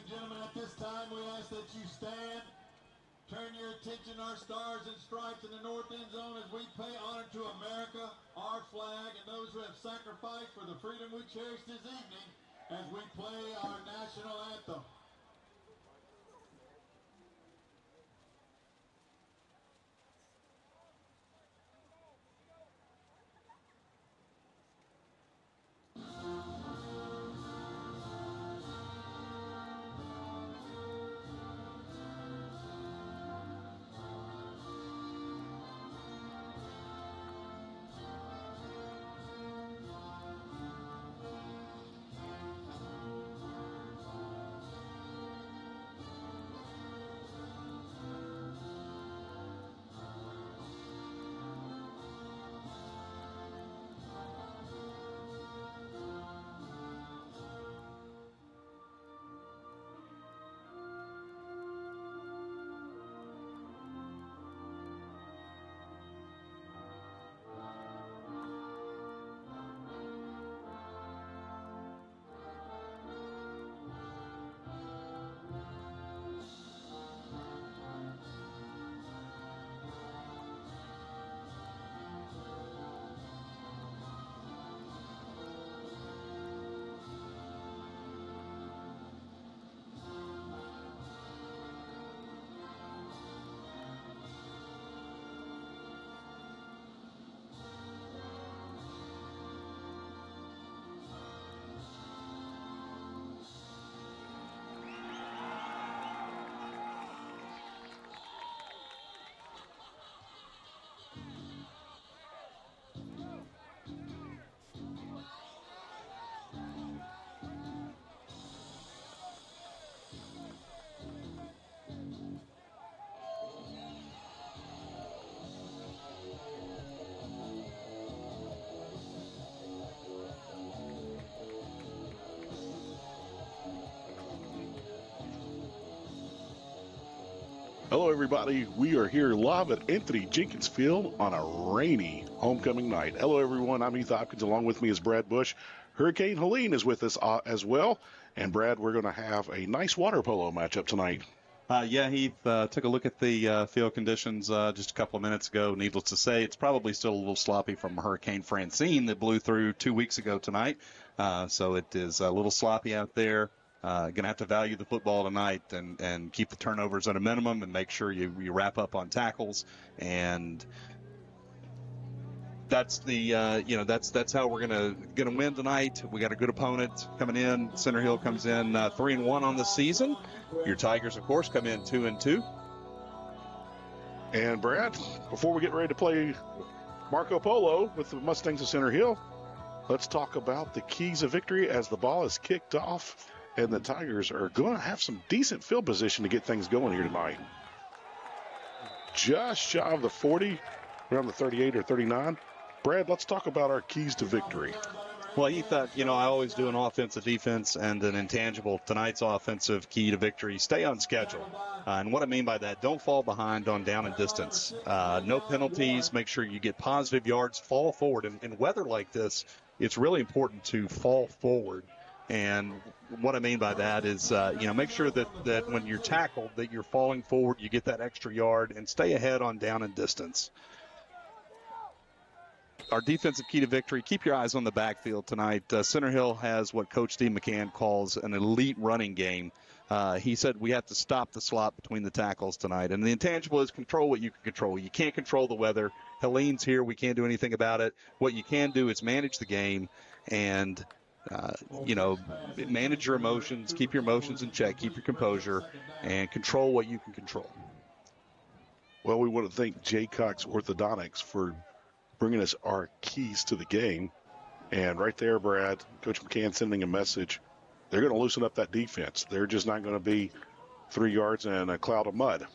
gentlemen, at this time we ask that you stand. Turn your attention to our stars and stripes in the north end zone as we pay honor to America, our flag, and those who have sacrificed for the freedom we cherish this evening as we play our national anthem. Hello, everybody. We are here live at Anthony Jenkins Field on a rainy homecoming night. Hello, everyone. I'm Heath Hopkins. Along with me is Brad Bush. Hurricane Helene is with us as well. And, Brad, we're going to have a nice water polo matchup tonight. Yeah, Heath, took a look at the field conditions just a couple of minutes ago. Needless to say, it's probably still a little sloppy from Hurricane Francine that blew through 2 weeks ago tonight. So it is a little sloppy out there. Going to have to value the football tonight and keep the turnovers at a minimum and make sure you wrap up on tackles. And that's the that's how we're gonna win tonight. We got a good opponent coming in. Center Hill comes in 3-1 on the season. Your Tigers, of course, come in 2-2. And Brad, before we get ready to play Marco Polo with the Mustangs of Center Hill, let's talk about the keys of victory as the ball is kicked off. And the Tigers are going to have some decent field position to get things going here tonight. Just shy of the 40, around the 38 or 39. Brad, let's talk about our keys to victory. Well, Heath, I always do an offensive defense and an intangible. Tonight's offensive key to victory, stay on schedule. And what I mean by that, don't fall behind on down and distance. No penalties. Make sure you get positive yards, fall forward. In weather like this, it's really important to fall forward. And what I mean by that is, make sure that when you're tackled, that you're falling forward, you get that extra yard, and stay ahead on down and distance. Our defensive key to victory, keep your eyes on the backfield tonight. Center Hill has what Coach Steve McCann calls an elite running game. He said we have to stop the slot between the tackles tonight. And the intangible is control what you can control. You can't control the weather. Helene's here. We can't do anything about it. What you can do is manage the game and manage your emotions, keep your emotions in check, keep your composure, and control what you can control. Well, we want to thank Jay Cox Orthodontics for bringing us our keys to the game. And right there, Brad, Coach McCann sending a message. They're going to loosen up that defense. They're just not going to be 3 yards and a cloud of mud.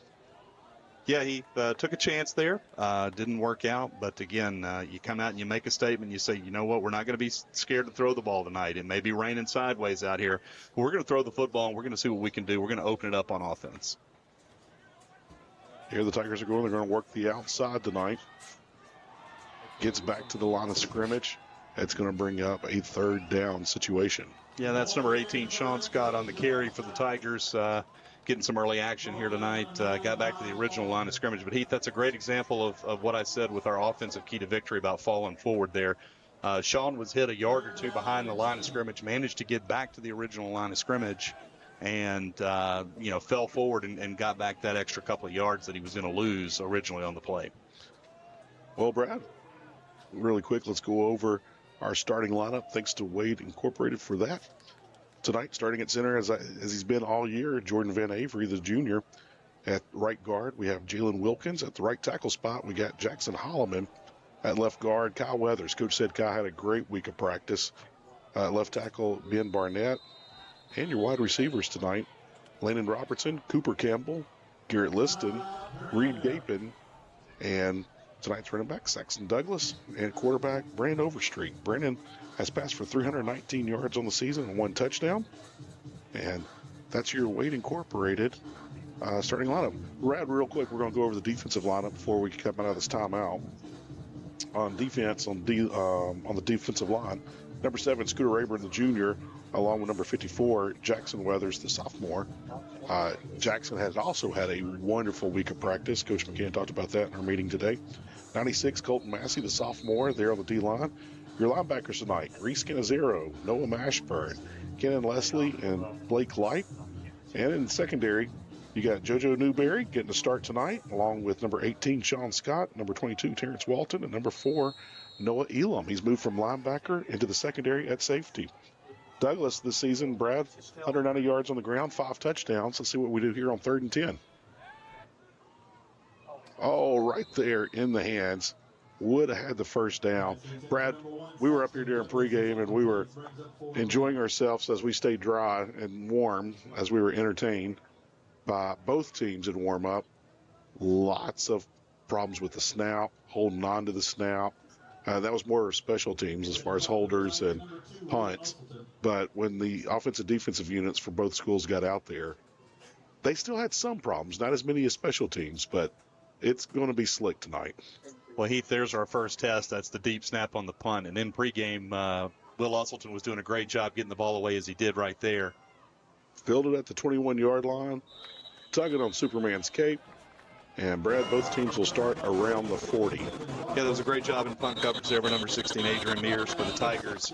Yeah, he took a chance there. Didn't work out. But, again, you come out and you make a statement. You say, you know what, we're not going to be scared to throw the ball tonight. It may be raining sideways out here. But we're going to throw the football, and we're going to see what we can do. We're going to open it up on offense. Here the Tigers are going to work the outside tonight. Gets back to the line of scrimmage. it's going to bring up a third down situation. Yeah, that's number 18, Sean Scott, on the carry for the Tigers. Getting some early action here tonight. Got back to the original line of scrimmage. But, Heath, that's a great example of what I said with our offensive key to victory about falling forward there. Sean was hit a yard or two behind the line of scrimmage, managed to get back to the original line of scrimmage, and, fell forward and got back that extra couple of yards that he was going to lose originally on the play. Well, Brad, really quick, let's go over our starting lineup. Thanks to Wade Incorporated for that. Tonight, starting at center as he's been all year, Jordan Van Avery, the junior. At right guard, we have Jalen Wilkins. At the right tackle spot, we got Jackson Holloman. At left guard, Kyle Weathers. Coach said Kyle had a great week of practice. Left tackle, Ben Barnett. And your wide receivers tonight, Landon Robertson, Cooper Campbell, Garrett Liston, Reed Gapin, and tonight's running back, Saxon Douglas, and quarterback, Brandon Overstreet. Brandon has passed for 319 yards on the season and 1 touchdown. And that's your Wade Incorporated starting lineup. Brad, real quick, we're going to go over the defensive lineup before we come out of this timeout. On defense, on the defensive line, number 7, Scooter Rayburn, the junior, along with number 54, Jackson Weathers, the sophomore. Jackson has also had a wonderful week of practice. Coach McCann talked about that in our meeting today. 96, Colton Massey, the sophomore, there on the D-line. Your linebackers tonight, Reese Canizero, Noah Mashburn, Kenan Leslie, and Blake Light. And in the secondary, you got JoJo Newberry getting a start tonight, along with number 18, Sean Scott, number 22, Terrence Walton, and number 4, Noah Elam. He's moved from linebacker into the secondary at safety. Douglas this season, Brad, 190 yards on the ground, 5 touchdowns. Let's see what we do here on 3rd and 10. Oh, right there in the hands. Would have had the first down. Brad, we were up here during pregame, and we were enjoying ourselves as we stayed dry and warm as we were entertained by both teams in warm-up. Lots of problems with the snout, holding on to the snout. That was more special teams as far as holders and punts. But when the offensive defensive units for both schools got out there, they still had some problems. Not as many as special teams, but it's going to be slick tonight. Well, Heath, there's our first test. That's the deep snap on the punt. And in pregame, Will Usselton was doing a great job getting the ball away as he did right there. Filled it at the 21-yard line, tugging on Superman's cape. And, Brad, both teams will start around the 40. Yeah, that was a great job in punt coverage there by number 16, Adrian Mears for the Tigers.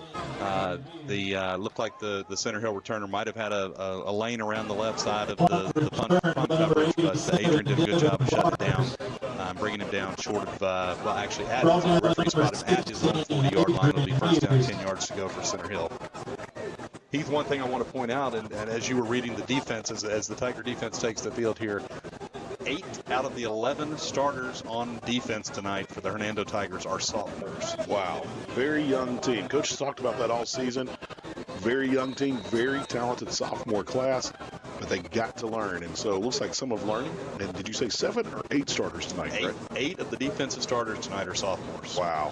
Looked like the Center Hill returner might have had a lane around the left side of the punt coverage, but Adrian did a good job of shutting it down, bringing him down short of, actually at the referee spot him at his own 40-yard line. It'll be first down, 10 yards to go for Center Hill. Heath, one thing I want to point out, and as you were reading the defense, as the Tiger defense takes the field here, 8 out of the 11 starters on defense tonight for the Hernando Tigers are sophomores. Wow. Very young team. Coach has talked about that all season. Very young team, very talented sophomore class, but they got to learn. And so it looks like some have learned. And did you say 7 or 8 starters tonight, Brett? 8 of the defensive starters tonight are sophomores. Wow.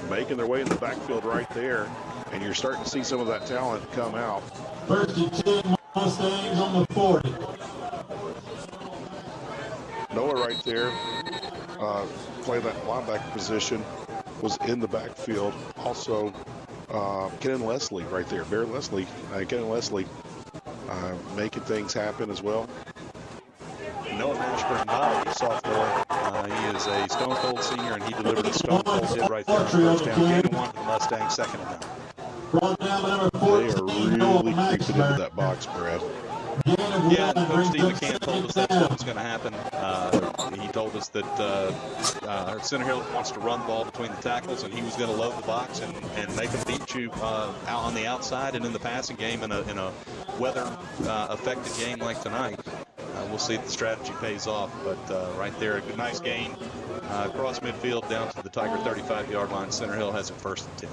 Making their way in the backfield right there. And you're starting to see some of that talent come out. 1st and 10, Mustangs on the 40. Noah right there, playing that linebacker position, was in the backfield. Also, Kenan Leslie right there. Kenan Leslie making things happen as well. Noah Mashburn, not a sophomore. He is a Stone Cold senior, and he delivered a Stone Cold hit right there on first down. Gain 1 for the Mustangs, 2nd and 9. They are really creeping into that box, Brad. Yeah, Coach Steve McCann told us that's what was going to happen. He told us that Center Hill wants to run the ball between the tackles, and he was going to load the box and make them beat you out on the outside and in the passing game in a weather-affected game like tonight. We'll see if the strategy pays off, but right there, a nice gain across midfield down to the Tiger 35-yard line. Center Hill has it 1st and 10.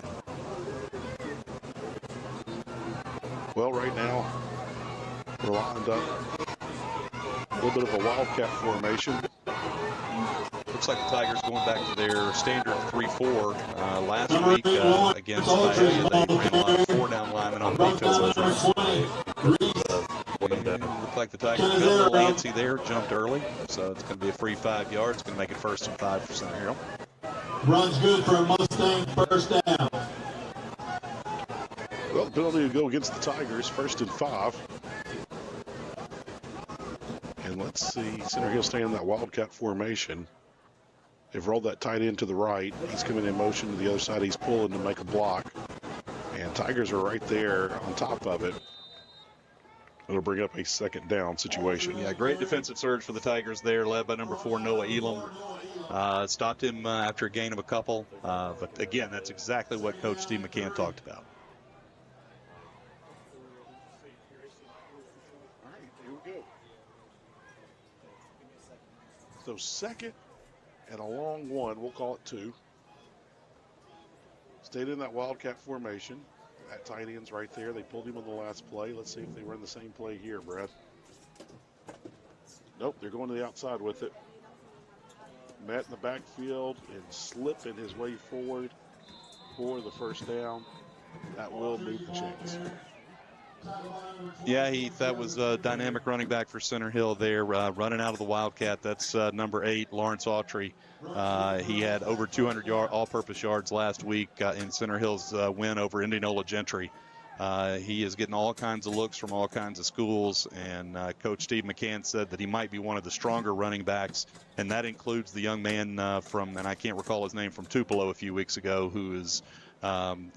Well, right now, we're lined up. A little bit of a wildcat formation. Looks like the Tigers going back to their standard 3-4. Last week against Miami, they ran a lot of 4-down linemen on defense. Looked like the Tigers got a little antsy there, jumped early. So it's going to be a free 5 yards. Going to make it 1st and 5 for Center Hill. Runs good for a Mustang, 1st down. Well, the penalty will go against the Tigers, 1st and 5. And let's see, Center Hill staying in that Wildcat formation. They've rolled that tight end to the right. He's coming in motion to the other side. He's pulling to make a block. And Tigers are right there on top of it. It'll bring up a 2nd down situation. Yeah, great defensive surge for the Tigers there, led by number 4, Noah Elam. Stopped him after a gain of a couple. But again, that's exactly what Coach Steve McCann talked about. All right, here we go. So 2nd and a long one, we'll call it 2. Stayed in that Wildcat formation. That tight end's right there. They pulled him on the last play. Let's see if they run the same play here, Brad. Nope, they're going to the outside with it. Met in the backfield and slipping his way forward for the 1st down. That will move the chains. Yeah, Heath, that was a dynamic running back for Center Hill there, running out of the Wildcat. That's number 8, Lawrence Autry. He had over 200 all-purpose yards last week in Center Hill's win over Indianola Gentry. He is getting all kinds of looks from all kinds of schools, and Coach Steve McCann said that he might be one of the stronger running backs, and that includes the young man from, and I can't recall his name, from Tupelo a few weeks ago, who is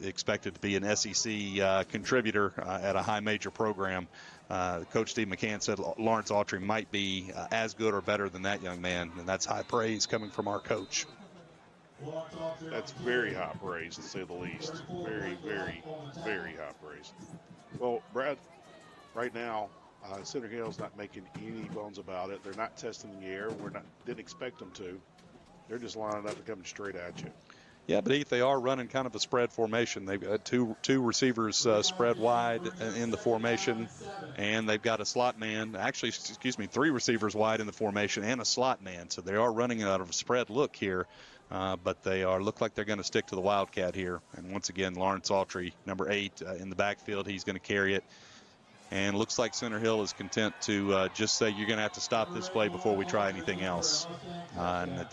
expected to be an SEC contributor at a high major program. Coach Steve McCann said Lawrence Autry might be as good or better than that young man, and that's high praise coming from our coach. That's very high praise, to say the least. Very, very, very high praise. Well, Brad, right now, Center Hill's not making any bones about it. They're not testing the air. Didn't expect them to. They're just lining up and coming straight at you. Yeah, but Heath, they are running kind of a spread formation. They've got two receivers spread wide in the formation, and they've got a slot man. Actually, 3 receivers wide in the formation and a slot man. So they are running out of a spread look here, but they look like they're going to stick to the Wildcat here. And once again, Lawrence Autry, number 8, in the backfield. He's going to carry it. And looks like Center Hill is content to just say, you're going to have to stop this play before we try anything else. And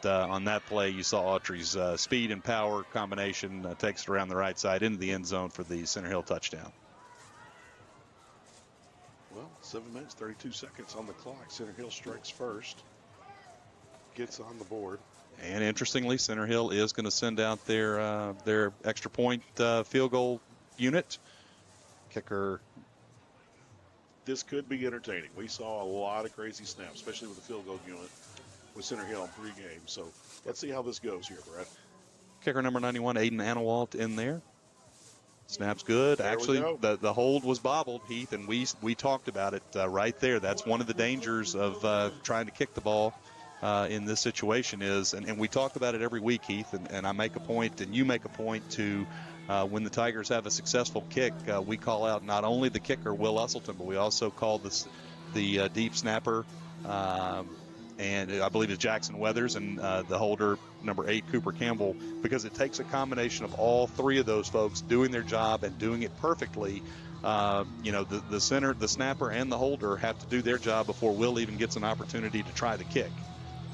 on that play, you saw Autry's speed and power combination takes it around the right side into the end zone for the Center Hill touchdown. Well, 7 minutes, 32 seconds on the clock. Center Hill strikes first, gets on the board. And interestingly, Center Hill is going to send out their extra point field goal unit. Kicker. This could be entertaining. We saw a lot of crazy snaps, especially with the field goal unit with Center Hill in pregame. So let's see how this goes here, Brad. Kicker number 91, Aiden Anawalt, in there. Snaps good. There actually, the hold was bobbled, Heath, and we talked about it right there. That's one of the dangers of trying to kick the ball in this situation is, and we talk about it every week, Heath, and I make a point and you make a point to when the Tigers have a successful kick, we call out not only the kicker, Will Usselton, but we also call the deep snapper, and I believe it's Jackson Weathers, and the holder, number 8, Cooper Campbell, because it takes a combination of all 3 of those folks doing their job and doing it perfectly. The center, the snapper, and the holder have to do their job before Will even gets an opportunity to try the kick.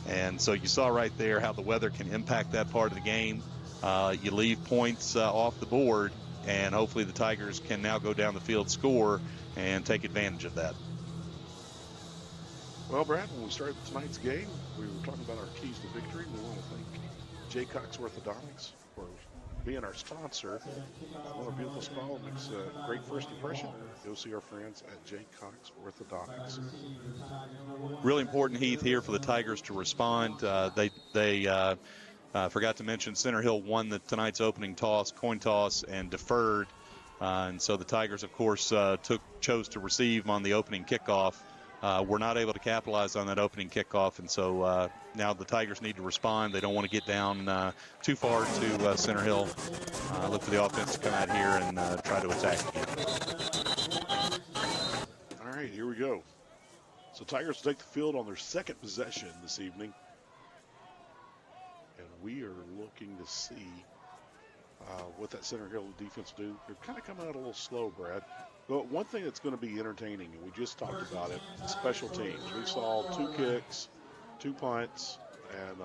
And so you saw right there how the weather can impact that part of the game. You leave points off the board, and hopefully the Tigers can now go down the field, score, and take advantage of that. Well, Brad, when we started tonight's game, we were talking about our keys to victory. We want to thank J. Cox Orthodontics for being our sponsor. What a beautiful smile makes a great first impression. Go see our friends at J. Cox Orthodontics. Really important, Heath, here for the Tigers to respond. They forgot to mention Center Hill won tonight's opening coin toss, and deferred. And so the Tigers, of course, chose to receive on the opening kickoff. We're not able to capitalize on that opening kickoff, and so now the Tigers need to respond. They don't want to get down too far to Center Hill. Look for the offense to come out here and try to attack again. All right, here we go. So Tigers take the field on their second possession this evening. And we are looking to see what that Center Hill defense do. They're kind of coming out a little slow, Brad. But one thing that's going to be entertaining, and we just talked about it, special teams. We saw 2 kicks, 2 punts, and,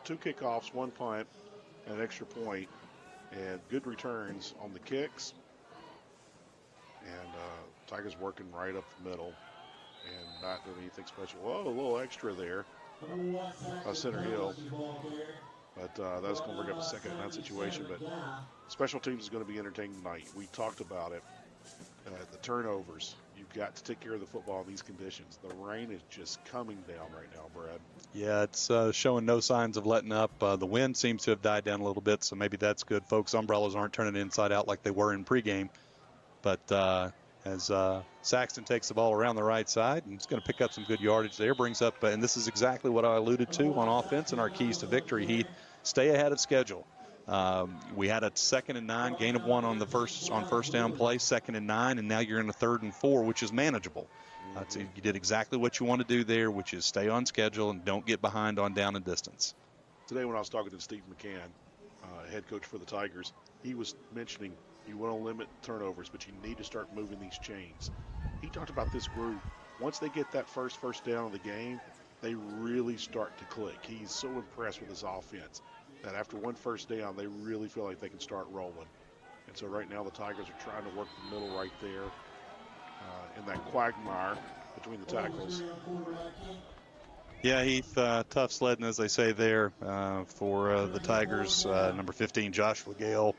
2 kickoffs, 1 punt, and an extra point, and good returns on the kicks. And Tigers working right up the middle and not doing anything special. Whoa, a little extra there. Center Hill. But that's going to bring up a second and 9 situation. But special teams is going to be entertaining tonight. We talked about it. The turnovers. You've got to take care of the football in these conditions. The rain is just coming down right now, Brad. Yeah, it's showing no signs of letting up. The wind seems to have died down a little bit, so maybe that's good. Folks, umbrellas aren't turning inside out like they were in pregame. But as Saxton takes the ball around the right side, and it's going to pick up some good yardage there, brings up, and this is exactly what I alluded to on offense and our keys to victory, Heath. Stay ahead of schedule. We had a 2nd and 9, gain of 1 on first down play, 2nd and 9, and now you're in a 3rd and 4, which is manageable. So you did exactly what you want to do there, which is stay on schedule and don't get behind on down and distance. Today when I was talking to Steve McCann, head coach for the Tigers, he was mentioning you want to limit turnovers, but you need to start moving these chains. He talked about this group. Once they get that first down of the game, they really start to click. He's so impressed with his offense that after one first down, they really feel like they can start rolling. And so right now the Tigers are trying to work the middle right there in that quagmire between the tackles. Yeah, Heath, tough sledding, as they say there, for the Tigers. Number 15, Joshua Gale.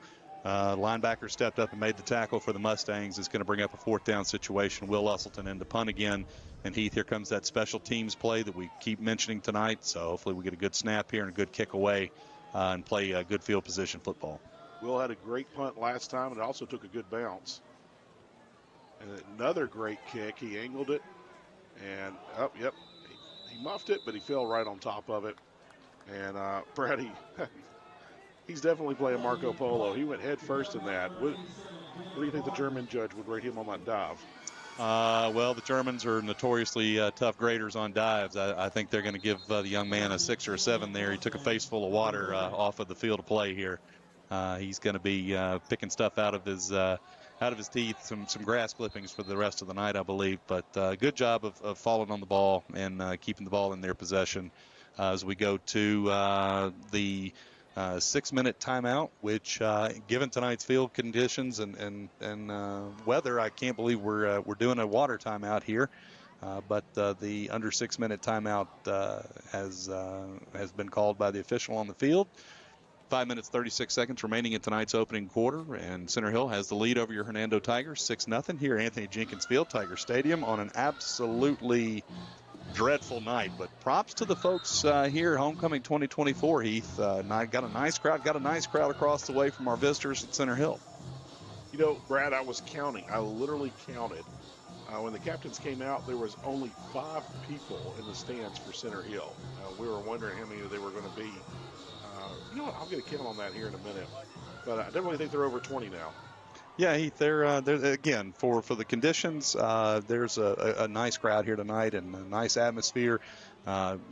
Linebacker stepped up and made the tackle for the Mustangs. It's going to bring up a 4th down situation. Will Usselton in to punt again. And Heath, here comes that special teams play that we keep mentioning tonight. So hopefully we get a good snap here and a good kick away and play good field position football. Will had a great punt last time and also took a good bounce. And another great kick. He angled it. And, he muffed it, but he fell right on top of it. And Brady, he's definitely playing Marco Polo. He went head first in that. What do you think the German judge would rate him on that dive? Well, the Germans are notoriously tough graders on dives. I think they're going to give the young man a 6 or a 7 there. He took a face full of water off of the field of play here. He's going to be picking stuff out of his teeth, some grass clippings for the rest of the night, I believe. But good job of falling on the ball and keeping the ball in their possession as we go to the 6-minute timeout, which given tonight's field conditions and weather, I can't believe we're doing a water timeout here. But the under 6-minute timeout has been called by the official on the field. 5 minutes, 36 seconds remaining in tonight's opening quarter, and Center Hill has the lead over your Hernando Tigers, 6-0 here at Anthony Jenkins Field, Tiger Stadium, on an absolutely dreadful night. But props to the folks here, Homecoming 2024, Heath. Got a nice crowd across the way from our visitors at Center Hill. You know, Brad, I was counting. I literally counted. When the captains came out, there was only 5 people in the stands for Center Hill. We were wondering how many there were going to be. You know what? I'll get a count on that here in a minute. But I definitely think they're over 20 now. Yeah, Heath, they're again, for the conditions, there's a nice crowd here tonight and a nice atmosphere.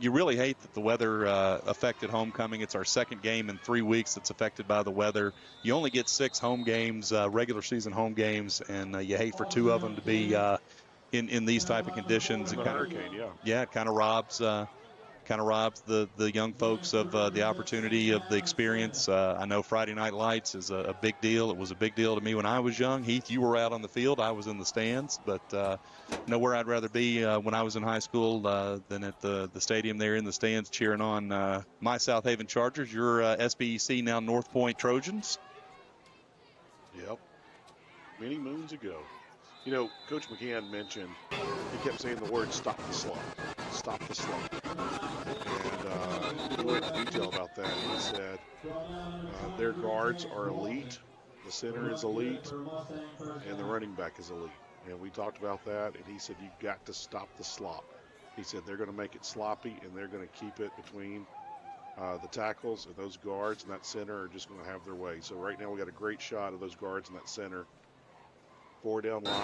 You really hate that the weather affected homecoming. It's our second game in 3 weeks that's affected by the weather. You only get 6 home games, regular season home games, and you hate for 2 of them to be in these type of conditions. And hurricane, it kind of robs the young folks of the opportunity of the experience. I know Friday Night Lights is a big deal. It was a big deal to me when I was young. Heath, you were out on the field. I was in the stands. But nowhere I'd rather be when I was in high school than at the stadium there in the stands cheering on my South Haven Chargers, your SBEC, now North Point Trojans. Yep. Many moons ago. You know, Coach McCann mentioned, he kept saying the word stop the slump. Stop the slump. And he went into detail about that. He said their guards are elite, the center is elite, and the running back is elite. And we talked about that, and he said you've got to stop the slop. He said they're going to make it sloppy, and they're going to keep it between the tackles, and those guards and that center are just going to have their way. So right now we got a great shot of those guards in that center. 4 down line,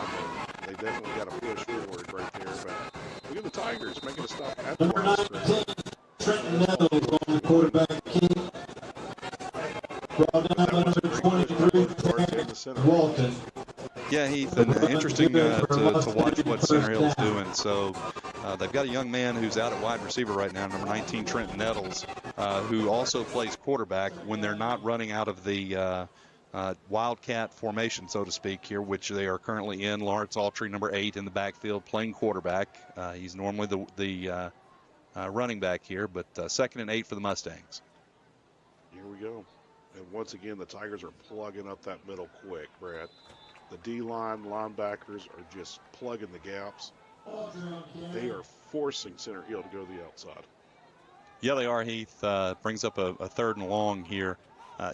but they definitely got to push forward right there. But look at the Tigers making a stop at the line of scrimmage. Trenton Nettles on the quarterback key. Brought down number 23, Walton. Yeah, Heath, and interesting to watch what Center Hill is doing. So they've got a young man who's out at wide receiver right now, number 19, Trenton Nettles, who also plays quarterback when they're not running out of the wildcat formation, so to speak, here, which they are currently in. Lawrence Autry, number 8 in the backfield, playing quarterback. He's normally the running back here, but 2nd and 8 for the Mustangs. Here we go. And once again, the Tigers are plugging up that middle quick, Brad. The D-line linebackers are just plugging the gaps. They are forcing Center Hill to go to the outside. Yeah, they are, Heath. Brings up a 3rd and long here.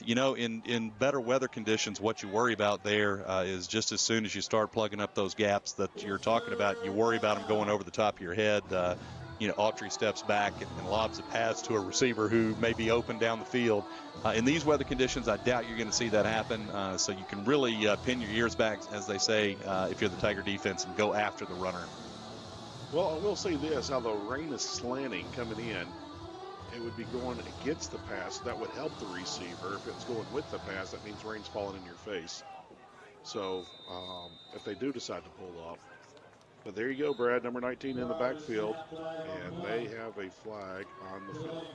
In better weather conditions, what you worry about there is just as soon as you start plugging up those gaps that you're talking about, you worry about them going over the top of your head. Autry steps back and lobs a pass to a receiver who may be open down the field. In these weather conditions, I doubt you're going to see that happen. So you can really pin your ears back, as they say, if you're the Tiger defense, and go after the runner. Well, I will say this, how the rain is slanting coming in. It would be going against the pass. That would help the receiver. If it's going with the pass, that means rain's falling in your face. So if they do decide to pull up. But there you go, Brad, number 19 in the backfield, and they have a flag on the field.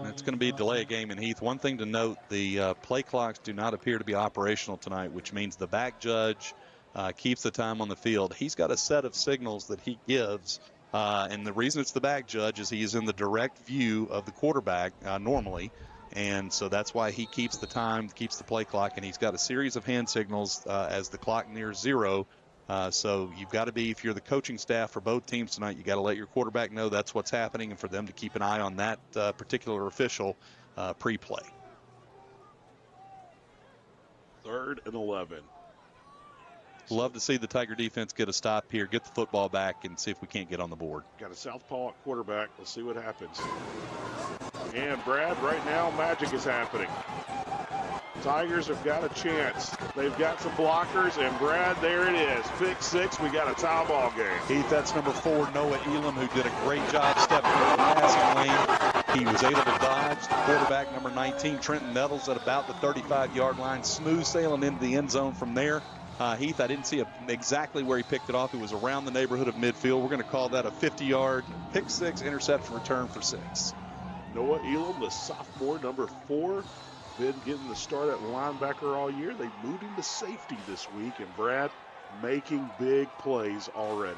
It's going to be a delay of game. And Heath, one thing to note, the play clocks do not appear to be operational tonight, which means the back judge keeps the time on the field. He's got a set of signals that he gives. And the reason it's the back judge is he is in the direct view of the quarterback normally. And so that's why he keeps the time, keeps the play clock, and he's got a series of hand signals as the clock nears 0. So you've got to be, if you're the coaching staff for both teams tonight, you got to let your quarterback know that's what's happening, and for them to keep an eye on that particular official pre-play. 3rd and 11. Love to see the Tiger defense get a stop here, get the football back, and see if we can't get on the board. Got a southpaw at quarterback. Let's see what happens. And Brad, right now, magic is happening. Tigers have got a chance. They've got some blockers, and Brad, there it is. Pick 6. We got a tie ball game. Heath, that's number 4, Noah Elam, who did a great job stepping into the passing lane. He was able to dodge the quarterback, number 19, Trenton Nettles, at about the 35-yard line. Smooth sailing into the end zone from there. Heath, I didn't see exactly where he picked it off. It was around the neighborhood of midfield. We're going to call that a 50-yard pick 6 interception return for 6. Noah Elam, the sophomore, number 4, been getting the start at linebacker all year. They moved him to safety this week, and Brad making big plays already.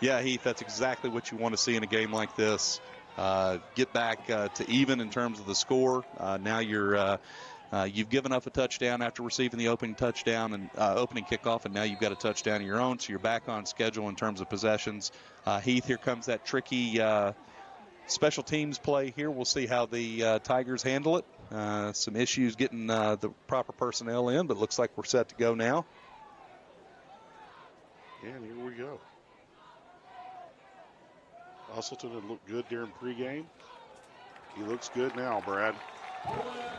Yeah, Heath, that's exactly what you want to see in a game like this. Get back to even in terms of the score. Now you've given up a touchdown after receiving the opening touchdown and opening kickoff, and now you've got a touchdown of your own, so you're back on schedule in terms of possessions. Heath, here comes that tricky special teams play here. We'll see how the Tigers handle it. Some issues getting the proper personnel in, but looks like we're set to go now. And here we go. Usleton had looked good during pregame. He looks good now, Brad.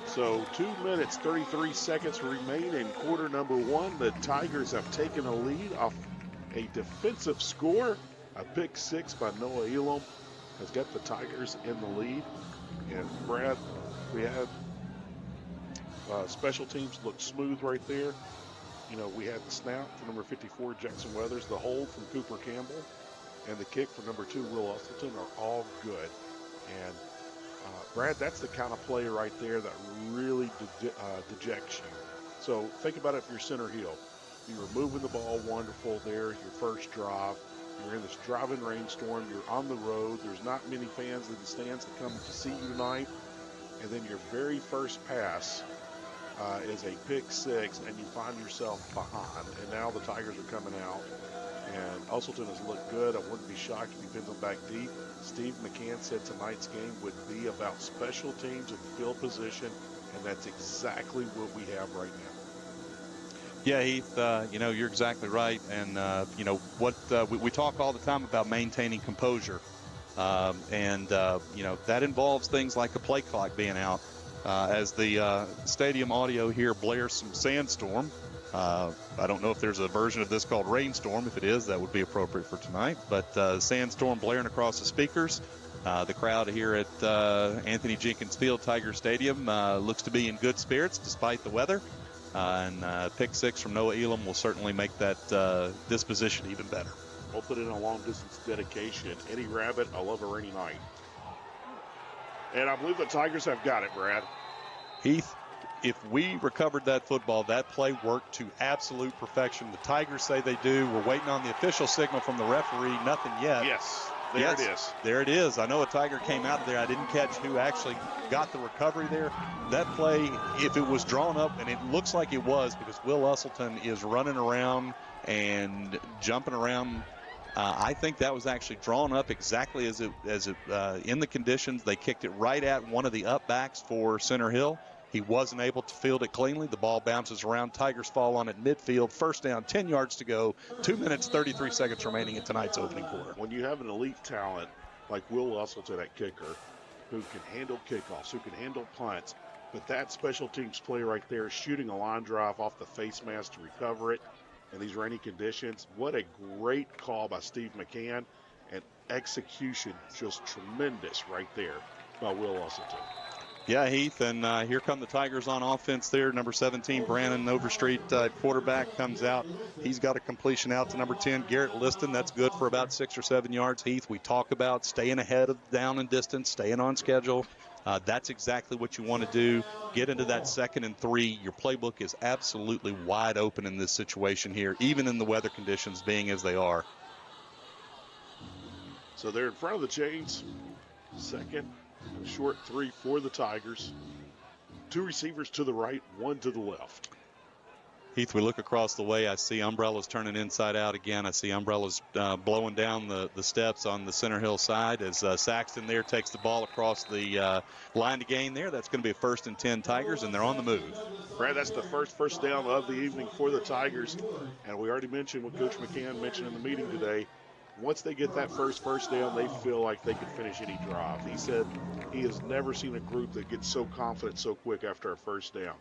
So 2 minutes, 33 seconds remain in quarter number 1. The Tigers have taken a lead off a defensive score. A pick 6 by Noah Elam has got the Tigers in the lead. And Brad, we have special teams look smooth right there. We had the snap for number 54, Jackson Weathers, the hold from Cooper Campbell, and the kick for number 2, Will Usleton are all good. And Brad, that's the kind of play right there that really dejects you. So think about it if you're Center Hill. You were moving the ball wonderful there, your first drive. You're in this driving rainstorm. You're on the road. There's not many fans in the stands that come to see you tonight. And then your very first pass is a pick 6, and you find yourself behind. And now the Tigers are coming out. And Usleton has looked good. I wouldn't be shocked if he pins them back deep. Steve McCann said tonight's game would be about special teams and field position, and that's exactly what we have right now. Yeah, Heath, you're exactly right. And, we talk all the time about maintaining composure. That involves things like a play clock being out. As the stadium audio here blares some sandstorm. I don't know if there's a version of this called rainstorm. If it is, that would be appropriate for tonight. But sandstorm blaring across the speakers. The crowd here at Anthony Jenkins Field, Tiger Stadium, looks to be in good spirits despite the weather. And pick 6 from Noah Elam will certainly make that disposition even better. We'll put in a long-distance dedication. Eddie Rabbit, I love a rainy night. And I believe the Tigers have got it, Brad. Heath, if we recovered that football, that play worked to absolute perfection. The Tigers say they do. We're waiting on the official signal from the referee. Nothing yet. Yes, there it is. There it is. I know a Tiger came out of there. I didn't catch who actually got the recovery there. That play, if it was drawn up, and it looks like it was, because Will Usselton is running around and jumping around. I think that was actually drawn up exactly as it in the conditions. They kicked it right at one of the up backs for Center Hill. He wasn't able to field it cleanly. The ball bounces around. Tigers fall on it midfield. First down, 10 yards to go. 2 minutes, 33 seconds remaining in tonight's opening quarter. When you have an elite talent like Will Usselton at kicker, who can handle kickoffs, who can handle punts, but that special teams play right there, shooting a line drive off the face mask to recover it in these rainy conditions. What a great call by Steve McCann, and execution just tremendous right there by Will Usselton. Yeah, Heath, and here come the Tigers on offense there. Number 17, Brandon Overstreet, quarterback, comes out. He's got a completion out to number 10, Garrett Liston. That's good for about 6 or 7 yards. Heath, we talk about staying ahead of down and distance, staying on schedule. That's exactly what you want to do. Get into that 2nd and 3. Your playbook is absolutely wide open in this situation here, even in the weather conditions being as they are. So they're in front of the chains. 2nd, short 3 for the Tigers. 2 receivers to the right, 1 to the left. Heath, we look across the way. I see umbrellas turning inside out again. I see umbrellas blowing down the steps on the Center Hill side as Saxton there takes the ball across the line to gain there. That's going to be a 1st and 10 Tigers, and they're on the move. Brad, that's the first down of the evening for the Tigers. And we already mentioned what Coach McCann mentioned in the meeting today. Once they get that first down, they feel like they can finish any drive. He said he has never seen a group that gets so confident so quick after a first down.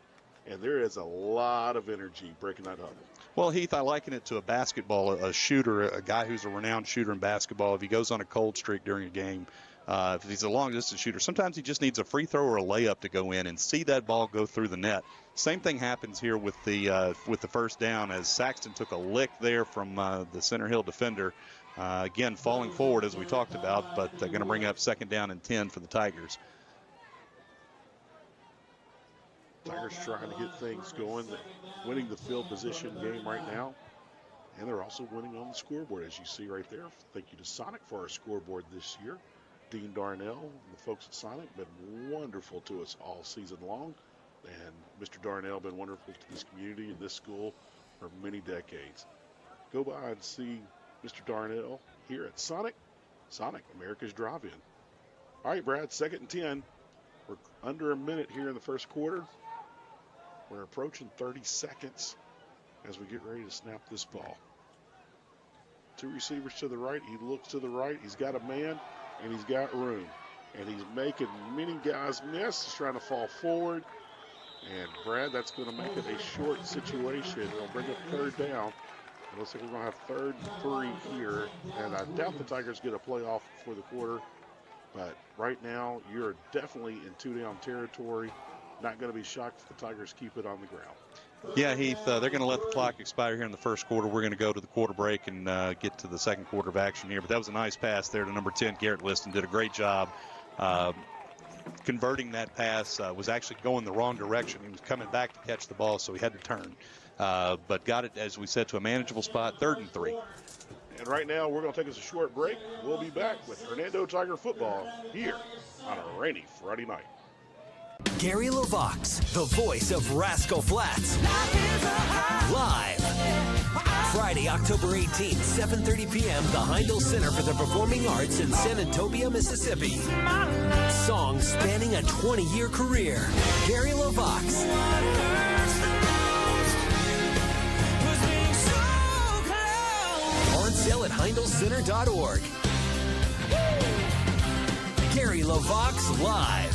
And there is a lot of energy breaking that huddle. Well, Heath, I liken it to a basketball, a shooter, a guy who's a renowned shooter in basketball. If he goes on a cold streak during a game, if he's a long-distance shooter, sometimes he just needs a free throw or a layup to go in and see that ball go through the net. Same thing happens here with the first down, as Saxton took a lick there from the Center Hill defender. Again, falling forward as we talked about, but they're going to bring up 2nd down and 10 for the Tigers. Tigers trying to get things going, winning the field position game right now. And they're also winning on the scoreboard, as you see right there. Thank you to Sonic for our scoreboard this year. Dean Darnell and the folks at Sonic have been wonderful to us all season long. And Mr. Darnell been wonderful to this community and this school for many decades. Go by and see Mr. Darnell here at Sonic, America's Drive-In. All right, Brad, 2nd and 10. We're under a minute here in the first quarter. We're approaching 30 seconds as we get ready to snap this ball. 2 receivers to the right. He looks to the right. He's got a man, and he's got room. And he's making many guys miss. He's trying to fall forward. And, Brad, that's going to make it a short situation. It'll bring up 3rd down. It looks like we're going to have 3rd and 3 here. And I doubt the Tigers get a playoff before the quarter. But right now, you're definitely in 2-down territory. Not going to be shocked if the Tigers keep it on the ground. Yeah, Heath, they're going to let the clock expire here in the first quarter. We're going to go to the quarter break and get to the 2nd quarter of action here. But that was a nice pass there to number 10, Garrett Liston. Did a great job converting that pass. Was actually going the wrong direction. He was coming back to catch the ball, so he had to turn. But got it, as we said, to a manageable spot, 3rd and 3. And right now, we're going to take us a short break. We'll be back with Hernando Tiger football here on a rainy Friday night. Gary LaVox, the voice of Rascal Flats. Live. Friday, October 18th, 7:30 p.m., the Heindel Center for the Performing Arts in San Antonio, Mississippi. Songs spanning a 20-year career. Gary LaVox. On sale at HeindelCenter.org. Gary LaVox live.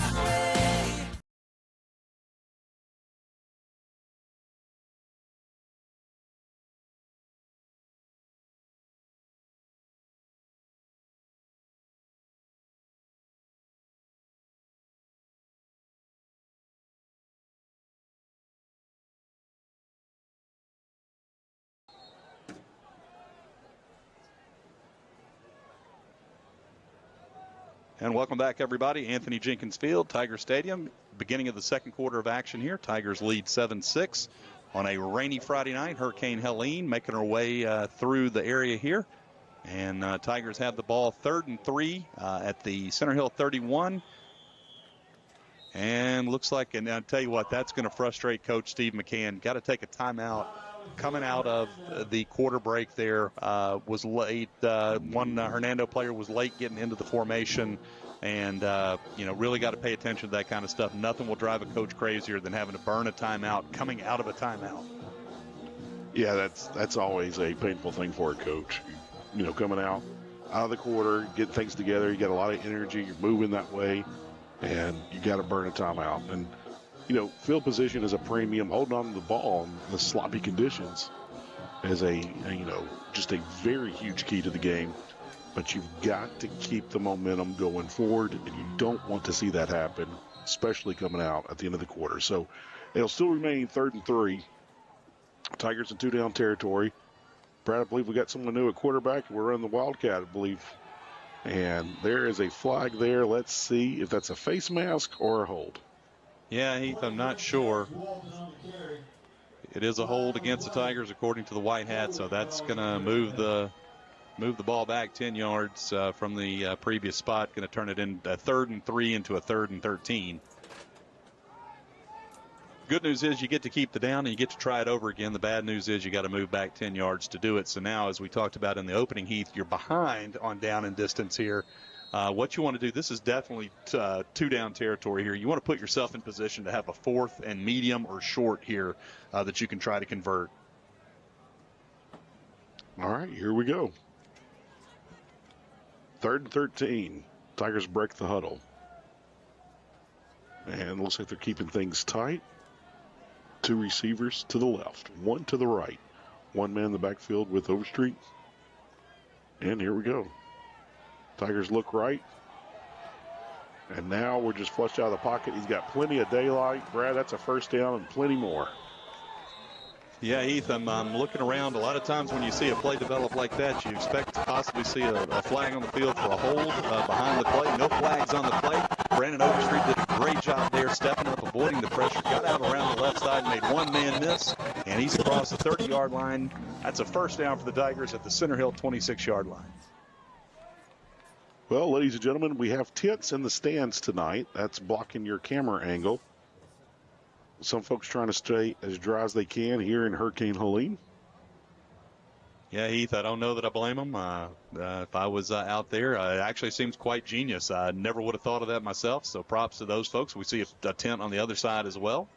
And welcome back, everybody. Anthony Jenkins Field, Tiger Stadium. Beginning of the second quarter of action here. Tigers lead 7-6 on a rainy Friday night. Hurricane Helene making her way through the area here. And Tigers have the ball 3rd and 3 at the Center Hill 31. And looks like, and I'll tell you what, that's going to frustrate Coach Steve McCann. Got to take a timeout. Coming out of the quarter break there, was late. One Hernando player was late getting into the formation, and really got to pay attention to that kind of stuff. Nothing will drive a coach crazier than having to burn a timeout coming out of a timeout. Yeah, that's always a painful thing for a coach. Coming out of the quarter, getting things together. You got a lot of energy. You're moving that way, and you got to burn a timeout. And field position is a premium. Holding on to the ball in the sloppy conditions is just a very huge key to the game. But you've got to keep the momentum going forward, and you don't want to see that happen, especially coming out at the end of the quarter. So it'll still remain 3rd and 3. Tigers in 2-down territory. Brad, I believe we got someone new at quarterback. We're running the Wildcat, I believe. And there is a flag there. Let's see if that's a face mask or a hold. Yeah, Heath, I'm not sure. It is a hold against the Tigers according to the white hat, so that's going to move the ball back 10 yards from the previous spot. Going to turn it in 3rd and 3 into a 3rd and 13. Good news is you get to keep the down and you get to try it over again. The bad news is you got to move back 10 yards to do it. So now, as we talked about in the opening, Heath, you're behind on down and distance here. What you want to do, this is definitely 2-down territory here. You want to put yourself in position to have a 4th and medium or short here that you can try to convert. All right, here we go. 3rd and 13. Tigers break the huddle. And looks like they're keeping things tight. 2 receivers to the left, 1 to the right. 1 man in the backfield with Overstreet. And here we go. Tigers look right. And now we're just flushed out of the pocket. He's got plenty of daylight. Brad, that's a 1st down and plenty more. Yeah, Heath, I'm looking around. A lot of times when you see a play develop like that, you expect to possibly see a flag on the field for a hold behind the play. No flags on the play. Brandon Overstreet did a great job there, stepping up, avoiding the pressure, got out around the left side, made 1 man miss, and he's across the 30-yard line. That's a 1st down for the Tigers at the Center Hill 26-yard line. Well, ladies and gentlemen, we have tents in the stands tonight. That's blocking your camera angle. Some folks trying to stay as dry as they can here in Hurricane Helene. Yeah, Heath, I don't know that I blame them. If I was out there, it actually seems quite genius. I never would have thought of that myself, so props to those folks. We see a tent on the other side as well.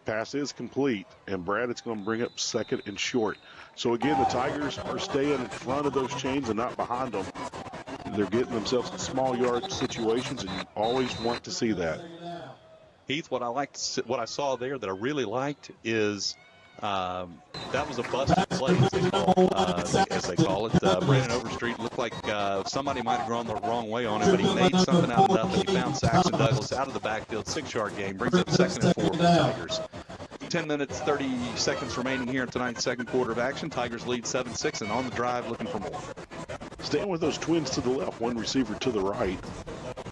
Pass is complete, and Brad, it's going to bring up 2nd and short. So again, the Tigers are staying in front of those chains and not behind them. They're getting themselves in small yard situations, and you always want to see that. Heath, what I saw there that I really liked is that was a busted play, as they call it. Brandon Overstreet looked like somebody might have gone the wrong way on him, but he made something out of nothing. He found Saxon Douglas out of the backfield, 6-yard gain, brings up 2nd and 4 for the Tigers. 10 minutes, 30 seconds remaining here in tonight's second quarter of action. Tigers lead 7-6 and on the drive looking for more. Staying with those twins to the left, 1 receiver to the right,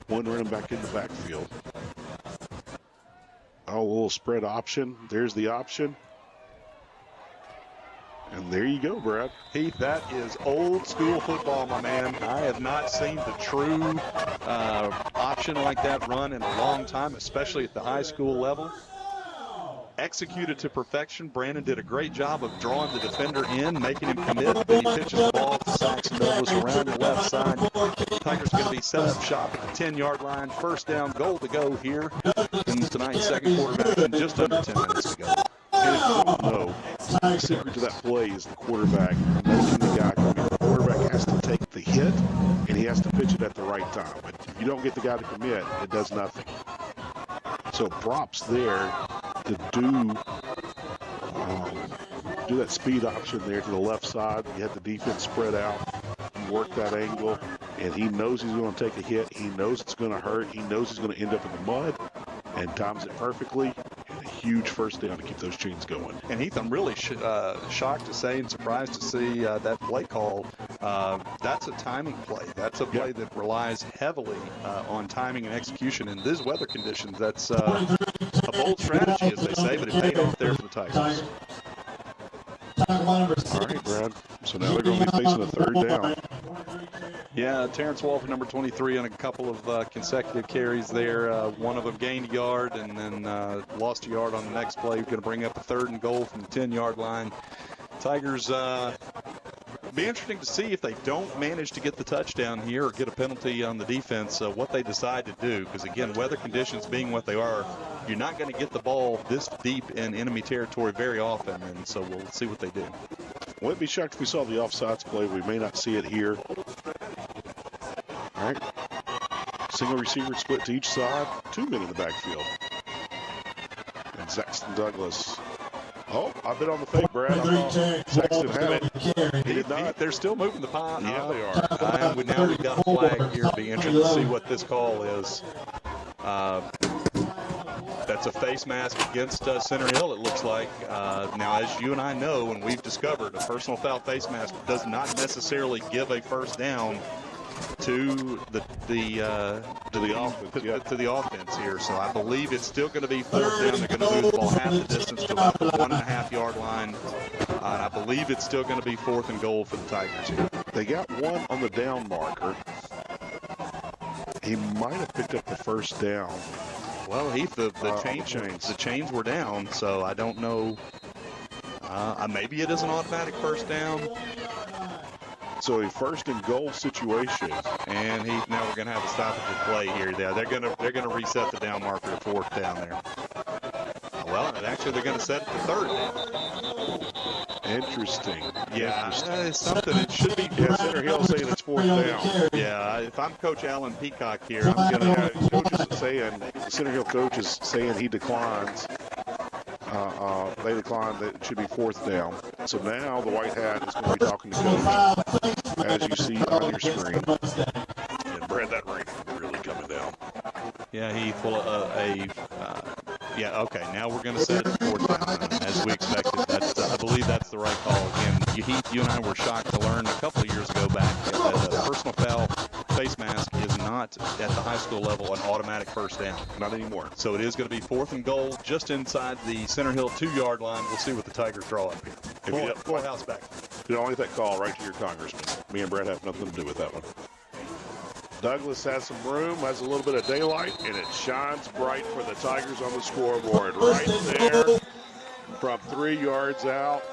1 running back in the backfield. Oh, a little spread option. There's the option. And there you go, Brad. Heath, that is old school football, my man. I have not seen the true option like that run in a long time, especially at the high school level. Executed to perfection. Brandon did a great job of drawing the defender in, making him commit. Then he pitches the ball to Saxon Douglas around the left side. Tigers going to be set up shop at the 10-yard line. 1st down, goal to go here in tonight's second quarter of action, just under 10 minutes to go. No, the secret to that play is the quarterback making the guy come in. The quarterback has to take the hit, and he has to pitch it at the right time. But if you don't get the guy to commit, it does nothing. So props there to do that speed option there to the left side. You had the defense spread out. You work that angle, and he knows he's going to take a hit. He knows it's going to hurt. He knows he's going to end up in the mud, and times it perfectly. And a huge first down to keep those chains going. And Heath, I'm really shocked to say and surprised to see that play call. That's a timing play. That's a play that relies heavily on timing and execution. In these weather conditions, that's a bold strategy, as they say, but it paid off there for the Tigers. All right, Brad. So now they're going to be facing a third down. Yeah, Terrence Walker, number 23, on a couple of consecutive carries there. One of them gained a yard and then lost a yard on the next play. Going to bring up a 3rd and goal from the 10-yard line. Tigers, be interesting to see if they don't manage to get the touchdown here or get a penalty on the defense, what they decide to do. Because, again, weather conditions being what they are, you're not going to get the ball this deep in enemy territory very often. And so we'll see what they do. Wouldn't be shocked if we saw the offsides play. We may not see it here. All right. Single receiver split to each side. 2 men in the backfield. And Saxton Douglas. Oh, I've been on the fake, Brad. I thought Saxton had it. He did not. They're still moving the pile. Yeah, they are. Now we've got a flag here. It'll be interesting to see what this call is. That's a face mask against Center Hill, it looks like. Now, as you and I know, and we've discovered, a personal foul face mask does not necessarily give a first down to the offense here. So I believe it's still going to be 4th down. They're going to move the ball half the distance to about the 1.5-yard line. And I believe it's still going to be 4th and goal for the Tigers here. They got one on the down marker. He might have picked up the first down. Well, Heath, the chains were down, so I don't know. Maybe it is an automatic first down. So a 1st and goal situation. And Heath, now we're going to have a stoppage of play here. They're going to reset the down marker to 4th down there. Well, actually, they're going to set it to 3rd down. Interesting. Yeah, it's something. It should be. Yeah, Center Hill saying it's 4th down. Yeah, if I'm Coach Alan Peacock here, I'm going to. Center Hill coach is saying he declines. They declined that it should be 4th down. So now the white hat is going to be talking to coach, as you see on your screen. And Brad, that rain is really coming down. Yeah, Heath. Okay. Now we're going to set it to 4th down, as we expected. I believe that's the right call. Again, Heath, you and I were shocked to learn a couple of years ago back that a personal foul face mask is not at the high school level an automatic first down. Not anymore. So it is going to be 4th and goal just inside the Center Hill 2-yard line. We'll see what the Tigers draw up here. Full house back. You don't get that call right to your congressman. Me and Brad have nothing to do with that one. Douglas has some room, has a little bit of daylight, and it shines bright for the Tigers on the scoreboard. Right there from 3 yards out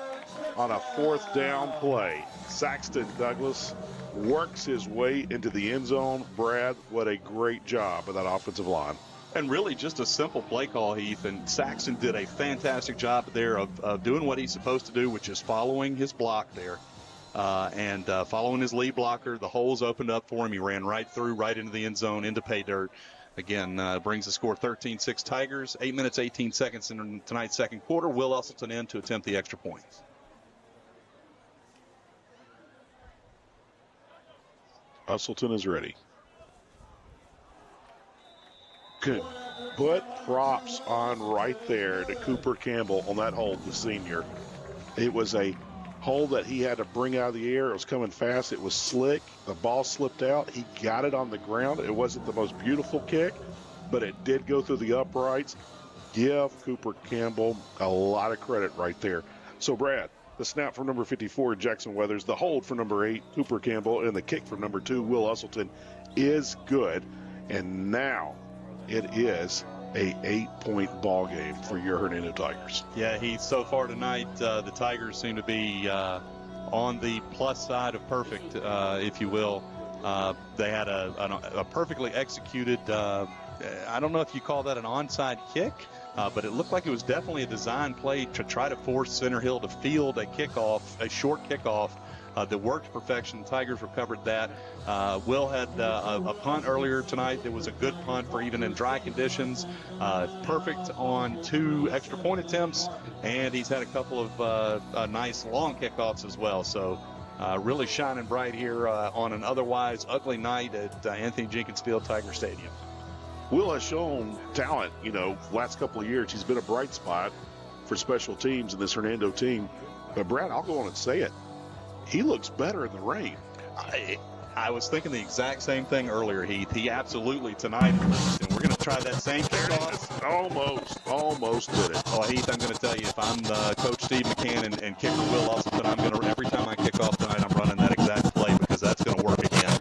on a 4th down play. Saxton Douglas works his way into the end zone. Brad, what a great job by that offensive line. And really just a simple play call, Heath. And Saxton did a fantastic job there of doing what he's supposed to do, which is following his block there. And following his lead blocker, the holes opened up for him. He ran right through, right into the end zone, into pay dirt. Again, brings the score 13-6 Tigers. 8 minutes, 18 seconds in tonight's second quarter. Will Usselton in to attempt the extra point. Usselton is ready. Good. Put props on right there to Cooper Campbell on that hold, the senior. It was a hold that he had to bring out of the air. It was coming fast. It was slick. The ball slipped out. He got it on the ground. It wasn't the most beautiful kick, but it did go through the uprights. Give Cooper Campbell a lot of credit right there. So, Brad, the snap from number 54, Jackson Weathers, the hold for number 8, Cooper Campbell, and the kick from number 2, Will Usselton, is good. And now it is a 8-point ball game for your Hernando Tigers. Yeah, so far tonight, the Tigers seem to be on the plus side of perfect, if you will. They had a perfectly executed, I don't know if you call that an onside kick, but it looked like it was definitely a design play to try to force Center Hill to field a kickoff, a short kickoff that worked to perfection. The Tigers recovered that. Will had a punt earlier tonight that was a good punt for even in dry conditions. Perfect on 2 extra point attempts, and he's had a couple of nice long kickoffs as well. So really shining bright here on an otherwise ugly night at Anthony Jenkins Field, Tiger Stadium. Will has shown talent, last couple of years. He's been a bright spot for special teams in this Hernando team. But, Brad, I'll go on and say it. He looks better in the rain. I was thinking the exact same thing earlier, Heath. He absolutely tonight, and we're going to try that same kickoff. Almost did it. Oh, Heath, I'm going to tell you, if I'm Coach Steve McCann and kicker Will Austin, every time I kick off tonight, I'm running that exact play because that's going to work again.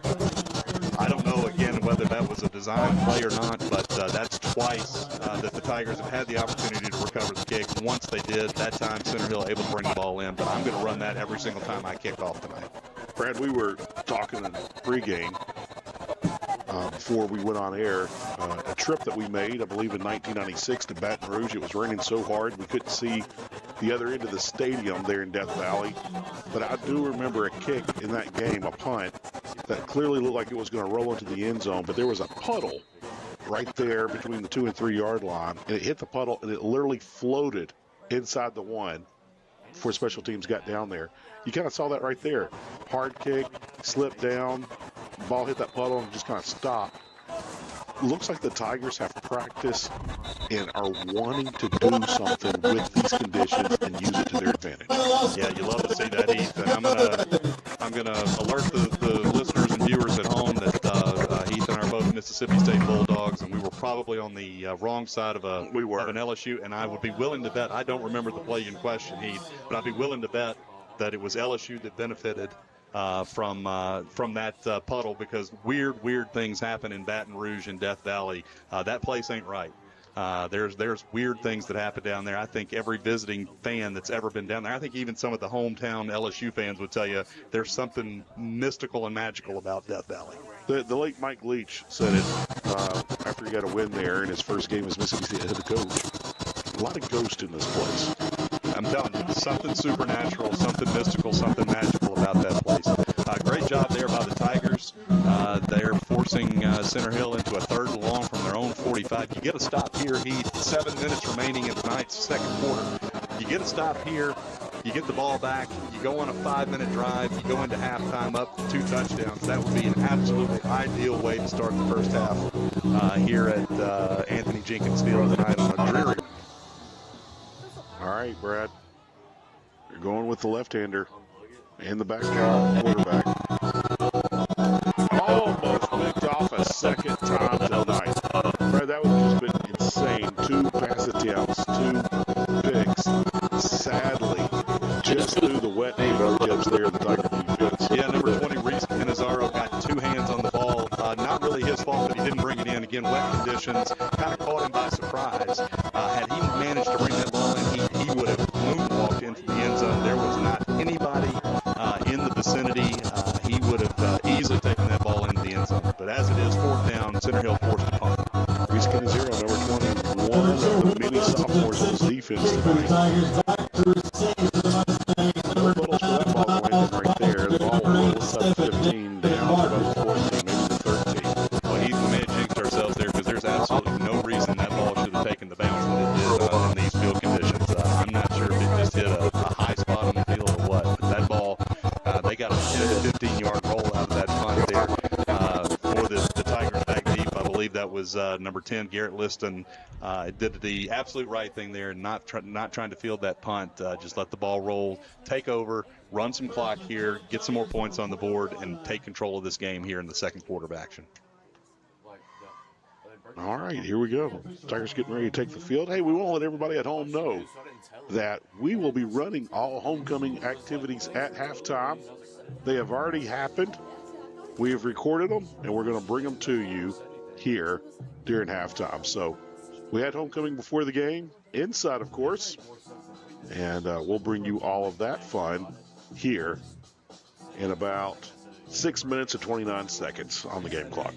I don't know, again, whether that was a design play or not, but that's twice that the Tigers have had the opportunity to recover the kick. Once they did, that time Center Hill able to bring the ball in, but I'm going to run that every single time I kick off tonight. Brad, we were talking in pregame before we went on air, a trip that we made, I believe in 1996 to Baton Rouge. It was raining so hard we couldn't see the other end of the stadium there in Death Valley. But I do remember a kick in that game, a punt, that clearly looked like it was going to roll into the end zone, but there was a puddle right there between the 2 and 3 yard line, and it hit the puddle, and it literally floated inside the one before special teams got down there. You kind of saw that right there. Hard kick, slipped down, ball hit that puddle and just kind of stopped. Looks like the Tigers have practice and are wanting to do something with these conditions and use it to their advantage. Yeah, you love to see that, Heath. And I'm gonna alert the listeners and viewers at home that Heath and I are both Mississippi State Bulldogs, and we were probably on the wrong side of an LSU. And I would be willing to bet, I don't remember the play in question, Heath, but I'd be willing to bet that it was LSU that benefited from that puddle, because weird things happen in Baton Rouge and Death Valley. That place ain't right. There's weird things that happen down there. I think every visiting fan that's ever been down there, I think even some of the hometown LSU fans would tell you there's something mystical and magical about Death Valley. The late Mike Leach said it after he got a win there in his first game as Mississippi State head coach. A lot of ghosts in this place. I'm telling you, something supernatural, something mystical, something magical about that place. Great job there by the Tigers. They're forcing Center Hill into a third and long from their own 45. You get a stop here, Heath. 7 minutes remaining in tonight's second quarter. You get a stop here. You get the ball back. You go on a 5-minute drive. You go into halftime up 2 touchdowns. That would be an absolutely ideal way to start the first half here at Anthony Jenkins Field tonight on a dreary. All right, Brad. You're going with the left-hander and the backup quarterback. Almost picked off a second time tonight. Brad, that would have just been insane. 2 pass attempts, 2 picks. Sadly, just through the wet fingertips there of the Tiger defense. Yeah, number 20, Reese Canizaro, got 2 hands on the ball. Not really his fault that he didn't bring it in. Again, wet conditions kind of caught him by surprise. Had he managed to bring that ball in, he would have moonwalked into the end zone. There was not anybody in the vicinity. He would have easily taken that ball into the end zone. But as it is, 4th down, Center Hill forced a punt. Reese Canizaro, number 21 of the many sophomores in his defense tonight. No puddles for that ball going in right there. The ball rolls up 15 down to about 14, maybe the 13. Well, Heath, we may have jinxed ourselves there because there's absolutely no reason that ball should have taken the bounce that it did in these field conditions. I'm not sure if it just hit a high spot on the field or what, but that ball, they got a 10 to 15-yard roll out of that punt there for the Tigers back deep. I believe that was number 10, Garrett Liston. Did the absolute right thing there, not trying to field that punt. Just let the ball roll, take over, run some clock here, get some more points on the board, and take control of this game here in the second quarter of action. All right, here we go. Tigers getting ready to take the field. Hey, we want to let everybody at home know that we will be running all homecoming activities at halftime. They have already happened. We have recorded them, and we're going to bring them to you here during halftime. So we had homecoming before the game, inside, of course, and we'll bring you all of that fun here in about 6 minutes and 29 seconds on the game clock.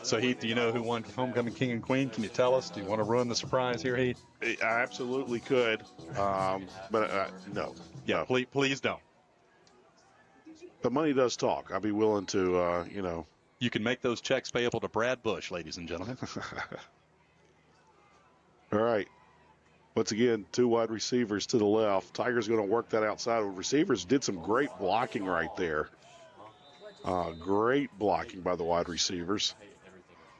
So, Heath, do you know who won Homecoming King and Queen? Can you tell us? Do you want to ruin the surprise here, Heath? I absolutely could, but no. Yeah, no. Please don't. But money does talk. I'd be willing to, You can make those checks payable to Brad Bush, ladies and gentlemen. All right. Once again, 2 wide receivers to the left. Tigers going to work that outside. Receivers did some great blocking right there. Great blocking by the wide receivers.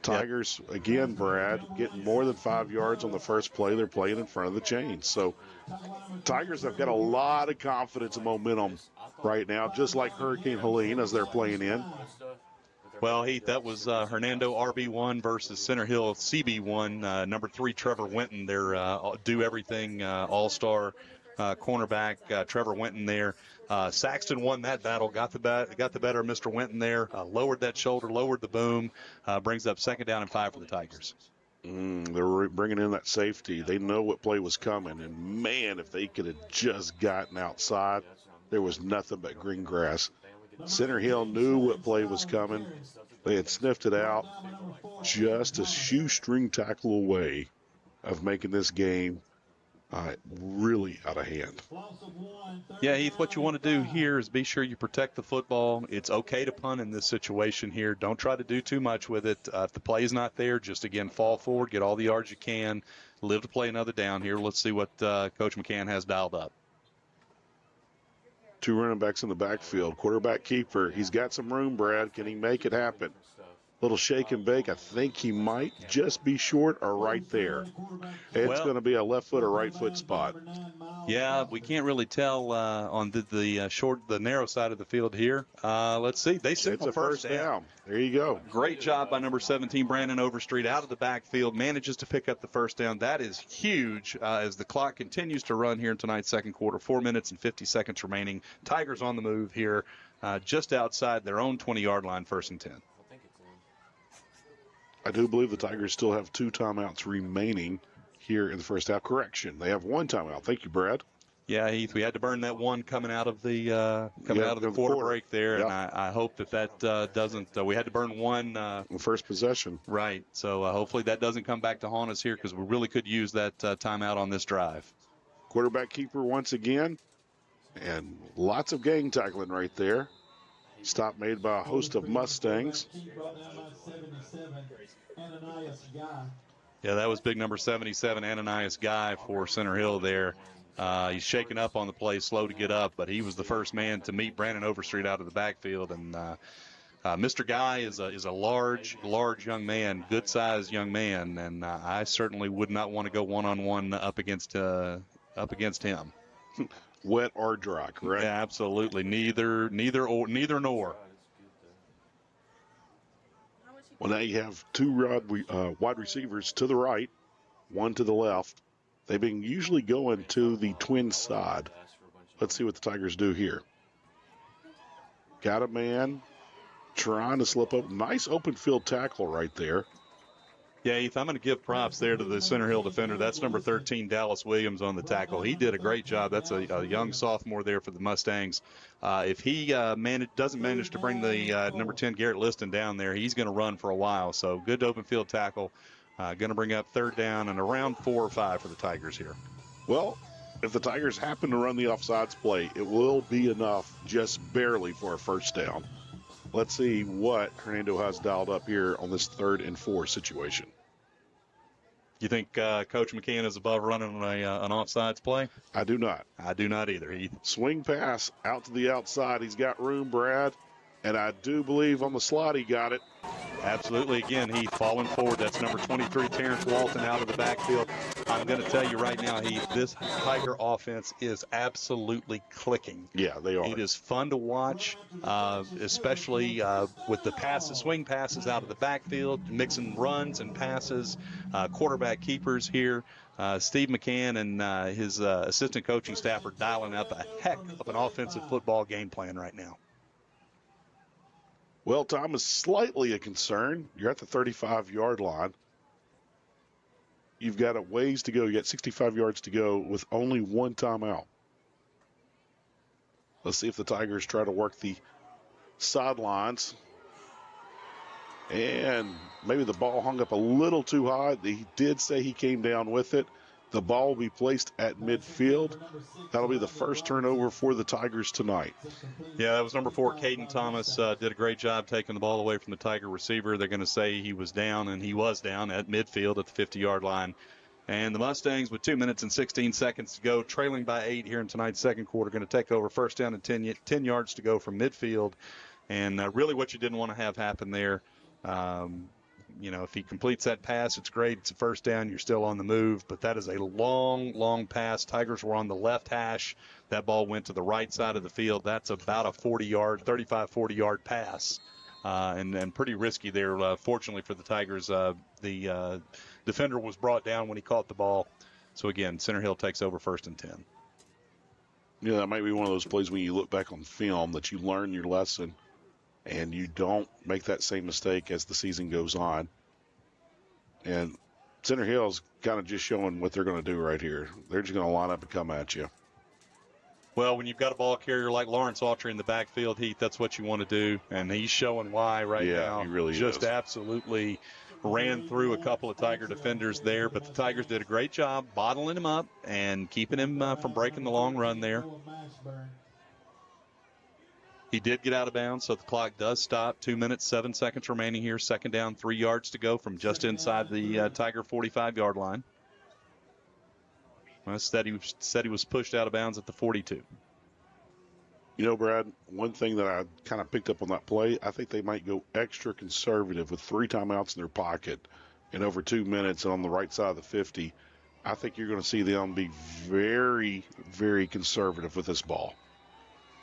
Tigers, again, Brad, getting more than 5 yards on the first play. They're playing in front of the chains. So Tigers have got a lot of confidence and momentum right now, just like Hurricane Helene as they're playing in. Well, Heath, that was Hernando RB1 versus Center Hill CB1. Number 3, Trevor Winton, their do everything all-star cornerback. Trevor Winton there. Saxton won that battle, got the better of Mr. Winton there, lowered that shoulder, lowered the boom, brings up 2nd down and 5 for the Tigers. They're bringing in that safety. They know what play was coming, and man, if they could have just gotten outside, there was nothing but green grass. Center Hill knew what play was coming. They had sniffed it out, just a shoestring tackle away of making this game really out of hand. Yeah, Heath, what you want to do here is be sure you protect the football. It's okay to punt in this situation here. Don't try to do too much with it. If the play is not there, just, again, fall forward, get all the yards you can, live to play another down here. Let's see what Coach McCann has dialed up. 2 running backs in the backfield. Quarterback keeper. He's got some room, Brad. Can he make it happen? Little shake and bake. I think he might just be short or right there. It's going to be a left foot or right foot spot. Yeah, we can't really tell on the narrow side of the field here. Let's see. They signal It's a first down. There you go. Great job by number 17, Brandon Overstreet, out of the backfield, manages to pick up the first down. That is huge as the clock continues to run here in tonight's second quarter. 4 minutes and 50 seconds remaining. Tigers on the move here just outside their own 20-yard line, 1st and 10. I do believe the Tigers still have 2 timeouts remaining here in the first half. Correction, they have 1 timeout. Thank you, Brad. Yeah, Heath, we had to burn that one coming out of the quarter break there, and I hope that doesn't. We had to burn one. The first possession. Right. So hopefully that doesn't come back to haunt us here, because we really could use that timeout on this drive. Quarterback keeper once again, and lots of gang tackling right there. Stop made by a host of Mustangs. Yeah, that was big number 77, Ananias Guy for Center Hill there. He's shaken up on the play, slow to get up, but he was the first man to meet Brandon Overstreet out of the backfield. And Mr. Guy is a large young man, good-sized young man, and I certainly would not want to go one-on-one up against him. Wet or dry, correct? Yeah, absolutely. Neither nor. Well, now you have 2 wide receivers to the right, 1 to the left. They've been usually going to the twin side. Let's see what the Tigers do here. Got a man trying to slip up. Nice open field tackle right there. Yeah, Heath, I'm going to give props there to the Center Hill defender. That's number 13, Dallas Williams, on the tackle. He did a great job. That's a young sophomore there for the Mustangs. If he doesn't manage to bring the number 10, Garrett Liston, down there, he's going to run for a while. So good open field tackle. Going to bring up 3rd down and around 4 or 5 for the Tigers here. Well, if the Tigers happen to run the offsides play, it will be enough just barely for a first down. Let's see what Hernando has dialed up here on this 3rd and 4 situation. You think Coach McCann is above running an offsides play? I do not. I do not either, Heath. Swing pass out to the outside. He's got room, Brad. And I do believe on the slot he got it. Absolutely. Again, Heath falling forward. That's number 23, Terrence Walton, out of the backfield. I'm going to tell you right now, Heath, this Tiger offense is absolutely clicking. Yeah, they are. It is fun to watch, especially with the swing passes out of the backfield, mixing runs and passes, quarterback keepers here. Steve McCann and his assistant coaching staff are dialing up a heck of an offensive football game plan right now. Well, Tom, is slightly a concern. You're at the 35-yard line. You've got a ways to go. You got 65 yards to go with only 1 timeout. Let's see if the Tigers try to work the sidelines. And maybe the ball hung up a little too high. He did say he came down with it. The ball will be placed at midfield. That'll be the first turnover for the Tigers tonight. Yeah, that was number 4, Caden Thomas. Did a great job taking the ball away from the Tiger receiver. They're going to say he was down, and he was down at midfield at the 50-yard line. And the Mustangs, with 2 minutes and 16 seconds to go, trailing by 8 here in tonight's second quarter, going to take over, 1st down and 10 yards to go from midfield. And really what you didn't want to have happen there, if he completes that pass, it's great. It's a first down. You're still on the move. But that is a long, long pass. Tigers were on the left hash. That ball went to the right side of the field. That's about a 35, 40-yard pass. And pretty risky there. Fortunately for the Tigers, the defender was brought down when he caught the ball. So, again, Center Hill takes over 1st and 10. Yeah, that might be one of those plays when you look back on film that you learn your lesson and you don't make that same mistake as the season goes on. And Center Hill's kind of just showing what they're going to do right here. They're just going to line up and come at you. Well, when you've got a ball carrier like Lawrence Autry in the backfield, Heath, that's what you want to do. And he's showing why now. Yeah, he really just is. Absolutely ran through a couple of Tiger defenders there. But the Tigers did a great job bottling him up and keeping him from breaking the long run there. He did get out of bounds, so the clock does stop. 2 minutes, 7 seconds remaining here. 2nd down, 3 yards to go from just inside the Tiger 45-yard line. Well, said he was pushed out of bounds at the 42. Brad, one thing that I kind of picked up on that play, I think they might go extra conservative with 3 timeouts in their pocket in over 2 minutes on the right side of the 50. I think you're going to see them be very, very conservative with this ball.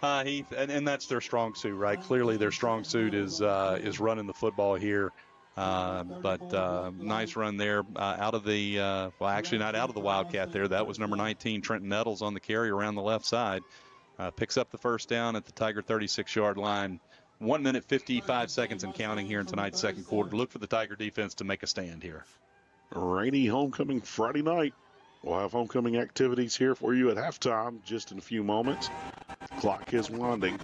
Heath, and that's their strong suit, right? Clearly their strong suit is running the football here. But nice run there out of the, actually not out of the Wildcat there. That was number 19, Trenton Nettles on the carry around the left side. Picks up the 1st down at the Tiger 36-yard line. 1 minute, 55 seconds and counting here in tonight's 2nd quarter. Look for the Tiger defense to make a stand here. Rainy homecoming Friday night. We'll have homecoming activities here for you at halftime just in a few moments. The clock is winding.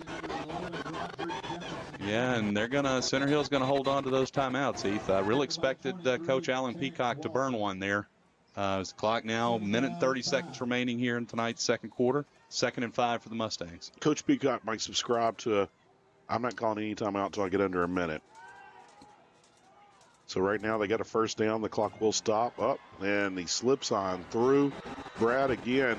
Yeah, and Center Hill's going to hold on to those timeouts, Heath. I really expected Coach Alan Peacock to burn one there. The clock now, 1 minute and 30 seconds remaining here in tonight's 2nd quarter. 2nd and 5 for the Mustangs. Coach Peacock might subscribe to I'm not calling any timeout until I get under a minute. So right now they got a 1st down. The clock will stop up, and he slips on through. Brad, again,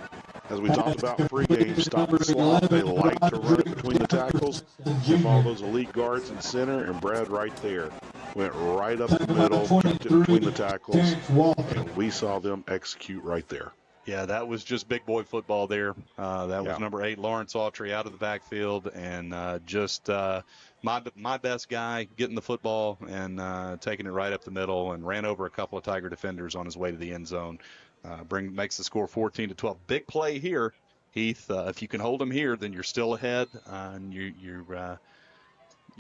as we talked about pregame, stop and slot. They like to run it between the tackles. Give all those elite guards in center, and Brad right there went right up the middle, kept it between the tackles, and we saw them execute right there. Yeah, that was just big boy football there. That was number 8, Lawrence Autry, out of the backfield, and just my best guy getting the football and taking it right up the middle, and ran over a couple of Tiger defenders on his way to the end zone. Makes the score 14-12. Big play here, Heath. If you can hold them here, then you're still ahead, and you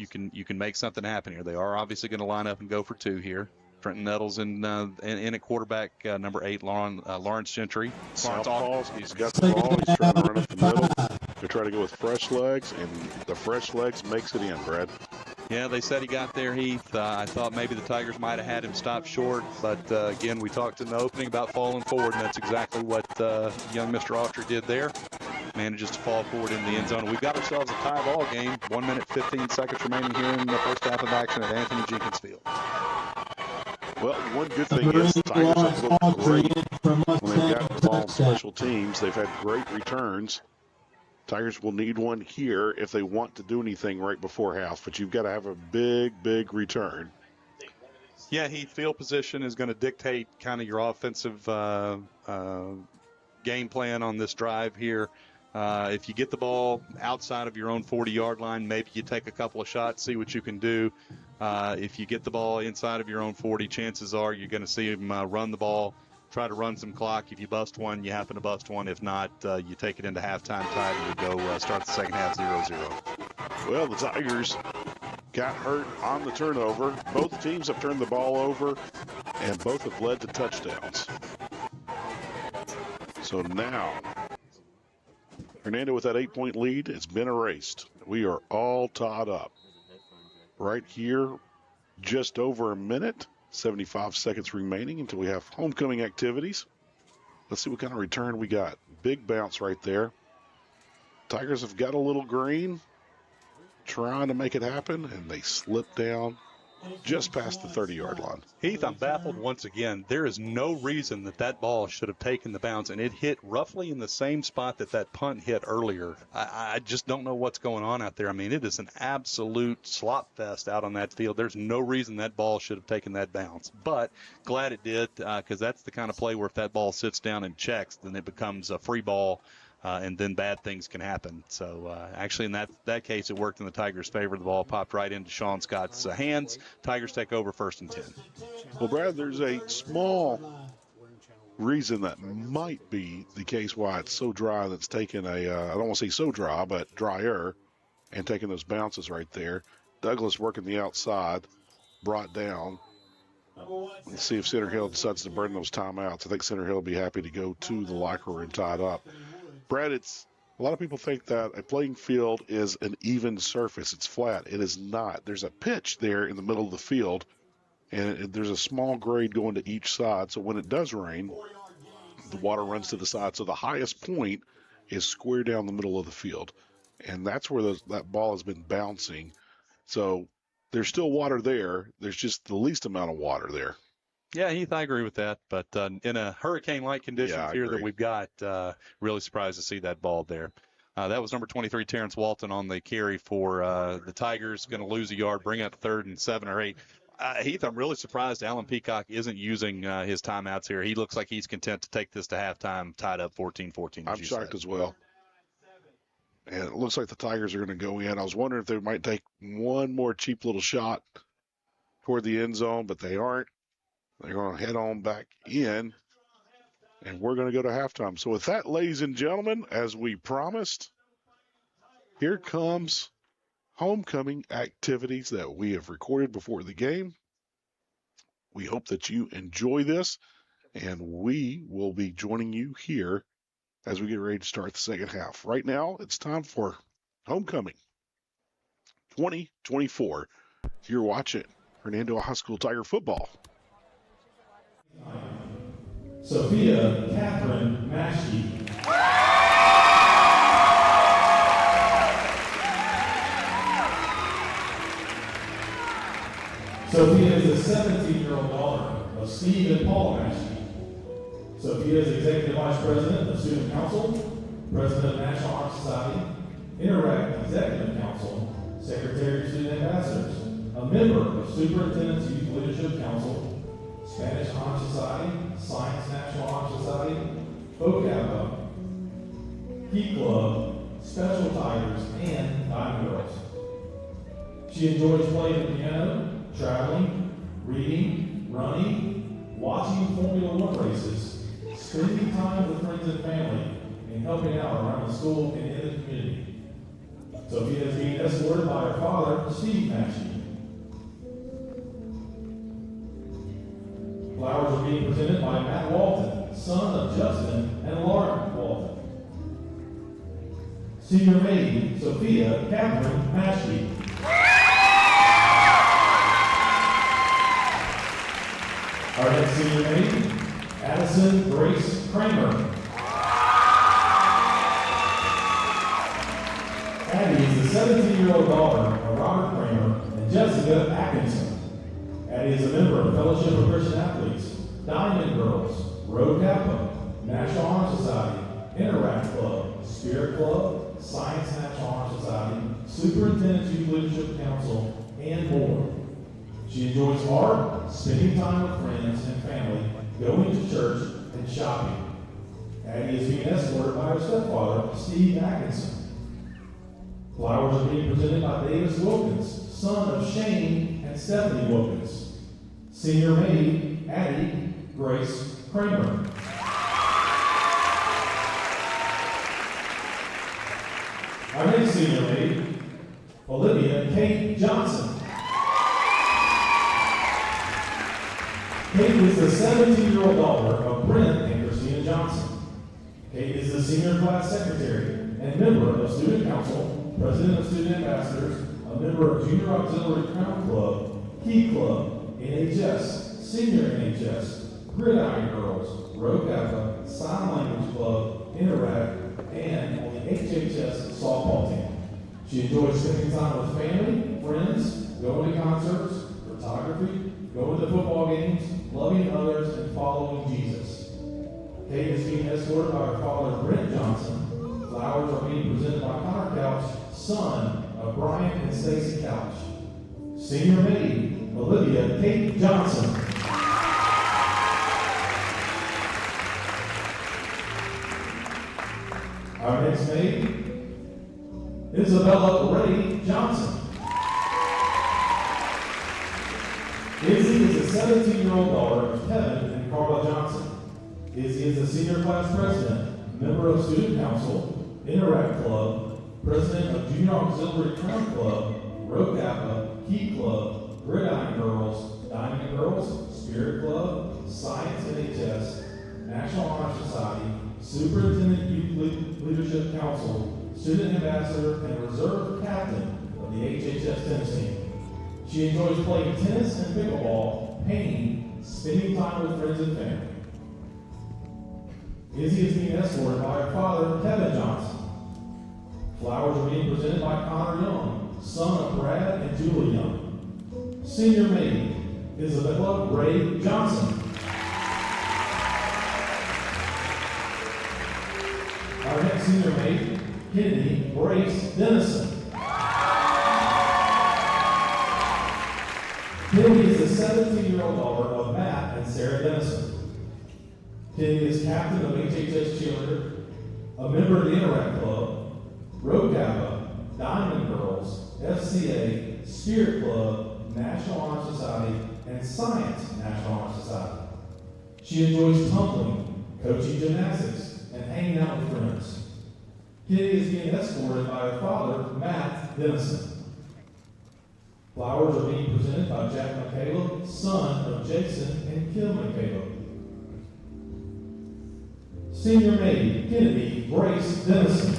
can make something happen here. They are obviously going to line up and go for 2 here. Trenton Nettles in at quarterback, number 8, Lawrence Gentry. Southpaw, he's got the ball. He's trying to run up the middle. They try to go with fresh legs, and the fresh legs makes it in, Brad. Yeah, they said he got there, Heath. I thought maybe the Tigers might have had him stop short, but again, we talked in the opening about falling forward, and that's exactly what young Mr. Autry did there. Manages to fall forward in the end zone. We've got ourselves a tie ball game. 1 minute, 15 seconds remaining here in the 1st half of action at Anthony Jenkins Field. Well, one good thing is the Tigers have looked great when they've got the ball in special teams. They've had great returns. Tigers will need one here if they want to do anything right before half, but you've got to have a big, big return. Yeah, Heath, field position is going to dictate kind of your offensive game plan on this drive here. If you get the ball outside of your own 40-yard line, maybe you take a couple of shots, see what you can do. If you get the ball inside of your own 40, chances are you're going to see them run the ball, try to run some clock. If you bust one, you happen to bust one. If not, you take it into halftime tied and you go start the second half 0-0. Well, the Tigers got hurt on the turnover. Both teams have turned the ball over, and both have led to touchdowns. So now, Hernando with that 8-point lead, it's been erased. We are all tied up. Right here, just over a minute, 75 seconds remaining until we have homecoming activities. Let's see what kind of return we got. Big bounce right there. Tigers have got a little green, trying to make it happen, and they slip down just past the 30-yard line. Heath, I'm baffled once again. There is no reason that ball should have taken the bounce, and it hit roughly in the same spot that punt hit earlier. I just don't know what's going on out there. I mean, it is an absolute slop fest out on that field. There's no reason that ball should have taken that bounce. But glad it did, because that's the kind of play where if that ball sits down and checks, then it becomes a free ball. And then bad things can happen. So actually in that case, it worked in the Tigers' favor. The ball popped right into Sean Scott's hands. Tigers take over 1st and 10. Well, Brad, there's a small reason that might be the case why it's so dry that's taken I don't want to say so dry, but drier, and taking those bounces right there. Douglas working the outside, brought down. Let's see if Center Hill decides to burn those timeouts. I think Center Hill will be happy to go to the locker room tied up. Brad, a lot of people think that a playing field is an even surface. It's flat. It is not. There's a pitch there in the middle of the field, and there's a small grade going to each side. So when it does rain, the water runs to the side. So the highest point is square down the middle of the field, and that's where that ball has been bouncing. So there's still water there. There's just the least amount of water there. Yeah, Heath, I agree with that. But in a hurricane-like conditions here that we've got, really surprised to see that ball there. That was number 23, Terrence Walton, on the carry for the Tigers. Going to lose a yard, bring up 3rd and 7 or 8. Heath, I'm really surprised Alan Peacock isn't using his timeouts here. He looks like he's content to take this to halftime, tied up 14-14. I'm shocked as well. And it looks like the Tigers are going to go in. I was wondering if they might take one more cheap little shot toward the end zone, but they aren't. They're going to head on back in, and we're going to go to halftime. So with that, ladies and gentlemen, as we promised, here comes homecoming activities that we have recorded before the game. We hope that you enjoy this, and we will be joining you here as we get ready to start the second half. Right now, it's time for homecoming 2024. You're watching Hernando High School Tiger football. Sophia Catherine Maschke. Sophia is the 17-year-old daughter of Steve and Paula Maschke. Sophia is Executive Vice President of Student Council, President of National Honor Society, Interact Executive Council, Secretary of Student Ambassadors, a member of Superintendent's Youth Leadership Council, Spanish Honor Society, Science National Honor Society, FOCAPA, Heat Club, Special Tigers, and Diamond Girls. She enjoys playing the piano, traveling, reading, running, watching Formula One races, spending time with friends and family, and helping out around the school and in the community. Sophia is being escorted by her father, Steve Maschke. Flowers are being presented by Matt Walton, son of Justin and Lauren Walton. Senior maid, Sophia Catherine Maschke. Our next senior maid, Addison Grace Kramer. Addie is the 17-year-old daughter of Robert Kramer and Jessica Atkinson. Addie is a member of Fellowship of Christian Athletes, Diamond Girls, Rho Kappa, National Honor Society, Interact Club, Spirit Club, Science National Honor Society, Superintendent's Youth Leadership Council, and more. She enjoys art, spending time with friends and family, going to church, and shopping. Addie is being escorted by her stepfather, Steve Atkinson. Flowers are being presented by Davis Wilkins, son of Shane and Stephanie Wilkins. Senior maid, Addie Grace Kramer. Our next senior maid, Olivia Kate Johnson. Kate is the 17-year-old daughter of Brent and Christina Johnson. Kate is the senior class secretary and member of Student Council, president of Student Ambassadors, a member of Junior Auxiliary Crown Club, Key Club, NHS, Senior NHS, Gridiron Girls, Rho Kappa, Sign Language Club, Interact, and on the HHS softball team. She enjoys spending time with family, friends, going to concerts, photography, going to football games, loving others, and following Jesus. Kate is being escorted by her father, Brent Johnson. Flowers are being presented by Connor Couch, son of Brian and Stacy Couch. Senior maid, Olivia Kate Johnson. Our next maid, Isabella Ray Johnson. Izzy is a 17-year-old daughter of Kevin and Carla Johnson. Izzy is a senior class president, member of student council, Interact Club, president of Junior Auxiliary Crown Club, Rho Kappa, Key Club, Gridiron Girls, Diamond Girls, Spirit Club, Science NHS, National Honor Society, Superintendent Youth Leadership Council, Student Ambassador, and Reserve Captain of the HHS tennis team. She enjoys playing tennis and pickleball, painting, spending time with friends and family. Izzy is being escorted by her father, Kevin Johnson. Flowers are being presented by Connor Young, son of Brad and Julie Young. Senior maid, Isabella Ray Johnson. Our next senior maid, Kennedy Grace Dennison. Kennedy is a 17-year-old daughter of Matt and Sarah Dennison. Kennedy is captain of HHS Cheerleader, a member of the Interact Club, Rho Kappa, Diamond Girls, FCA, Spirit Club, National Honor Society, and Science National Honor Society. She enjoys tumbling, coaching gymnastics, and hanging out with friends. Kennedy is being escorted by her father, Matt Dennison. Flowers are being presented by Jack McCaleb, son of Jason and Kim McCaleb. Senior maid, Kennedy Grace Dennison.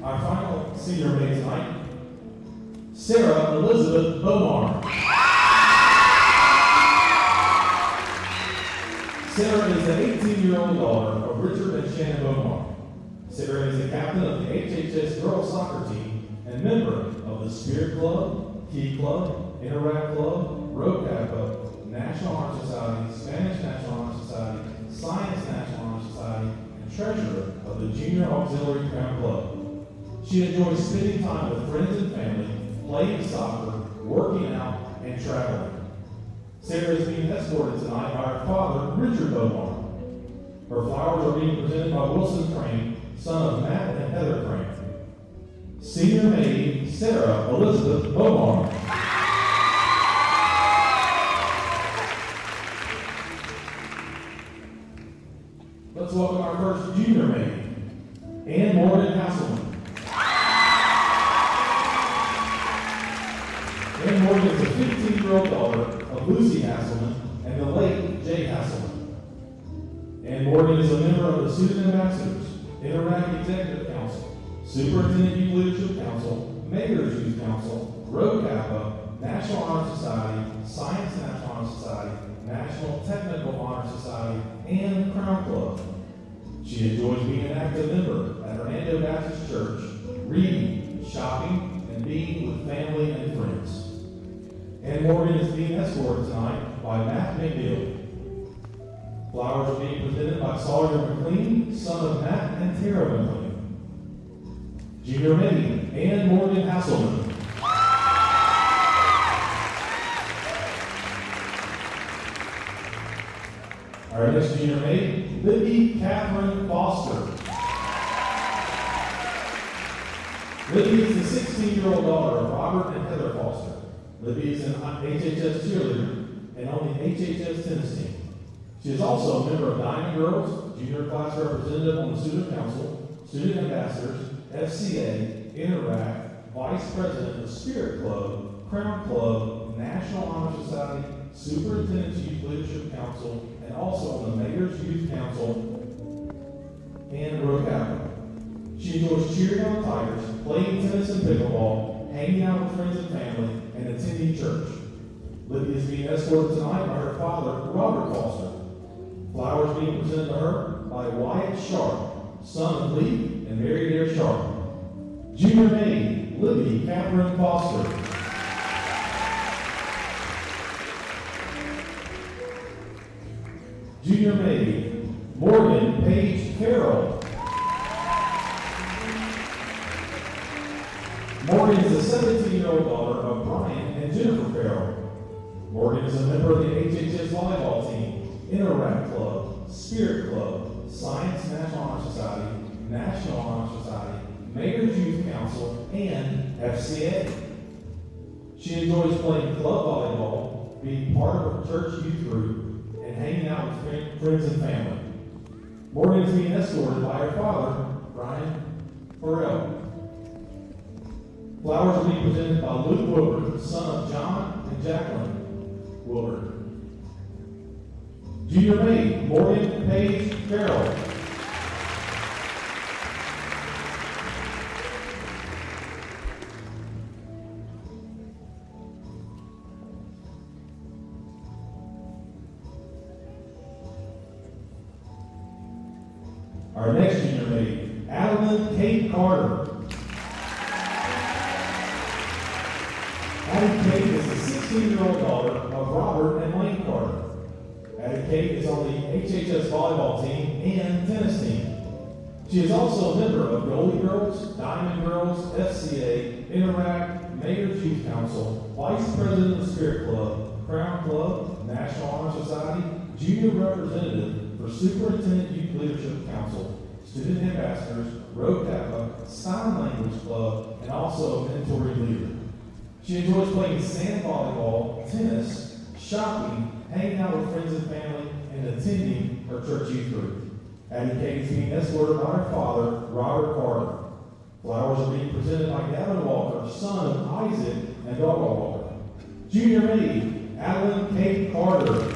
Our final senior maid tonight, Sarah Elizabeth Bomar. Sarah is an 18-year-old daughter of Richard and Shannon Bomar. Sarah is the captain of the HHS girls soccer team and member of the Spirit Club, Key Club, Interact Club, Rho Kappa, National Honor Society, Spanish National Honor Society, Science National Honor Society, and treasurer of the Junior Auxiliary Crown Club. She enjoys spending time with friends and family, playing soccer, working out, and traveling. Sarah is being escorted tonight by her father, Richard Bomar. Her flowers are being presented by Wilson Crane, son of Matt and Heather Crane. Senior maid, Sarah Elizabeth Bomar. Let's welcome our first junior maid, Ann Morgan Hasselman. Ann Morgan is a 15-year-old daughter of Lucy Hasselman and the late Jay Hasselman. Ann Morgan is a member of the Student Ambassadors, Interact Executive Council, Superintendent Youth Leadership Council, Mayor's Youth Council, Rho Kappa, National Honor Society, Science National Honor Society, National Technical Honor Society, and Crown Club. She enjoys being an active member at Hernando Baptist Church, reading, shopping, and being with family and friends. Ann Morgan is being escorted tonight by Matt McNeil. Flowers are being presented by Sawyer McLean, son of Matt and Tara McLean. Junior maid, Ann Morgan Hasselman. Our next junior maid, Libby Catherine Foster. Libby is the 16-year-old daughter of Robert and Heather Foster. Libby is an HHS cheerleader and on the HHS tennis team. She is also a member of Diamond Girls, junior class representative on the student council, student ambassadors, FCA, Interact, vice president of Spirit Club, Crown Club, National Honor Society, Superintendent's Youth Leadership Council, and also on the Mayor's Youth Council and Rho Kappa. She enjoys cheering on the Tigers, playing tennis and pickleball, hanging out with friends and family, and attending church. Libby is being escorted tonight by her father, Robert Foster. Flowers being presented to her by Wyatt Sharp, son of Lee and Mary Dare Sharp. Junior maid, Libby Catherine Foster. Junior maid, Morgan Paige Carroll. Morgan is a 17-year-old daughter of Brian and Jennifer Farrell. Morgan is a member of the HHS volleyball team, Interact Club, Spirit Club, Science National Honor Society, National Honor Society, Mayor's Youth Council, and FCA. She enjoys playing club volleyball, being part of a church youth group, and hanging out with friends and family. Morgan is being escorted by her father, Brian Farrell. Flowers are being presented by Luke Woodward, son of John and Jacqueline Woodward. Junior maid, Morgan Paige Farrell. Our next junior maid, Adeline Kate Carter. Addie Kate is the 16-year-old daughter of Robert and Lane Carter. Addie Kate is on the HHS volleyball team and tennis team. She is also a member of Goalie Girls, Diamond Girls, FCA, Interact, Mayor's Youth Council, Vice President of the Spirit Club, Crown Club, National Honor Society, Junior Representative for Superintendent Youth Leadership Council, Student Ambassadors, Road Kappa, Sign Language Club, and also a mentoring leader. She enjoys playing sand volleyball, tennis, shopping, hanging out with friends and family, and attending her church youth group. Addie Kate is being escorted by her father, Robert Carter. Flowers are being presented by Gavin Walker, son of Isaac and Dogga Walker. Junior maid, Adeline Kate Carter.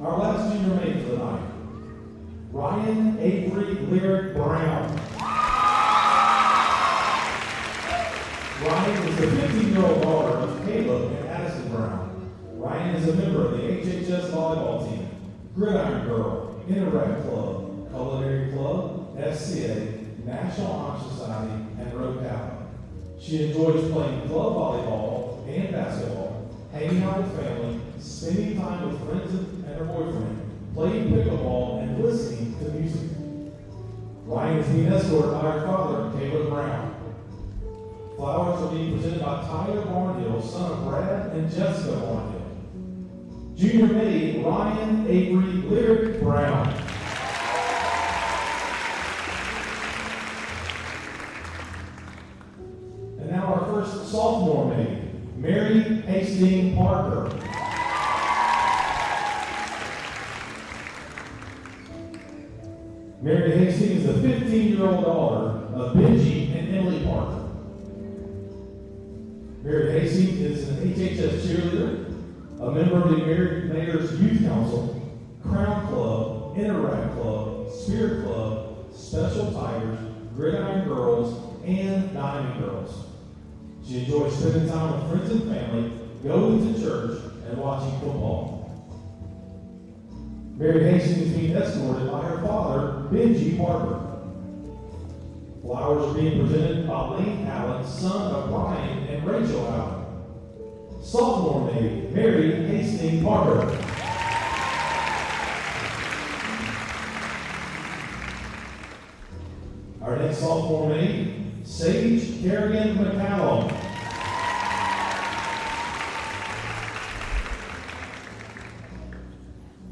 Our last junior maid for the night, Ryan Avery Lyric Brown. Ryan is the 15-year-old daughter of Caleb and Addison Brown. Ryan is a member of the HHS volleyball team, Gridiron Girl, Interact Club, Culinary Club, FCA, National Honor Society, and Road Kappa. She enjoys playing club volleyball and basketball, hanging out with family, spending time with friends and her boyfriend, playing pickleball, and listening to music. Ryan is being escorted by her father, Caleb Brown. Flowers are being presented by Tyler Barnhill, son of Brad and Jessica Barnhill. Junior maid, Ryan Avery Lyric Brown. And now our first sophomore maid, Mary Hastings Parker. Mary Hastings is the 15-year-old daughter of Benji and Emily Parker. Mary Hastings is an HHS cheerleader, a member of the Mayor's Youth Council, Crown Club, Interact Club, Spirit Club, Special Tigers, Gridiron Girls, and Diamond Girls. She enjoys spending time with friends and family, going to church, and watching football. Mary Hastings is being escorted by her father, Benji Parker. Flowers are being presented by Lane Allen, son of Brian and Rachel Allen. Sophomore maid, Mary Hastings Parker. Our next sophomore maid, Sage Kerrigan McCallum.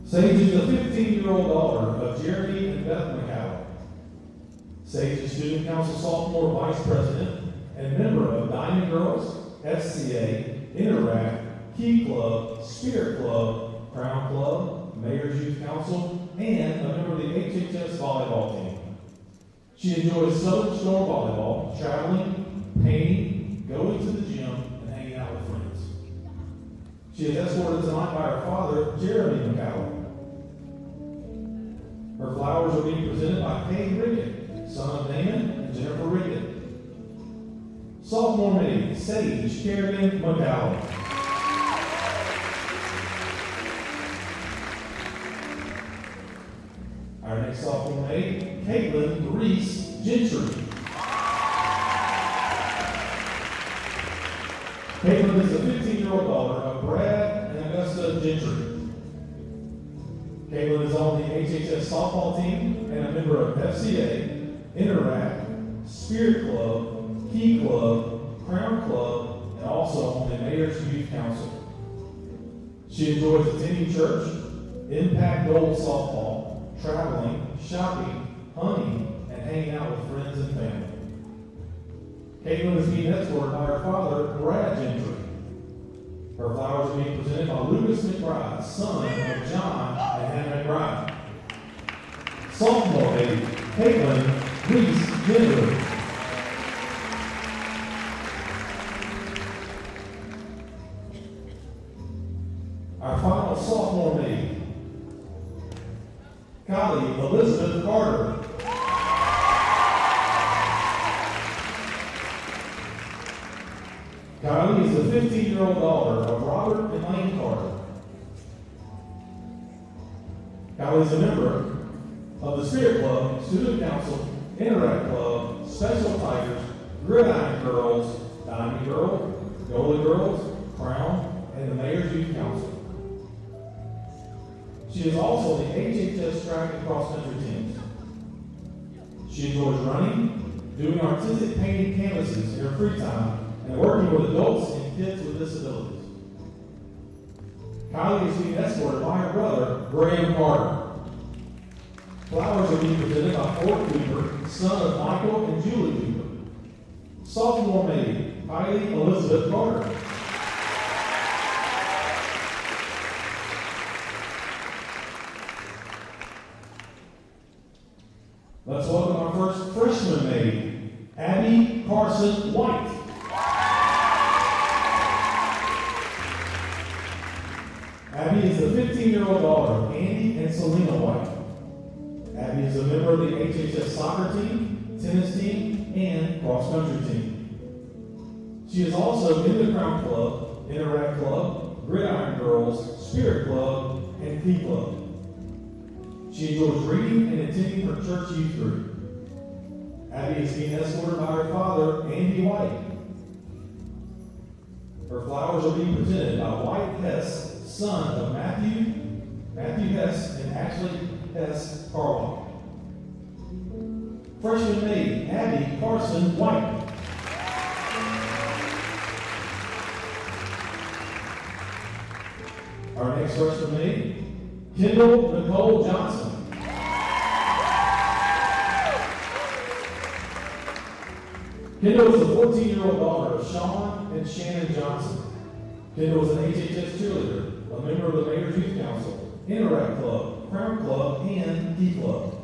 Sage is the 15-year-old daughter of Jeremy and Beth McCallum. Sage is Student Council Sophomore Vice President and member of Diamond Girls, FCA, Interact, Key Club, Spirit Club, Crown Club, Mayor's Youth Council, and a member of the HHS volleyball team. She enjoys Southern Storm volleyball, traveling, painting, going to the gym, and hanging out with friends. She is escorted tonight by her father, Jeremy McCallum. Her flowers are being presented by Kay Riggin, son of Damon and Jennifer Riggin. Sophomore maid, Sage Kerrigan McCallum. next sophomore maid, Caitlin Reese Gentry. Caitlin is the 15-year-old daughter of Brad and Augusta Gentry. Caitlin is on the HHS softball team and a member of FCA, Interact, Spirit Club, Key Club, Crown Club, and also on the Mayor's Youth Council. She enjoys attending church, Impact Gold softball, traveling, shopping, hunting, and hanging out with friends and family. Caitlin is being escorted by her father, Brad Gentry. Her flowers are being presented by Lucas McBride, son of John and Hannah McBride. Sophomore maid, Caitlin Reese Gentry. Our final sophomore maid, Kylie Elizabeth Carter. Kylie is the 15-year-old daughter of Robert and Lane Carter. Kylie is a member of the Spirit Club, Student Council, Interact Club, Special Tigers, Gridiron Girls, Diamond Girl, Golden Girls, Crown, and the Mayor's Youth Council. She is also the HHS track and cross country teams. She enjoys running, doing artistic painting canvases in her free time, and working with adults and kids with disabilities. Kylie is being escorted by her brother, Graham Carter. Flowers are being presented by Ford Cooper, son of Michael and Julie Cooper. Sophomore maid, Kylie Elizabeth Carter. Let's welcome our first freshman maid, Abby Carson White. Abby is the 15-year-old daughter of Andy and Selena White. Abby is a member of the HHS soccer team, tennis team, and cross-country team. She is also in the Crown Club, Interact Club, Gridiron Girls, Spirit Club, and Key Club. She enjoys reading and attending her church youth group. Abby is being escorted by her father, Andy White. Her flowers are being presented by White Hess, son of Matthew Hess and Ashley Hess Carwalk. Freshman maid, Abby Carson White. Our next freshman maid, Kendall Nicole Johnson. Kendall is the 14-year-old daughter of Sean and Shannon Johnson. Kendall is an HHS cheerleader, a member of the Mayor's Youth Council, Interact Club, Crown Club, and Key Club.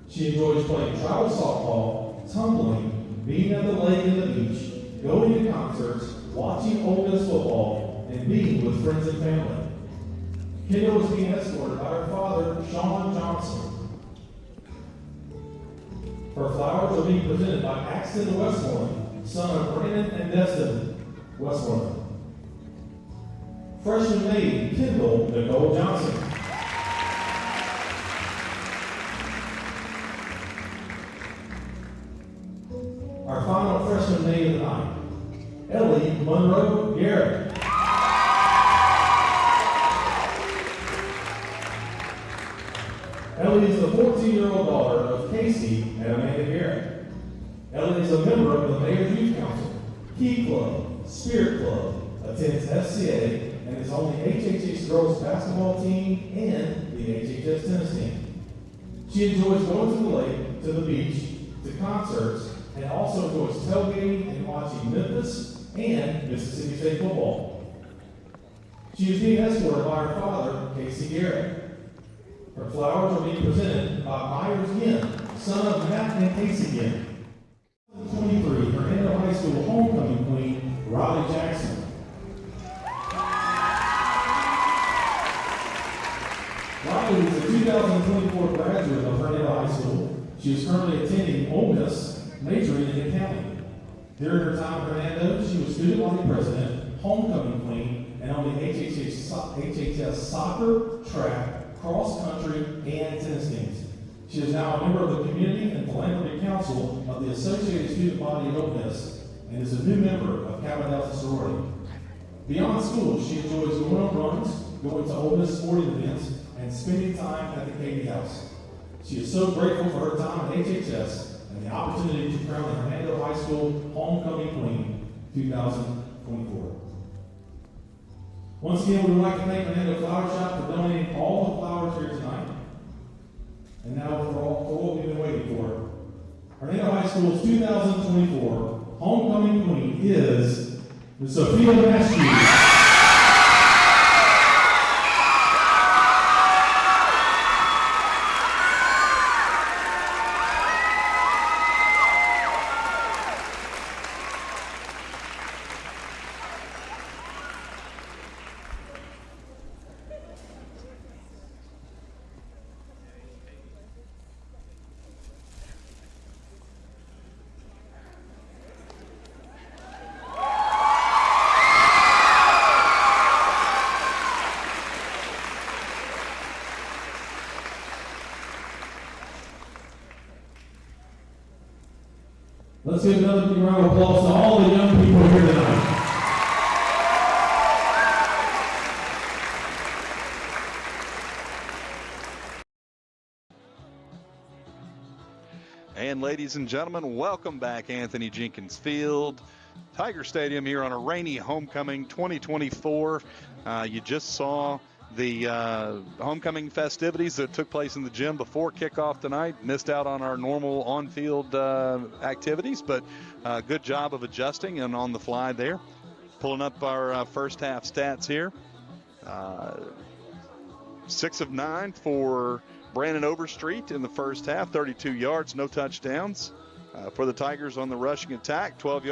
She enjoys playing travel softball, tumbling, being at the lake and the beach, going to concerts, watching Ole Miss football, and being with friends and family. Kendall is being escorted by her father, Sean Johnson. Her flowers are being presented by Axton Westmoreland, son of Brandon and Destin Westmoreland. Freshman maid, Kendall Nicole Johnson. Our final freshman maid of the night, Ellie Monroe Garrett. Ellie is the 14-year-old daughter of Casey and Amanda Garrett. Ellie is a member of the Mayor's Youth Council, Key Club, Spirit Club, attends FCA, and is on the HHS girls basketball team and the HHS tennis team. She enjoys going to the lake, to the beach, to concerts, and also enjoys tailgating and watching Memphis and Mississippi State football. She is being escorted by her father, Casey Garrett. Her flowers are being presented by Myers Ginn, son of Matt and Casey Ginn. 23, Hernando High School homecoming queen, Riley Jackson. Riley is a 2024 graduate of Hernando High School. She is currently attending Ole Miss, majoring in accounting. During her time at Hernando, she was student body president, homecoming queen, and on the HHS soccer, track, cross country, and tennis teams. She is now a member of the Community and Philanthropy Council of the Associated Student Body of Ole Miss and is a new member of Kappa Delta Sorority. Beyond school, she enjoys going on runs, going to Ole Miss sporting events, and spending time at the Katie House. She is so grateful for her time at HHS and the opportunity to crown the Hernando High School Homecoming Queen 2024. Once again, we would like to thank Hernando Flower Shop for donating all the flowers here tonight. And now for what we've been waiting for. Hernando High School's 2024 Homecoming Queen is Ms. Sophia Matthews. Let's give another big round of applause to all the young people here tonight. And ladies and gentlemen, welcome back Anthony Jenkins Field, Tiger Stadium here on a rainy homecoming 2024. You just saw the homecoming festivities that took place in the gym before kickoff tonight. Missed out on our normal on-field activities, but good job of adjusting and on the fly there. Pulling up our first half stats here. 6 of 9 for Brandon Overstreet in the first half, 32 yards, no touchdowns. For the Tigers on the rushing attack, 12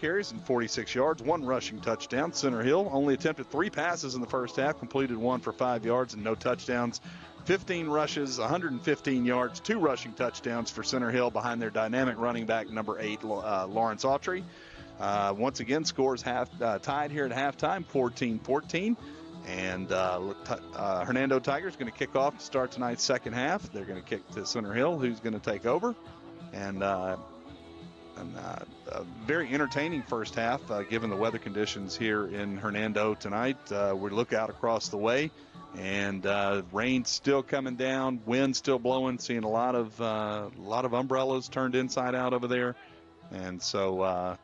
carries and 46 yards, 1 rushing touchdown. Center Hill only attempted 3 passes in the first half, completed 1 for 5 yards and no touchdowns. 15 rushes, 115 yards, 2 rushing touchdowns for Center Hill behind their dynamic running back, number 8, Lawrence Autry. Once again, scores tied here at halftime, 14-14. And Hernando Tigers going to kick off to start tonight's second half. They're going to kick to Center Hill, who's going to take over. And a very entertaining first half, given the weather conditions here in Hernando tonight. We look out across the way, and rain still coming down, wind still blowing. Seeing a lot of umbrellas turned inside out over there, and so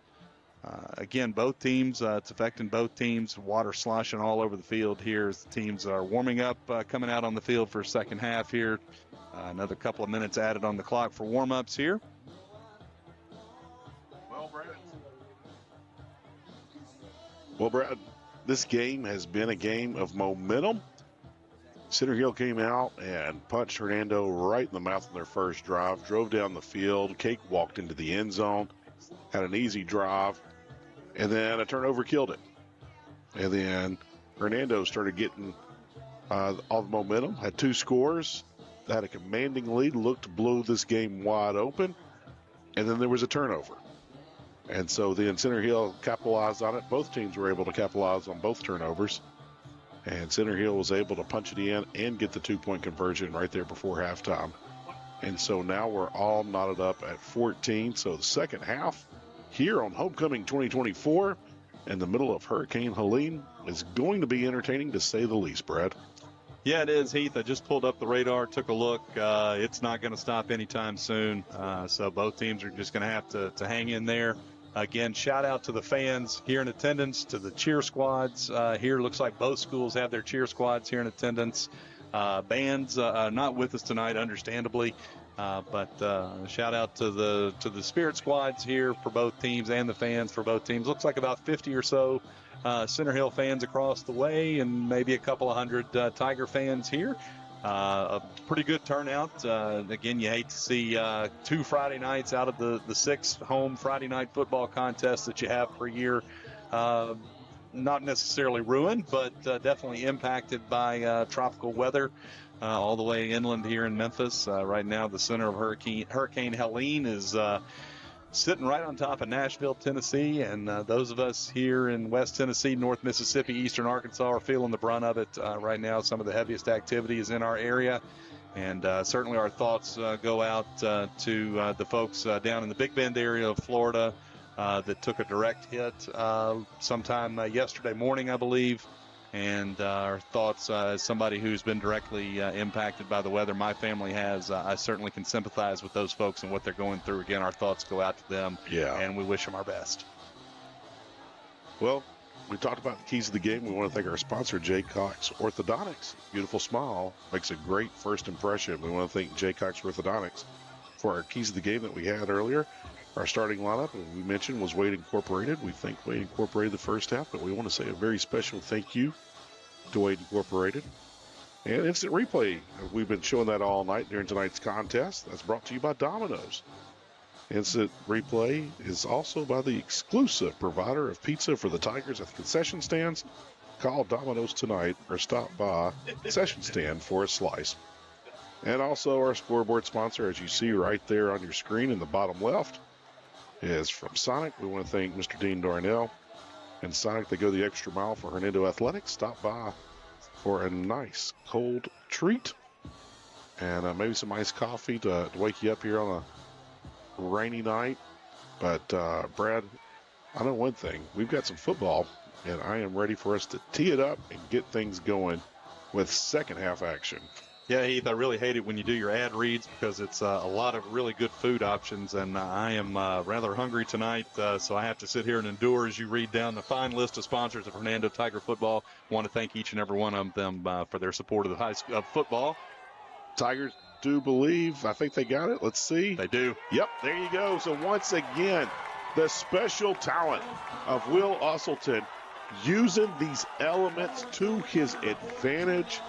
again, both teams, it's affecting both teams. Water sloshing all over the field here as the teams are warming up, coming out on the field for second half here. Another couple of minutes added on the clock for warm-ups here. Well, Brad, this game has been a game of momentum. Center Hill came out and punched Hernando right in the mouth on their first drive, drove down the field, cakewalked into the end zone, had an easy drive, and then a turnover killed it. And then Hernando started getting all the momentum, had 2 scores, had a commanding lead, looked to blow this game wide open, and then there was a turnover. And so then Center Hill capitalized on it. Both teams were able to capitalize on both turnovers, and Center Hill was able to punch it in and get the 2-point conversion right there before halftime. And so now we're all knotted up at 14. So the second half here on Homecoming 2024 in the middle of Hurricane Helene is going to be entertaining, to say the least, Brad. Yeah, it is, Heath. I just pulled up the radar, took a look. It's not going to stop anytime soon. So both teams are just going to have to hang in there. Again, shout out to the fans here in attendance, to the cheer squads here. Looks like both schools have their cheer squads here in attendance. Bands not with us tonight, understandably. But shout out to the spirit squads here for both teams and the fans for both teams. Looks like about 50 or so Center Hill fans across the way, and maybe a couple of hundred Tiger fans here. A pretty good turnout. Again, you hate to see 2 Friday nights out of the 6 home Friday night football contests that you have per year. Not necessarily ruined, but definitely impacted by tropical weather. All the way inland here in Memphis. Right now, the center of Hurricane Helene is sitting right on top of Nashville, Tennessee, and those of us here in West Tennessee, North Mississippi, Eastern Arkansas are feeling the brunt of it right now. Some of the heaviest activity is in our area, And certainly our thoughts go out to the folks down in the Big Bend area of Florida that took a direct hit sometime yesterday morning, I believe. And our thoughts, as somebody who's been directly impacted by the weather, my family has, I certainly can sympathize with those folks and what they're going through. Again, our thoughts go out to them, and we wish them our best. Well, we talked about the keys of the game. We want to thank our sponsor, Jay Cox Orthodontics. Beautiful smile makes a great first impression. We want to thank Jay Cox Orthodontics for our keys of the game that we had earlier. Our starting lineup, as we mentioned, was Wade Incorporated. We thanked Wade Incorporated the first half, but we want to say a very special thank you to Wade Incorporated. And instant replay, we've been showing that all night during tonight's contest. That's brought to you by Domino's. Instant replay is also by the exclusive provider of pizza for the Tigers at the concession stands. Call Domino's tonight or stop by concession stand for a slice. And also our scoreboard sponsor, as you see right there on your screen in the bottom left, is from Sonic. We want to thank Mr. Dean Darnell and Sonic. They go the extra mile for Hernando Athletics. Stop by for a nice cold treat and maybe some iced coffee to wake you up here on a rainy night. But Brad, I know one thing. We've got some football, and I am ready for us to tee it up and get things going with second half action. Yeah, Heath, I really hate it when you do your ad reads because it's a lot of really good food options, and I am rather hungry tonight, so I have to sit here and endure as you read down the fine list of sponsors of Hernando Tiger Football. I want to thank each and every one of them for their support of the high school football. Tigers do believe. I think they got it. Let's see. They do. Yep, there you go. So once again, the special talent of Will Usselton using these elements to his advantage.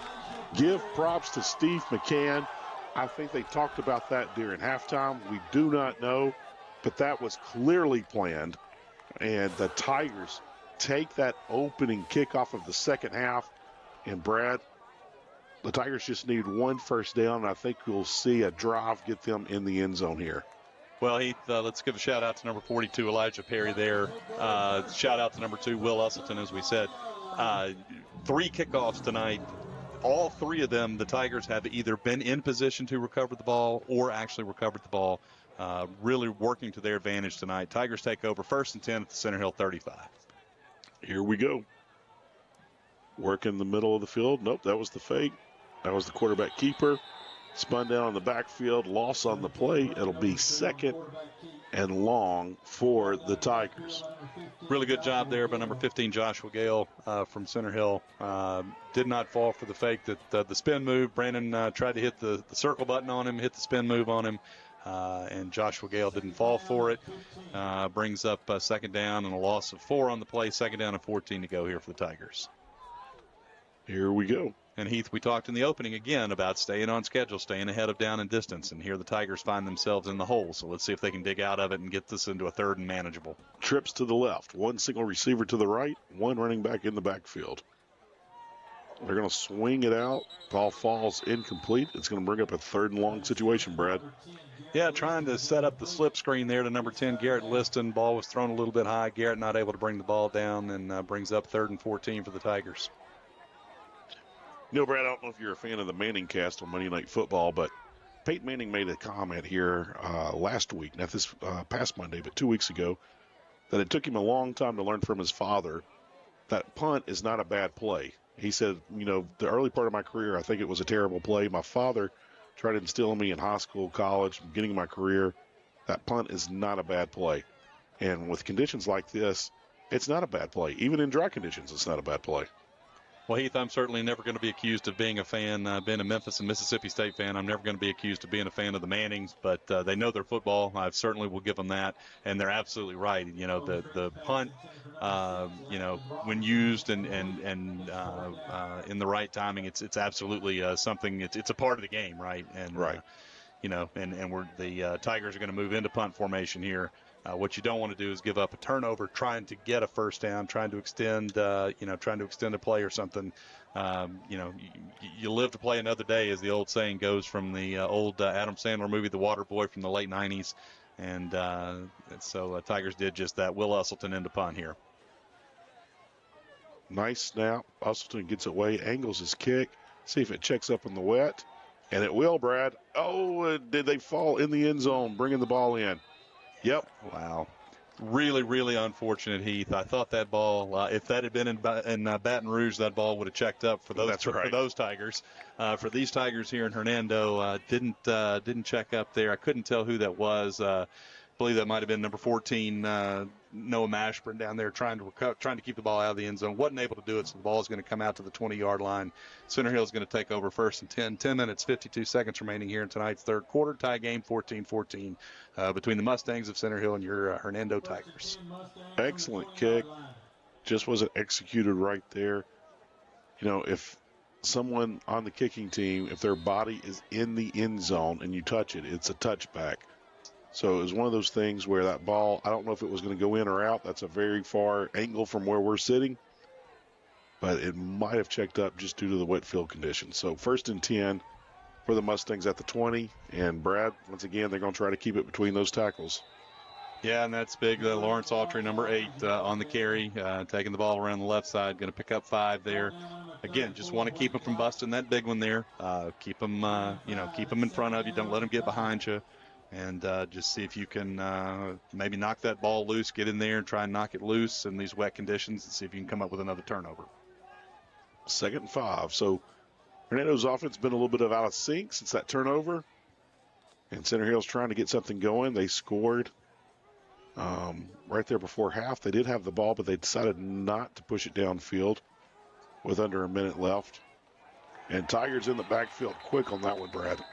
Give props to Steve McCann. I think they talked about that during halftime. We do not know, but that was clearly planned. And the Tigers take that opening kickoff of the second half. And Brad, the Tigers just need one first down, and I think we'll see a drive get them in the end zone here. Well, Heath, let's give a shout-out to number 42, Elijah Perry there. Shout-out to number 2, Will Usselton, as we said. 3 kickoffs tonight. All 3 of them, the Tigers have either been in position to recover the ball or actually recovered the ball, really working to their advantage tonight. Tigers take over 1st and 10 at the Center Hill 35. Here we go. Work in the middle of the field. Nope, that was the fake. That was the quarterback keeper. Spun down on the backfield, loss on the play. It'll be 2nd and long for the Tigers. Really good job there by number 15, Joshua Gale from Center Hill. Did not fall for the fake, that the spin move. Brandon tried to hit the circle button on him, hit the spin move on him, and Joshua Gale didn't fall for it. Brings up 2nd down and a loss of 4 on the play. 2nd down and 14 to go here for the Tigers. Here we go. And Heath, we talked in the opening again about staying on schedule, staying ahead of down and distance. And here the Tigers find themselves in the hole. So let's see if they can dig out of it and get this into a 3rd and manageable. Trips to the left. 1 single receiver to the right. 1 running back in the backfield. They're going to swing it out. Ball falls incomplete. It's going to bring up a 3rd and long situation, Brad. Yeah, trying to set up the slip screen there to number 10, Garrett Liston. Ball was thrown a little bit high. Garrett not able to bring the ball down, and brings up 3rd and 14 for the Tigers. You know, Brad, I don't know if you're a fan of the Manning cast on Monday Night Football, but Peyton Manning made a comment here last week, not this past Monday, but 2 weeks ago, that it took him a long time to learn from his father that punt is not a bad play. He said, you know, the early part of my career, I think it was a terrible play. My father tried to instill in me in high school, college, beginning of my career, that punt is not a bad play. And with conditions like this, it's not a bad play. Even in dry conditions, it's not a bad play. Well, Heath, I'm certainly never going to be accused of being a fan, being a Memphis and Mississippi State fan. I'm never going to be accused of being a fan of the Mannings, but they know their football. I certainly will give them that, and they're absolutely right. You know, the punt, you know, when used and in the right timing, it's absolutely something. It's a part of the game, right? And right. You know, and the Tigers are going to move into punt formation here. What you don't want to do is give up a turnover, trying to get a first down, trying to extend a play or something. You know, you live to play another day, as the old saying goes from the old Adam Sandler movie, The Water Boy, from the late 90s. And so Tigers did just that. Will Usselton into punt here. Nice snap. Usselton gets away, angles his kick. See if it checks up in the wet. And it will, Brad. Oh, did they fall in the end zone, bringing the ball in? Yep. Wow. Really, really unfortunate, Heath. I thought that ball, if that had been in Baton Rouge, that ball would have checked up for those. That's right. For those Tigers. For these Tigers here in Hernando, didn't check up there. I couldn't tell who that was. I believe that might have been number 14, Noah Mashburn down there trying to keep the ball out of the end zone. Wasn't able to do it, so the ball is going to come out to the 20-yard line. Center Hill is going to take over first and 10. 10 minutes, 52 seconds remaining here in tonight's third quarter. Tie game 14-14 between the Mustangs of Center Hill and your Hernando Tigers. Excellent kick. Just wasn't executed right there. You know, if someone on the kicking team, if their body is in the end zone and you touch it, it's a touchback. So it was one of those things where that ball, I don't know if it was going to go in or out. That's a very far angle from where we're sitting. But it might have checked up just due to the wet field conditions. So first and 10 for the Mustangs at the 20. And Brad, once again, they're going to try to keep it between those tackles. Yeah, and that's big. Lawrence Autry, number 8, on the carry, taking the ball around the left side, going to pick up 5 there. Again, just want to keep him from busting that big one there. Keep him in front of you. Don't let him get behind you. And just see if you can maybe knock that ball loose, get in there and try and knock it loose in these wet conditions and see if you can come up with another turnover. 2nd and 5. So Hernando's offense has been a little bit out of sync since that turnover. And Center Hill's trying to get something going. They scored right there before half. They did have the ball, but they decided not to push it downfield with under a minute left. And Tigers in the backfield quick on that one, Brad.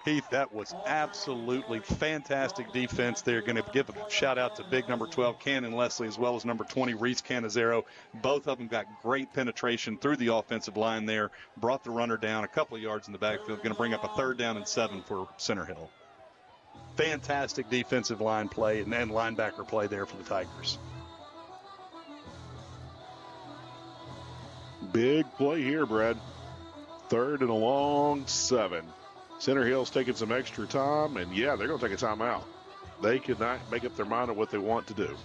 Heath, that was absolutely fantastic defense there. Going to give a shout out to big number 12, Cannon Leslie, as well as number 20, Reese Canizero. Both of them got great penetration through the offensive line there. Brought the runner down a couple of yards in the backfield. Going to bring up a 3rd down and 7 for Center Hill. Fantastic defensive line play and then linebacker play there for the Tigers. Big play here, Brad. 3rd and a long 7. Center Hill's taking some extra time, and, yeah, they're going to take a timeout. They could not make up their mind on what they want to do.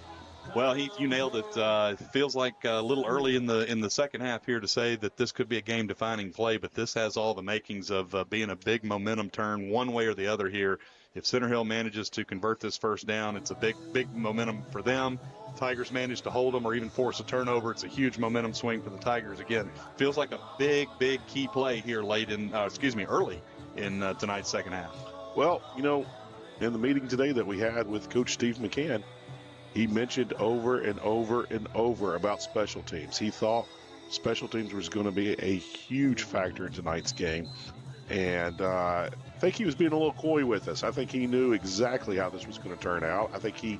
Well, Heath, you nailed it. It feels like a little early in the second half here to say that this could be a game-defining play, but this has all the makings of being a big momentum turn one way or the other here. If Center Hill manages to convert this first down, it's a big momentum for them. Tigers manage to hold them or even force a turnover. It's a huge momentum swing for the Tigers. Again, feels like a big key play here early in tonight's second half. Well, you know, in the meeting today that we had with Coach Steve McCann, he mentioned over and over and over about special teams. He thought special teams was going to be a huge factor in tonight's game. And I think he was being a little coy with us. I think he knew exactly how this was going to turn out. I think he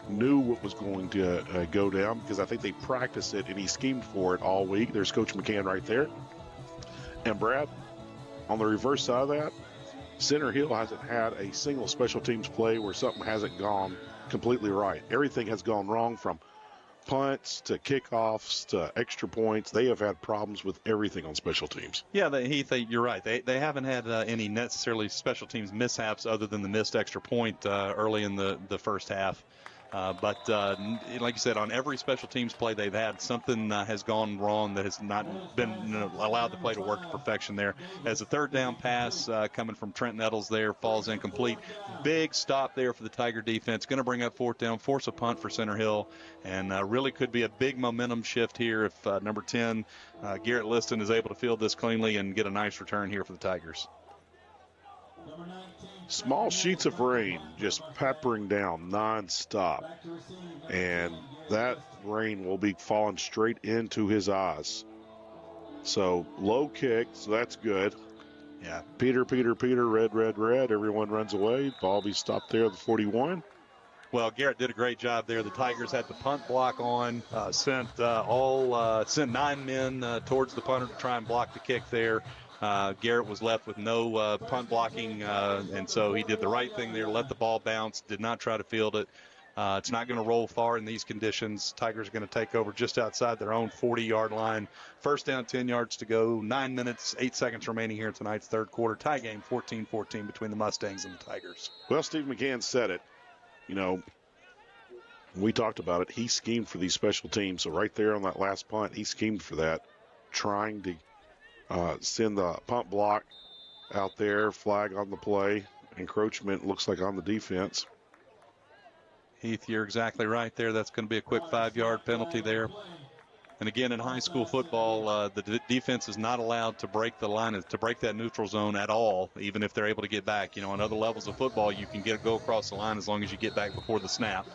knew what was going to go down because I think they practiced it and he schemed for it all week. There's Coach McCann right there. And Brad, on the reverse side of that, Center Hill hasn't had a single special teams play where something hasn't gone completely right. Everything has gone wrong from punts to kickoffs to extra points. They have had problems with everything on special teams. Yeah, Heath, you're right. They haven't had any necessarily special teams mishaps other than the missed extra point early in the first half. But like you said, on every special teams play they've had, something has gone wrong that has not been allowed the play to work to perfection there. As a 3rd down pass coming from Trent Nettles there falls incomplete. Big stop there for the Tiger defense. Going to bring up 4th down, force a punt for Center Hill, and really could be a big momentum shift here if number 10, Garrett Liston, is able to field this cleanly and get a nice return here for the Tigers. Small sheets of rain just peppering down nonstop. And that rain will be falling straight into his eyes. So low kick, so that's good. Yeah. Peter, red. Everyone runs away. Ball be stopped there at the 41. Well, Garrett did a great job there. The Tigers had the punt block on, sent 9 men towards the punter to try and block the kick there. Garrett was left with no punt blocking, and so he did the right thing there, let the ball bounce, did not try to field it. It's not going to roll far in these conditions. Tigers are going to take over just outside their own 40-yard line. First down, 10 yards to go, 9 minutes, 8 seconds remaining here in tonight's third quarter. Tie game 14-14 between the Mustangs and the Tigers. Well, Steve McCann said it. You know, we talked about it. He schemed for these special teams. So right there on that last punt, he schemed for that, trying to send the punt block out there. Flag on the play. Encroachment looks like on the defense. Heath, you're exactly right there. That's going to be a quick 5-yard penalty there. And again, in high school football, the defense is not allowed to break the line, to break that neutral zone at all, even if they're able to get back. You know, on other levels of football, you can go across the line as long as you get back before the snap.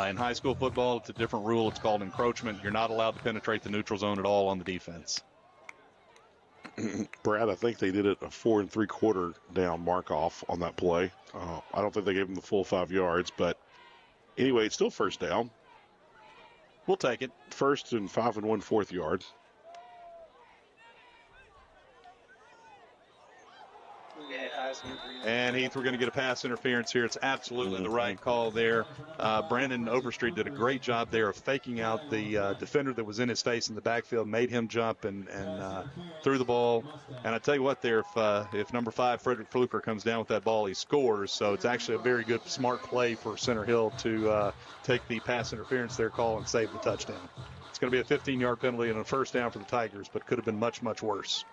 In high school football, it's a different rule. It's called encroachment. You're not allowed to penetrate the neutral zone at all on the defense. Brad, I think they did it a 4 3/4 down mark off on that play. I don't think they gave them the full 5 yards, but anyway, it's still first down. We'll take it. 1st and 5 1/4 yard. And Heath, we're going to get a pass interference here. It's absolutely the right call there. Brandon Overstreet did a great job there of faking out the defender that was in his face in the backfield, made him jump and threw the ball. And I tell you what there, if number 5, Frederick Fluker, comes down with that ball, he scores. So it's actually a very good, smart play for Center Hill to take the pass interference there call and save the touchdown. It's going to be a 15-yard penalty and a first down for the Tigers, but could have been much, much worse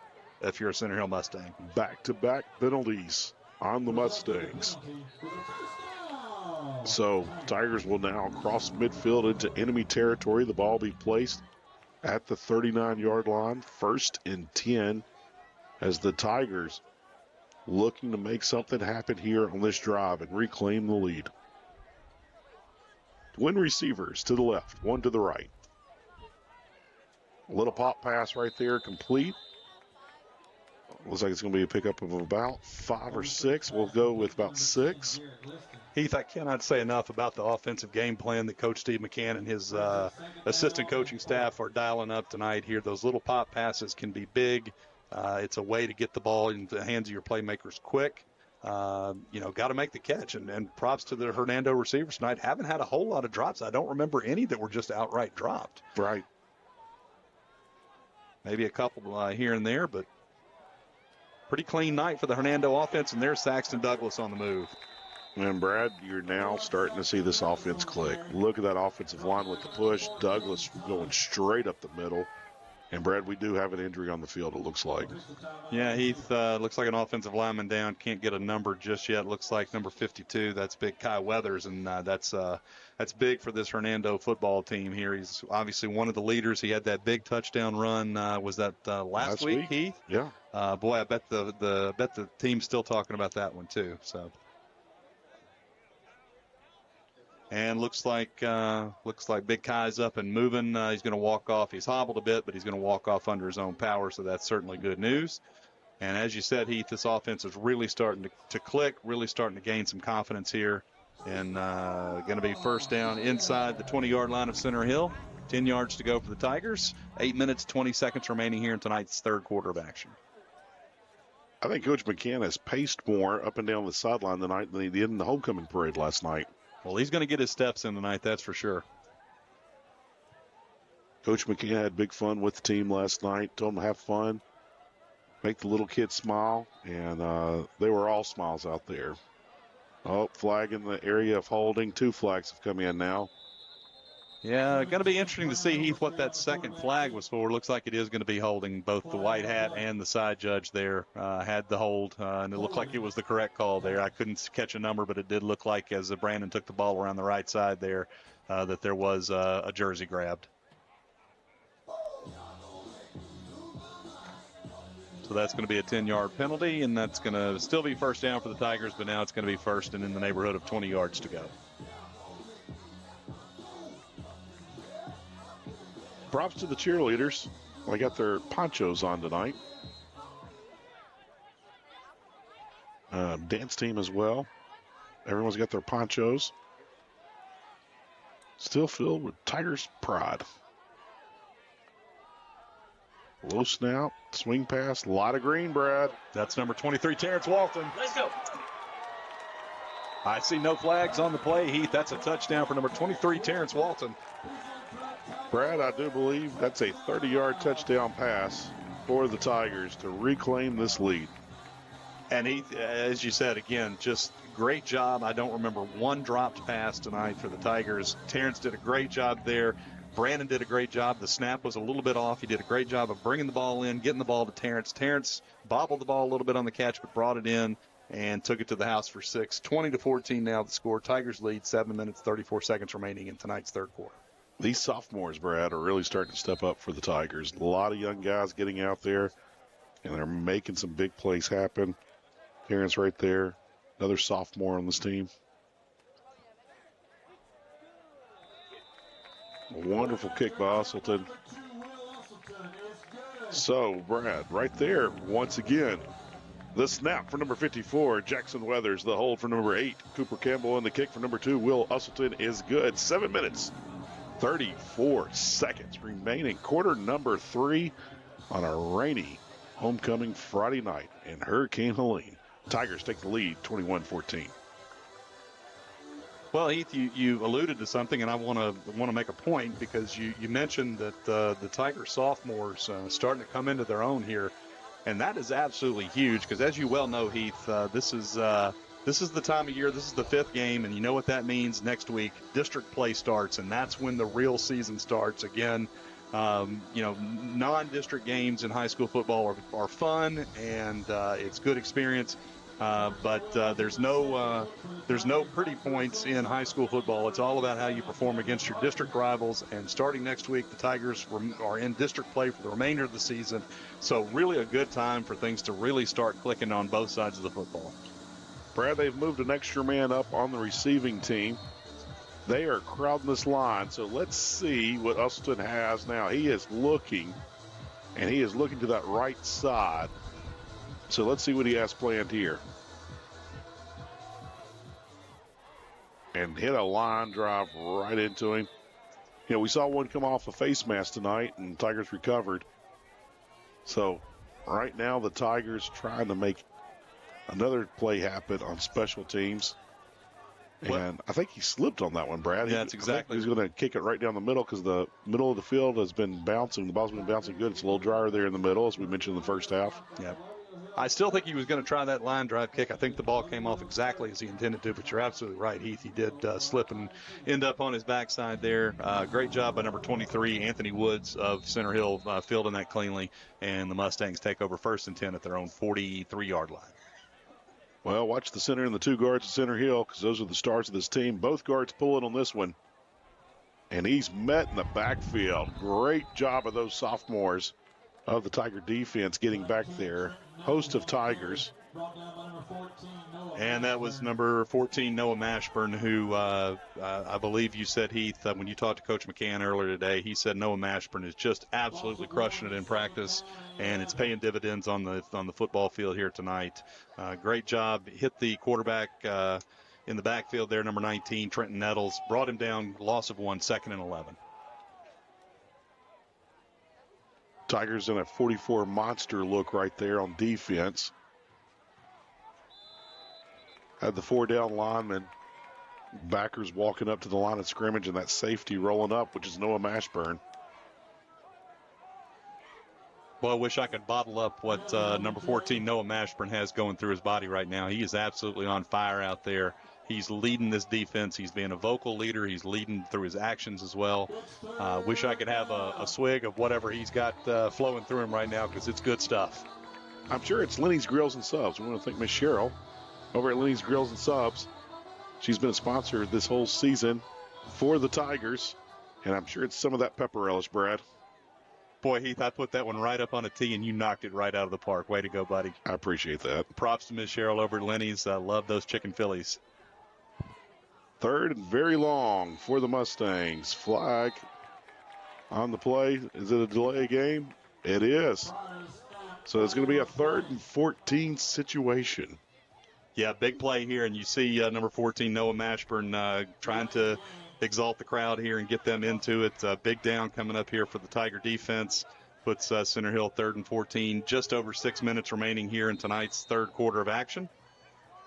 if you're a Center Hill Mustang. Back-to-back penalties on the Mustangs. So Tigers will now cross midfield into enemy territory. The ball be placed at the 39-yard line. 1st and 10 as the Tigers looking to make something happen here on this drive and reclaim the lead. Twin receivers to the left, one to the right. A little pop pass right there, complete. Looks like it's going to be a pickup of about 5 or 6. We'll go with about 6. Heath, I cannot say enough about the offensive game plan that Coach Steve McCann and his assistant coaching staff are dialing up tonight here. Those little pop passes can be big. It's a way to get the ball into the hands of your playmakers quick. Got to make the catch. And props to the Hernando receivers tonight. Haven't had a whole lot of drops. I don't remember any that were just outright dropped. Right. Maybe a couple here and there, but pretty clean night for the Hernando offense, and there's Saxton Douglas on the move. And, Brad, you're now starting to see this offense click. Look at that offensive line with the push. Douglas going straight up the middle. And, Brad, we do have an injury on the field, it looks like. Yeah, Heath, looks like an offensive lineman down. Can't get a number just yet. Looks like number 52. That's big Kai Weathers, and that's big for this Hernando football team here. He's obviously one of the leaders. He had that big touchdown run. Was that last week, Heath? Yeah. Boy, I bet the team's still talking about that one too. So. And looks like Big Kai's up and moving. He's going to walk off. He's hobbled a bit, but he's going to walk off under his own power, so that's certainly good news. And as you said, Heath, this offense is really starting to click, really starting to gain some confidence here. And going to be first down inside the 20-yard line of Center Hill. 10 yards to go for the Tigers. 8 minutes, 20 seconds remaining here in tonight's third quarter of action. I think Coach McCann has paced more up and down the sideline tonight than he did in the homecoming parade last night. Well, he's going to get his steps in tonight, that's for sure. Coach McCann had big fun with the team last night. Told them to have fun, make the little kids smile, and they were all smiles out there. Oh, flag in the area of holding. 2 flags have come in now. Yeah, going to be interesting to see, Heath, what that second flag was for. Looks like it is going to be holding. Both the white hat and the side judge there had the hold, and it looked like it was the correct call there. I couldn't catch a number, but it did look like as Brandon took the ball around the right side there that there was a jersey grabbed. So that's going to be a 10-yard penalty, and that's going to still be first down for the Tigers, but now it's going to be first and in the neighborhood of 20 yards to go. Props to the cheerleaders. They got their ponchos on tonight. Dance team as well. Everyone's got their ponchos. Still filled with Tigers pride. Low snap, swing pass, a lot of green, Brad. That's number 23, Terrence Walton. Let's go. I see no flags on the play, Heath. That's a touchdown for number 23, Terrence Walton. Brad, I do believe that's a 30-yard touchdown pass for the Tigers to reclaim this lead. And Heath, as you said, again, just great job. I don't remember one dropped pass tonight for the Tigers. Terrence did a great job there. Brandon did a great job. The snap was a little bit off. He did a great job of bringing the ball in, getting the ball to Terrence. Terrence bobbled the ball a little bit on the catch, but brought it in and took it to the house for 6. 20-14 now the score. Tigers lead, 7 minutes, 34 seconds remaining in tonight's third quarter. These sophomores, Brad, are really starting to step up for the Tigers. A lot of young guys getting out there, and they're making some big plays happen. Terrence right there, another sophomore on this team. A wonderful kick by Usselton. So, Brad, right there, once again, the snap for number 54, Jackson Weathers. The hold for number 8, Cooper Campbell. And the kick for number 2, Will Usselton, is good. 7 minutes, 34 seconds remaining. Quarter number 3 on a rainy homecoming Friday night in Hurricane Helene. Tigers take the lead, 21-14. Well, Heath, you alluded to something, and I want to make a point because you mentioned that the Tiger sophomores starting to come into their own here, and that is absolutely huge because, as you well know, Heath, this is the time of year. This is the 5th game, and you know what that means. Next week, district play starts, and that's when the real season starts again. Non-district games in high school football are fun, and it's good experience. But there's no pretty points in high school football. It's all about how you perform against your district rivals. And starting next week, the Tigers are in district play for the remainder of the season. So really a good time for things to really start clicking on both sides of the football. Brad, they've moved an extra man up on the receiving team. They are crowding this line. So let's see what Usselton has now. He is looking, and he is looking to that right side. So let's see what he has planned here. And hit a line drive right into him. You know, we saw one come off a face mask tonight, and Tigers recovered. So right now the Tigers trying to make another play happen on special teams. And I think he slipped on that one, Brad. Yeah, that's exactly. He's going to kick it right down the middle because the middle of the field has been bouncing. The ball's been bouncing good. It's a little drier there in the middle, as we mentioned in the first half. Yeah. I still think he was going to try that line drive kick. I think the ball came off exactly as he intended to, but you're absolutely right, Heath. He did slip and end up on his backside there. Great job by number 23, Anthony Woods of Center Hill, fielding that cleanly, and the Mustangs take over 1st and 10 at their own 43-yard line. Well, watch the center and the 2 guards at Center Hill because those are the stars of this team. Both guards pulling on this one. And he's met in the backfield. Great job of those sophomores of the Tiger defense getting back there. Host of Tigers. And that was number 14, Noah Mashburn, who I believe you said, Heath, when you talked to Coach McCann earlier today, he said Noah Mashburn is just absolutely crushing it in practice, and it's paying dividends on the football field here tonight. Great job. Hit the quarterback in the backfield there, number 19, Trenton Nettles. Brought him down, loss of 1, 2nd and 11. Tigers in a 44 monster look right there on defense. Had the 4-down lineman, backers walking up to the line of scrimmage, and that safety rolling up, which is Noah Mashburn. Well, I wish I could bottle up what number 14, Noah Mashburn, has going through his body right now. He is absolutely on fire out there. He's leading this defense. He's being a vocal leader. He's leading through his actions as well. Wish I could have a swig of whatever he's got flowing through him right now because it's good stuff. I'm sure it's Lenny's Grills and Subs. We want to thank Miss Cheryl over at Lenny's Grills and Subs. She's been a sponsor this whole season for the Tigers, and I'm sure it's some of that pepper relish, Brad. Boy, Heath, I put that one right up on a tee, and you knocked it right out of the park. Way to go, buddy. I appreciate that. Props to Miss Cheryl over at Lenny's. I love those chicken Phillies. 3rd and very long for the Mustangs. Flag on the play. Is it a delay game? It is. So it's going to be a 3rd and 14 situation. Yeah, big play here, and you see number 14, Noah Mashburn, trying to exalt the crowd here and get them into it. Big down coming up here for the Tiger defense. Puts Center Hill 3rd and 14. Just over 6 minutes remaining here in tonight's third quarter of action.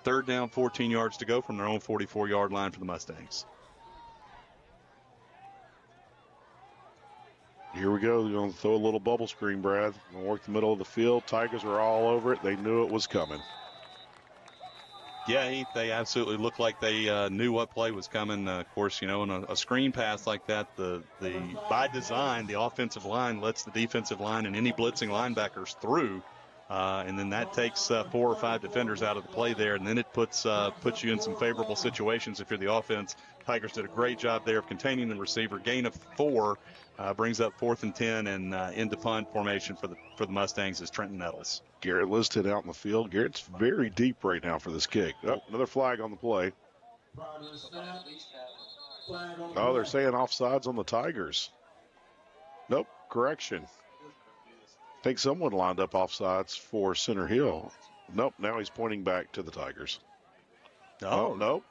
3rd down, 14 yards to go from their own 44-yard line for the Mustangs. Here we go. They're going to throw a little bubble screen, Brad. Going to work the middle of the field. Tigers are all over it. They knew it was coming. Yeah, they absolutely looked like they knew what play was coming. Of course, in a screen pass like that, the by design, the offensive line lets the defensive line and any blitzing linebackers through, and then that takes 4 or 5 defenders out of the play there, and then it puts you in some favorable situations if you're the offense. Tigers did a great job there of containing the receiver. Gain of 4 brings up 4th and 10, and into punt formation for the Mustangs is Trenton Nettles. Garrett listed out in the field. Garrett's very deep right now for this kick. Oh, another flag on the play. Oh, they're saying offsides on the Tigers. Nope, correction. I think someone lined up offsides for Center Hill. Nope, now he's pointing back to the Tigers. Oh, nope.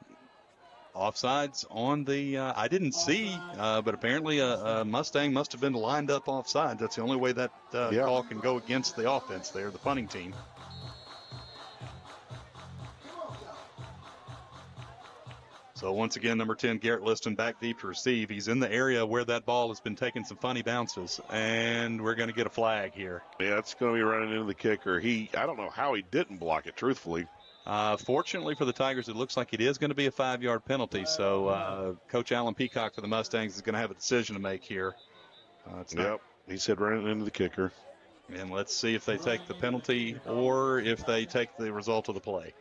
Offsides on the, I didn't see, but apparently a Mustang must have been lined up offsides. That's the only way that call can go against the offense there, the punting team. So once again, number 10, Garrett Liston back deep to receive. He's in the area where that ball has been taking some funny bounces, and we're going to get a flag here. Yeah, it's going to be running into the kicker. I don't know how he didn't block it, truthfully. Fortunately for the Tigers, it looks like it is going to be a 5-yard penalty. So Coach Alan Peacock for the Mustangs is going to have a decision to make here. He said running into the kicker. And let's see if they take the penalty or if they take the result of the play.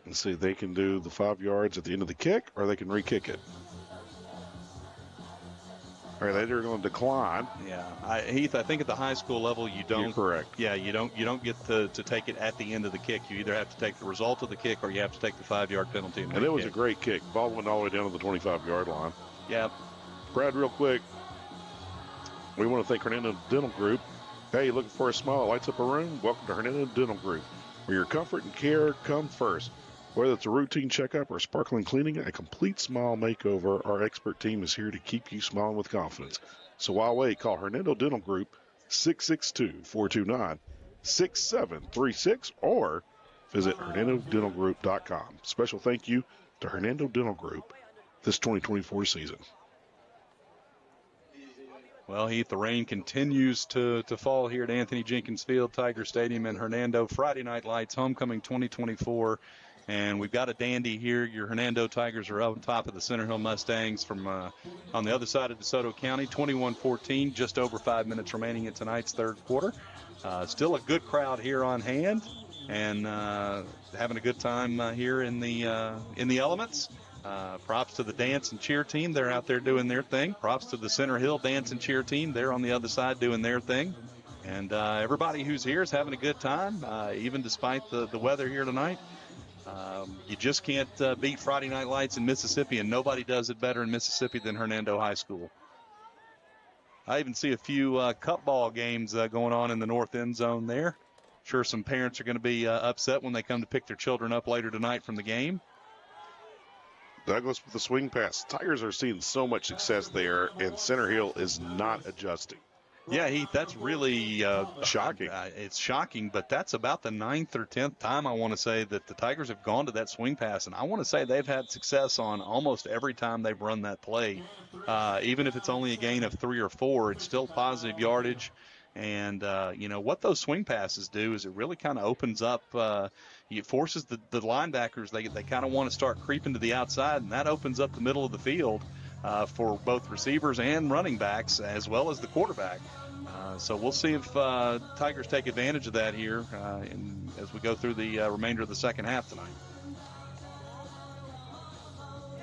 Let's see, they can do the 5 yards at the end of the kick, or they can re-kick it. All right, they're going to decline. Yeah, Heath, I think at the high school level you don't. You're correct. Yeah, you don't get to take it at the end of the kick. You either have to take the result of the kick or you have to take the 5-yard penalty. And it was a great kick. Ball went all the way down to the 25-yard line. Yeah. Brad, real quick, we want to thank Hernando Dental Group. Hey, looking for a smile that lights up a room? Welcome to Hernando Dental Group, where your comfort and care come first. Whether it's a routine checkup or sparkling cleaning, a complete smile makeover, our expert team is here to keep you smiling with confidence. So while wait, call Hernando Dental Group 662-429-6736 or visit HernandoDentalGroup.com. Special thank you to Hernando Dental Group this 2024 season. Well, Heath, the rain continues to fall here at Anthony Jenkins Field, Tiger Stadium in Hernando. Friday Night Lights, Homecoming 2024. And we've got a dandy here. Your Hernando Tigers are up on top of the Center Hill Mustangs from on the other side of DeSoto County, 21-14, just over 5 minutes remaining in tonight's third quarter. Still a good crowd here on hand and having a good time here in the elements. Props to the dance and cheer team. They're out there doing their thing. Props to the Center Hill dance and cheer team. They're on the other side doing their thing. And everybody who's here is having a good time, even despite the weather here tonight. You just can't beat Friday Night Lights in Mississippi, and nobody does it better in Mississippi than Hernando High School. I even see a few cup ball games going on in the north end zone there. Sure, some parents are going to be upset when they come to pick their children up later tonight from the game. Douglas with the swing pass. Tigers are seeing so much success there, and Center Hill is not adjusting. Yeah, Heath, that's really shocking. It's shocking, but that's about the 9th or 10th time, I want to say, that the Tigers have gone to that swing pass. And I want to say they've had success on almost every time they've run that play. Even if it's only a gain of 3 or 4, it's still positive yardage. And, what those swing passes do is it really kind of opens up, it forces the linebackers, they kind of want to start creeping to the outside, and that opens up the middle of the field for both receivers and running backs as well as the quarterback. So we'll see if Tigers take advantage of that here as we go through the remainder of the second half tonight.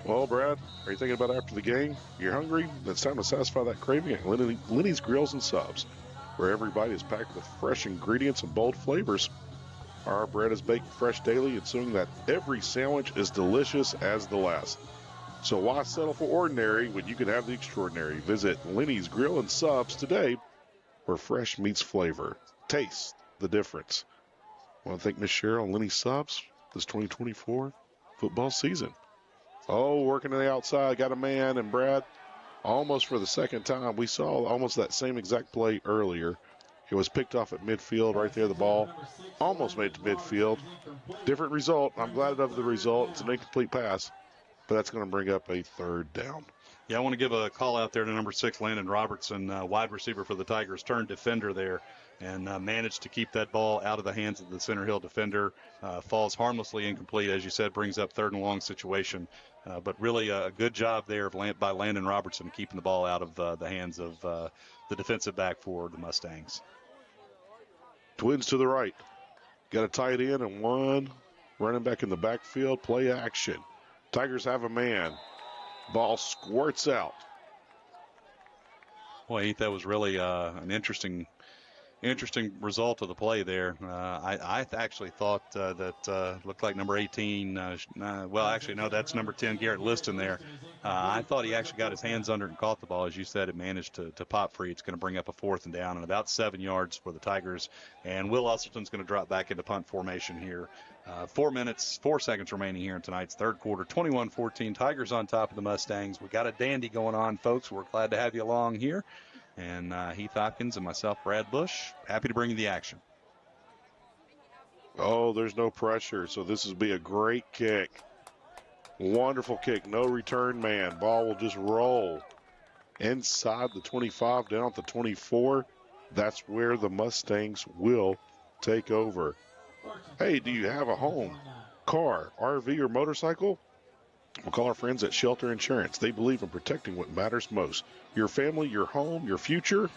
Well, Brad, are you thinking about after the game? You're hungry? It's time to satisfy that craving at Lenny's Grills and Subs, where every bite is packed with fresh ingredients and bold flavors. Our bread is baked fresh daily, ensuring that every sandwich is delicious as the last. So why settle for ordinary when you can have the extraordinary? Visit Lenny's Grill and Subs today, where fresh meets flavor. Taste the difference. I want to thank Miss Cheryl and Lenny's Subs this 2024 football season. Oh, working on the outside, got a man, and Brad, almost for the second time, we saw almost that same exact play earlier. It was picked off at midfield right there, the ball. Almost made it to midfield. Different result. I'm glad of the result. It's an incomplete pass, but that's going to bring up a third down. Yeah, I want to give a call out there to number 6, Landon Robertson, wide receiver for the Tigers, turned defender there, and managed to keep that ball out of the hands of the Center Hill defender. Falls harmlessly incomplete, as you said, brings up 3rd and long situation. But really a good job there by Landon Robertson keeping the ball out of the hands of the defensive back for the Mustangs. Twins to the right. Got a tight end and one running back in the backfield. Play action. Tigers have a man. Ball squirts out. Boy, Heath, that was really an interesting result of the play there. I actually thought that looked like number 18. Well, actually, no, that's number 10, Garrett Liston there. I thought he actually got his hands under it and caught the ball. As you said, it managed to pop free. It's going to bring up a 4th and down and about 7 yards for the Tigers. And Will Usselton's going to drop back into punt formation here. 4 minutes, 4 seconds remaining here in tonight's 3rd quarter. 21-14, Tigers on top of the Mustangs. We got a dandy going on, folks. We're glad to have you along here. And Heath Hopkins and myself, Brad Bush, happy to bring you the action. Oh, there's no pressure, so this will be a great kick. Wonderful kick, no return man. Ball will just roll inside the 25, down at the 24. That's where the Mustangs will take over. Hey, do you have a home, car, RV, or motorcycle? We'll call our friends at Shelter Insurance. They believe in protecting what matters most. Your family, your home, your future.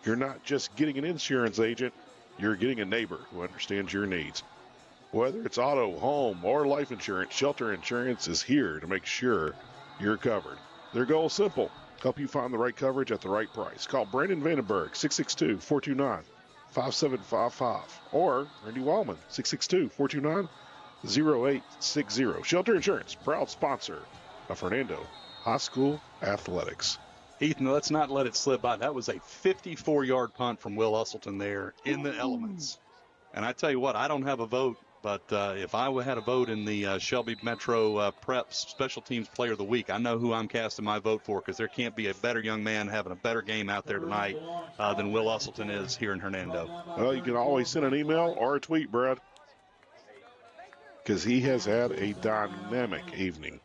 You're not just getting an insurance agent. You're getting a neighbor who understands your needs. Whether it's auto, home, or life insurance, Shelter Insurance is here to make sure you're covered. Their goal is simple. Help you find the right coverage at the right price. Call Brandon Vandenberg, 662-429-5755. Or Randy Wallman, 662-429-0860. Shelter Insurance, proud sponsor of Hernando High School Athletics. Ethan, let's not let it slip by. That was a 54-yard punt from Will Usselton there in the elements. And I tell you what, I don't have a vote, but if I had a vote in the Shelby Metro Prep Special Teams Player of the Week, I know who I'm casting my vote for, because there can't be a better young man having a better game out there tonight than Will Usselton is here in Hernando. Well, you can always send an email or a tweet, Brad, because he has had a dynamic evening.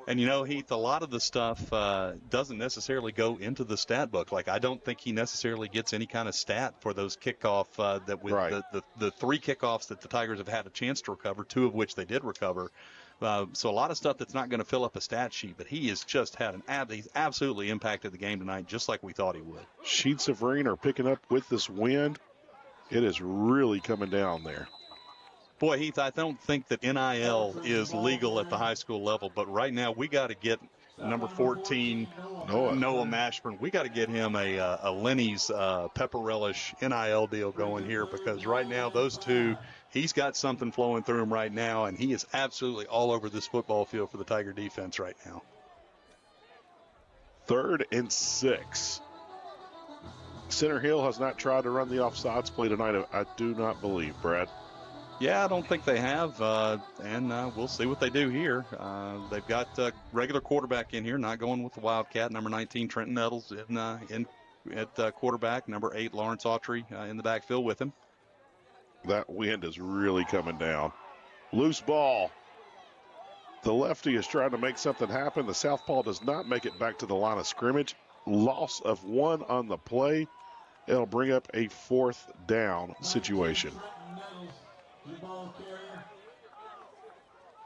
And, you know, Heath, a lot of the stuff doesn't necessarily go into the stat book. Like, I don't think he necessarily gets any kind of stat for those kickoff Right. the 3 kickoffs that the Tigers have had a chance to recover, 2 of which they did recover. So a lot of stuff that's not going to fill up a stat sheet, but he has just had he's absolutely impacted the game tonight, just like we thought he would. Sheets of rain are picking up with this wind. It is really coming down there. Boy, Heath, I don't think that NIL is legal at the high school level, but right now we got to get number 14, Noah Mashburn. We got to get him a Lenny's pepper relish NIL deal going here, because right now those two, he's got something flowing through him right now, and he is absolutely all over this football field for the Tiger defense right now. 3rd and 6. Center Hill has not tried to run the offsides play tonight, I do not believe, Brad. Yeah, I don't think they have, and we'll see what they do here. They've got a regular quarterback in here, not going with the Wildcat, number 19, Trenton Nettles, at quarterback, number 8, Lawrence Autry in the backfield with him. That wind is really coming down. Loose ball. The lefty is trying to make something happen. The southpaw does not make it back to the line of scrimmage. Loss of 1 on the play. It'll bring up a 4th down situation.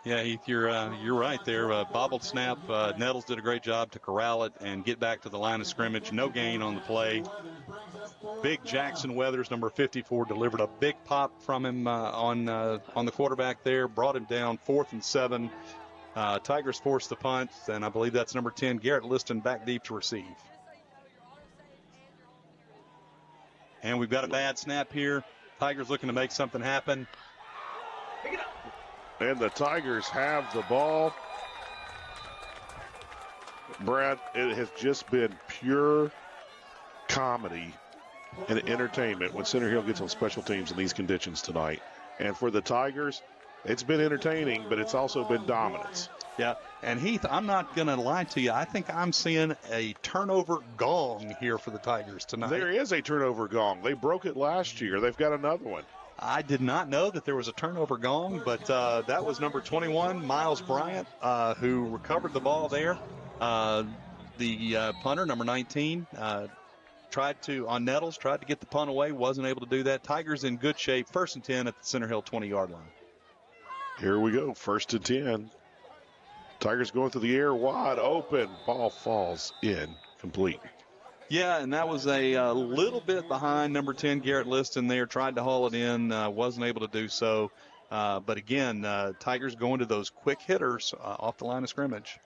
Yeah, Heath, you're right there. Bobbled snap. Nettles did a great job to corral it and get back to the line of scrimmage. No gain on the play. Big Jackson Weathers, number 54, delivered a big pop from him on the quarterback there. Brought him down, 4th and 7. Tigers forced the punt, and I believe that's number 10, Garrett Liston, back deep to receive. And we've got a bad snap here. Tigers looking to make something happen. And the Tigers have the ball. Brad, it has just been pure comedy and entertainment when Center Hill gets on special teams in these conditions tonight. And for the Tigers, it's been entertaining, but it's also been dominance. Yeah, and Heath, I'm not going to lie to you. I think I'm seeing a turnover gong here for the Tigers tonight. There is a turnover gong. They broke it last year. They've got another one. I did not know that there was a turnover gong, but that was number 21, Miles Bryant, who recovered the ball there. The punter, number 19, tried to get the punt away, wasn't able to do that. Tigers in good shape, 1st and 10 at the Center Hill 20-yard line. Here we go, 1st and 10. Tigers going through the air, wide open. Ball falls in, complete. Yeah, and that was a little bit behind number 10, Garrett Liston there. Tried to haul it in, wasn't able to do so. But again, Tigers going to those quick hitters off the line of scrimmage.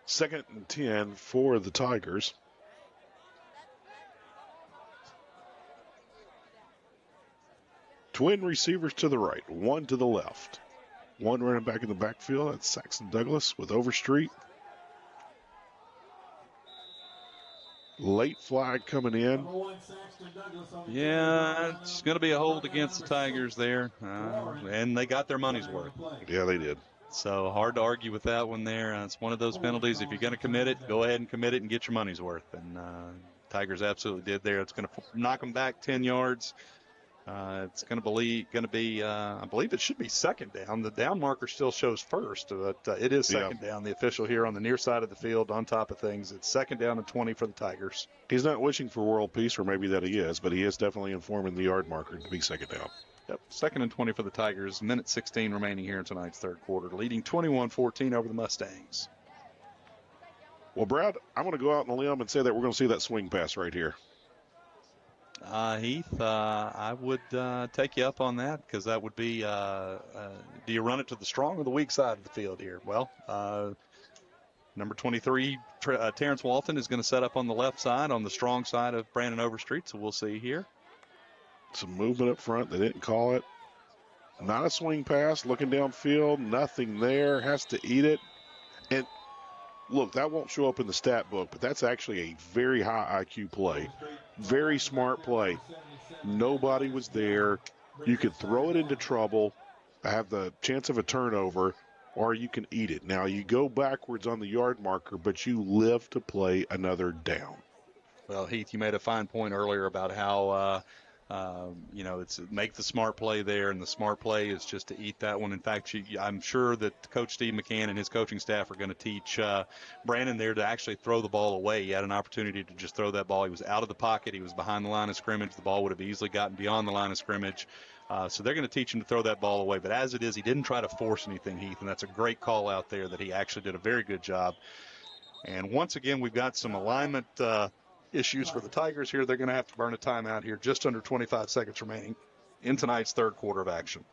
2nd and 10 for the Tigers. Twin receivers to the right, one to the left. One running back in the backfield. That's Saxon Douglas with Overstreet. Late flag coming in. Yeah, it's going to be a hold against the Tigers there. And they got their money's worth. Yeah, they did. So hard to argue with that one there. It's one of those penalties. If you're going to commit it, go ahead and commit it and get your money's worth. And Tigers absolutely did there. It's going to knock them back 10 yards. It's going to be, I believe it should be 2nd down. The down marker still shows 1st, but it is 2nd down. The official here on the near side of the field on top of things. It's 2nd down and 20 for the Tigers. He's not wishing for world peace, or maybe that he is, but he is definitely informing the yard marker to be 2nd down. Yep, 2nd and 20 for the Tigers. Minute 16 remaining here in tonight's 3rd quarter, leading 21-14 over the Mustangs. Well, Brad, I'm going to go out on a limb and say that we're going to see that swing pass right here. Heath, I would take you up on that, because that would be, do you run it to the strong or the weak side of the field here? Well, number 23, Terrence Walton, is going to set up on the left side, on the strong side of Brandon Overstreet, so we'll see here. Some movement up front. They didn't call it. Not a swing pass. Looking downfield, nothing there. Has to eat it. And look, that won't show up in the stat book, but that's actually a very high IQ play. Very smart play. Nobody was there. You could throw it into trouble, have the chance of a turnover, or you can eat it. Now, you go backwards on the yard marker, but you live to play another down. Well, Heath, you made a fine point earlier about how it's make the smart play there, and the smart play is just to eat that one. In fact, I'm sure that Coach Steve McCann and his coaching staff are going to teach Brandon there to actually throw the ball away. He had an opportunity to just throw that ball. He was out of the pocket. He was behind the line of scrimmage. The ball would have easily gotten beyond the line of scrimmage. So they're going to teach him to throw that ball away. But as it is, he didn't try to force anything, Heath, and that's a great call out there that he actually did a very good job. And once again, we've got some alignment issues for the Tigers here. They're going to have to burn a timeout here, just under 25 seconds remaining in tonight's 3rd quarter of action.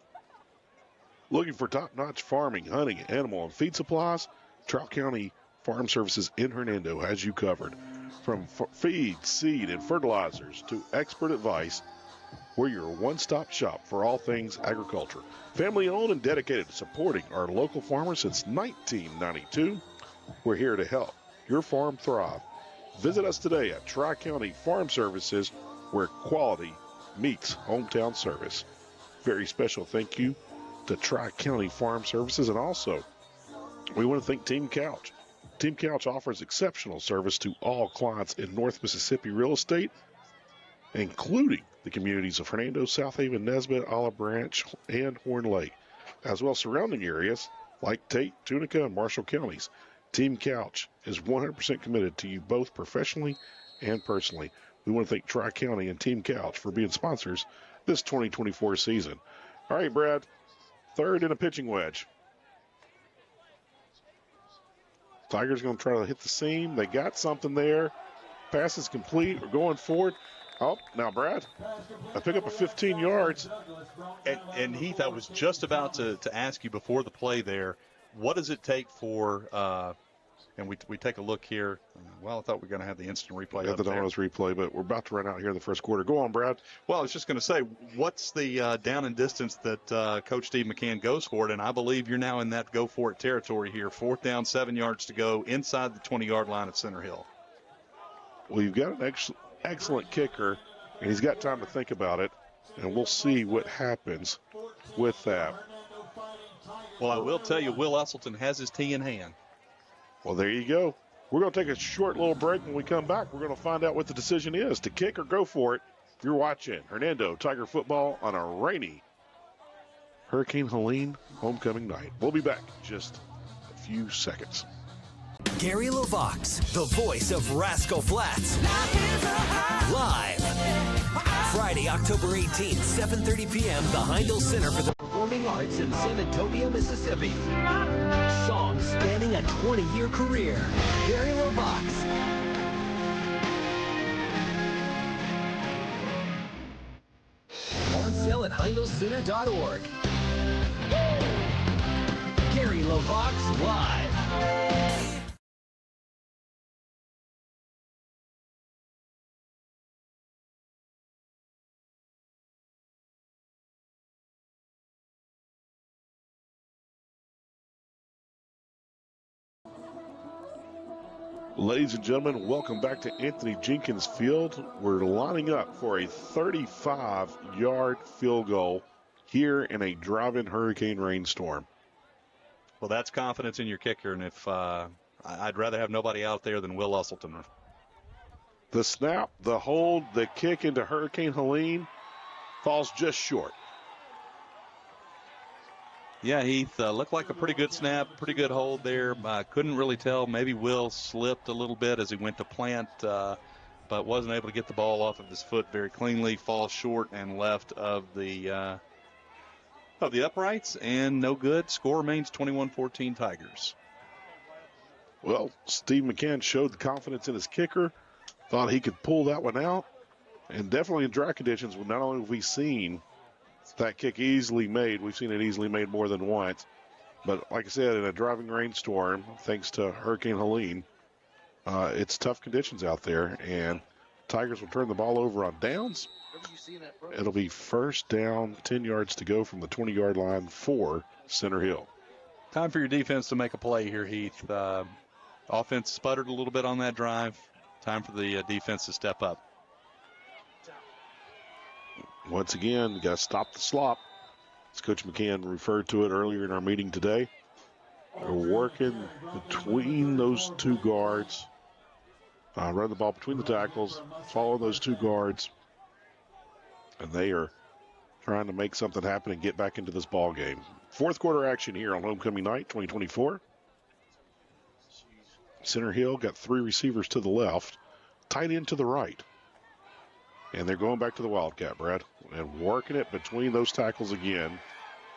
Looking for top-notch farming, hunting, animal, and feed supplies? Tri-County Farm Services in Hernando has you covered. From feed, seed, and fertilizers to expert advice, we're your one-stop shop for all things agriculture. Family-owned and dedicated to supporting our local farmers since 1992. We're here to help your farm thrive. Visit us today at Tri-County Farm Services, where quality meets hometown service. Very special thank you to Tri-County Farm Services. And also, we want to thank Team Couch. Team Couch offers exceptional service to all clients in North Mississippi real estate, including the communities of Hernando, South Haven, Nesbitt, Olive Branch, and Horn Lake, as well as surrounding areas like Tate, Tunica, and Marshall counties. Team Couch is 100% committed to you both professionally and personally. We want to thank Tri-County and Team Couch for being sponsors this 2024 season. All right, Brad, 3rd and a pitching wedge. Tigers going to try to hit the seam. They got something there. Pass is complete. We're going forward. Oh, now, Brad, I pick up a 15 yards. And Heath, I was just about to ask you before the play there, what does it take for and we take a look here. Well, I thought we were going to have the instant replay. Yeah, the Donos replay, but we're about to run out here in the 1st quarter. Go on, Brad. Well, I was just going to say, what's the down and distance that Coach Steve McCann goes for it? And I believe you're now in that go for it territory here. 4th down, 7 yards to go inside the 20-yard line at Center Hill. Well, you've got an excellent kicker, and he's got time to think about it, and we'll see what happens with that. Well, I will tell you, Will Usselton has his tee in hand. Well, there you go. We're going to take a short little break. When we come back, we're going to find out what the decision is, to kick or go for it. If you're watching Hernando Tiger football on a rainy Hurricane Helene homecoming night. We'll be back in just a few few seconds. Gary LaVox, the voice of Rascal Flats. Live. Friday, October 18th, 7:30 p.m., the Heindel Center for the Performing Arts in San Antonio, Mississippi. Songs spanning a 20-year career. Gary LaVox. On sale at HeindelCenter.org. Gary LaVox Live. Ladies and gentlemen, welcome back to Anthony Jenkins Field. We're lining up for a 35-yard field goal here in a driving hurricane rainstorm. Well, that's confidence in your kicker, and if I'd rather have nobody out there than Will Usselton. The snap, the hold, the kick into Hurricane Helene falls just short. Yeah, Heath, looked like a pretty good snap, pretty good hold there. Couldn't really tell. Maybe Will slipped a little bit as he went to plant, but wasn't able to get the ball off of his foot very cleanly. Falls short and left of the uprights, and no good. Score remains 21-14 Tigers. Well, Steve McCann showed the confidence in his kicker, thought he could pull that one out, and definitely in dry conditions, not only have we seen that kick easily made, we've seen it easily made more than once, but like I said, in a driving rainstorm, thanks to Hurricane Helene, it's tough conditions out there, and Tigers will turn the ball over on downs. It'll be first down, 10 yards to go from the 20-yard line for Center Hill. Time for your defense to make a play here, Heath. Offense sputtered a little bit on that drive. Time for the defense to step up. Once again, you got to stop the slop. As Coach McCann referred to it earlier in our meeting today. They're working between those two guards. Run the ball between the tackles, follow those two guards. And they are trying to make something happen and get back into this ball game. Fourth quarter action here on homecoming night 2024. Center Hill got three receivers to the left, tight end to the right. And they're going back to the Wildcat, Brad, and working it between those tackles again,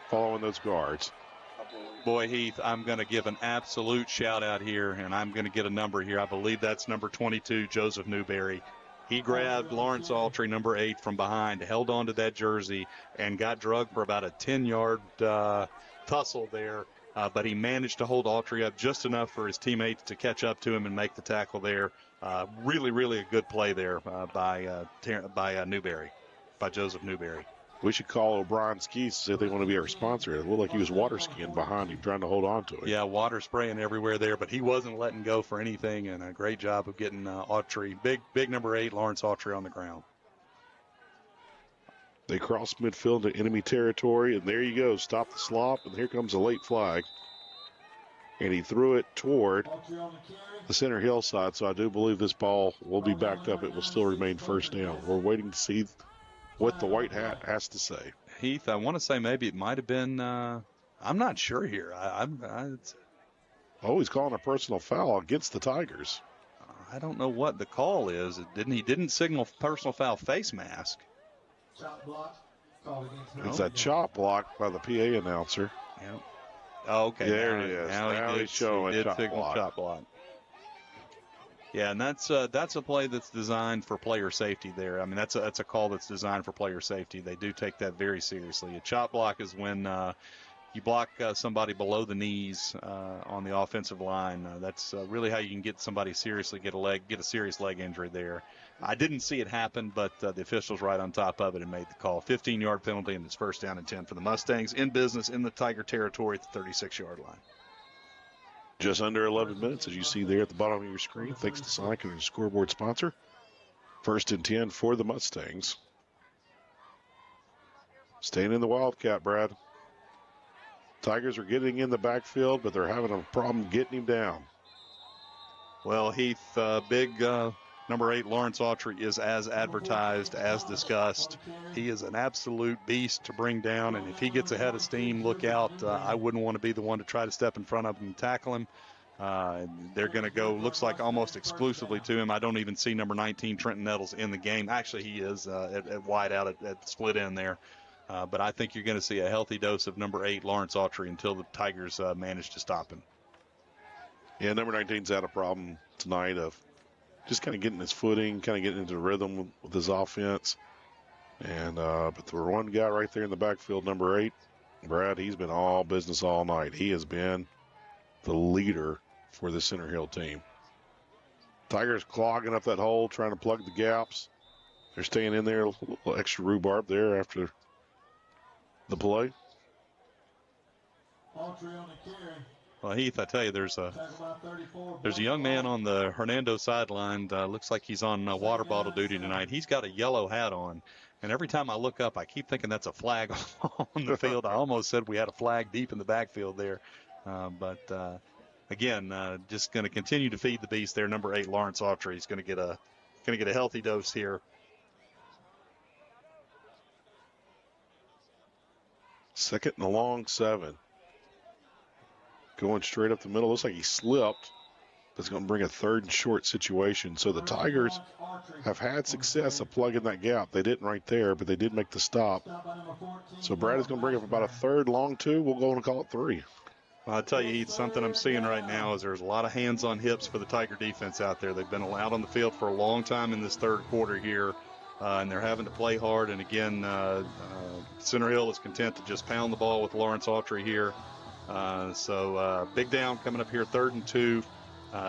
following those guards. Boy, Heath, I'm going to give an absolute shout-out here, and I'm going to get a number here. I believe that's number 22, Joseph Newberry. He grabbed Lawrence Autry, number 8, from behind, held onto that jersey, and got drugged for about a 10-yard tussle there. But he managed to hold Autry up just enough for his teammates to catch up to him and make the tackle there. Really, really a good play there by Newberry, by Joseph Newberry. We should call O'Brien Skis to see if they want to be our sponsor. It looked like he was water skiing behind him, trying to hold on to it. Yeah, water spraying everywhere there, but he wasn't letting go for anything, and a great job of getting Autry, big number 8, Lawrence Autry, on the ground. They cross midfield to enemy territory, and there you go. Stop the slop, and here comes a late flag. And he threw it toward the Center Hill side, so I do believe this ball will be backed up. It will still remain first down. We're waiting to see what the white hat has to say. Heath, I want to say maybe it might have been, I'm not sure here. He's calling a personal foul against the Tigers. I don't know what the call is. He didn't signal personal foul face mask. Chop block. It's a chop block by the PA announcer. Yeah. Oh, okay. There it is. Now he did signal chop block. Yeah, and that's a play that's designed for player safety there. I mean, that's a call that's designed for player safety. They do take that very seriously. A chop block is when you block somebody below the knees on the offensive line. That's really how you can get somebody get a serious leg injury there. I didn't see it happen, but the official's right on top of it and made the call. 15-yard penalty, and it's first down and 10 for the Mustangs in business in the Tiger territory at the 36-yard line. Just under 11 minutes, as you see there at the bottom of your screen, thanks to Sonic and their scoreboard sponsor. First and 10 for the Mustangs. Staying in the Wildcat, Brad. Tigers are getting in the backfield, but they're having a problem getting him down. Well, Heath, Number 8, Lawrence Autry, is as advertised, as discussed. He is an absolute beast to bring down, and if he gets ahead of steam, look out. I wouldn't want to be the one to try to step in front of him and tackle him. They're going to go, looks like almost exclusively to him. I don't even see number 19, Trenton Nettles, in the game. Actually, he is at wide out at split end there. But I think you're going to see a healthy dose of number 8, Lawrence Autry, until the Tigers manage to stop him. Yeah, number 19's had a problem tonight of just kind of getting his footing, kind of getting into the rhythm with his offense. And but the one guy right there in the backfield, number 8, Brad, he's been all business all night. He has been the leader for the Center Hill team. Tigers clogging up that hole, trying to plug the gaps. They're staying in there, a little extra rhubarb there after the play. Well, Heath, I tell you, there's a young man on the Hernando sideline. Looks like he's on water bottle duty tonight. He's got a yellow hat on, and every time I look up, I keep thinking that's a flag on the field. I almost said we had a flag deep in the backfield there, but again, just going to continue to feed the beast there. Number 8, Lawrence Autry, is going to get a healthy dose here. Second and a long 7. Going straight up the middle. Looks like he slipped. That's going to bring a 3rd and short situation. So the Tigers have had success of plugging that gap. They didn't right there, but they did make the stop. So Brad is going to bring up about a 3rd long 2. We'll go and call it 3. Well, I'll tell you, Heath, something I'm seeing right now is there's a lot of hands on hips for the Tiger defense out there. They've been out on the field for a long time in this 3rd quarter here, and they're having to play hard. And again, Center Hill is content to just pound the ball with Lawrence Autry here. So big down coming up here, 3rd and 2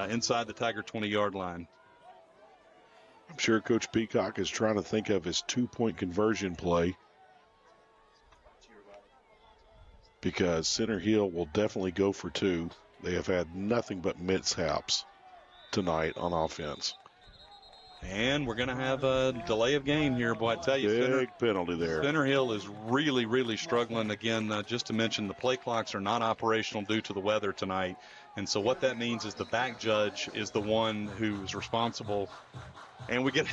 inside the Tiger 20-yard line. I'm sure Coach Peacock is trying to think of his 2-point conversion play, because Center Hill will definitely go for 2. They have had nothing but mishaps tonight on offense. And we're going to have a delay of game here. Boy, I tell you, big penalty there. Center Hill is really, really struggling. Again, just to mention, the play clocks are not operational due to the weather tonight. And so what that means is the back judge is the one who's responsible. And we get...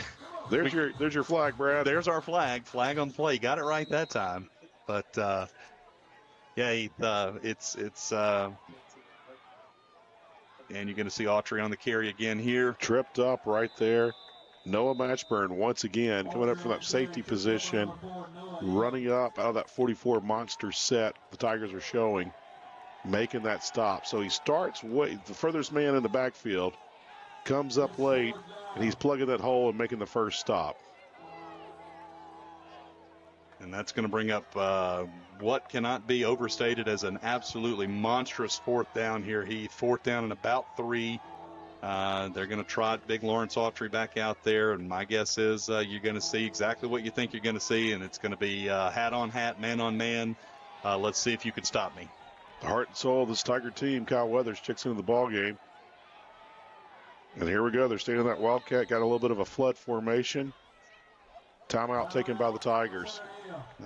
There's your flag, Brad. There's our flag. Flag on the play. Got it right that time. But, yeah, it's and you're going to see Autry on the carry again here. Tripped up right there. Noah Matchburn once again coming up from that safety position, running up out of that 44 monster set the Tigers are showing, making that stop. So he starts the furthest man in the backfield, comes up late, and he's plugging that hole and making the first stop. And that's going to bring up what cannot be overstated as an absolutely monstrous 4th down here, Heath. 4th down and about 3. They're going to trot big Lawrence Autry back out there, and my guess is you're going to see exactly what you think you're going to see, and it's going to be hat on hat, man on man. Let's see if you can stop me. The heart and soul of this Tiger team, Kyle Weathers, checks into the ball game. And here we go. They're staying in that Wildcat. Got a little bit of a flood formation. Timeout taken by the Tigers.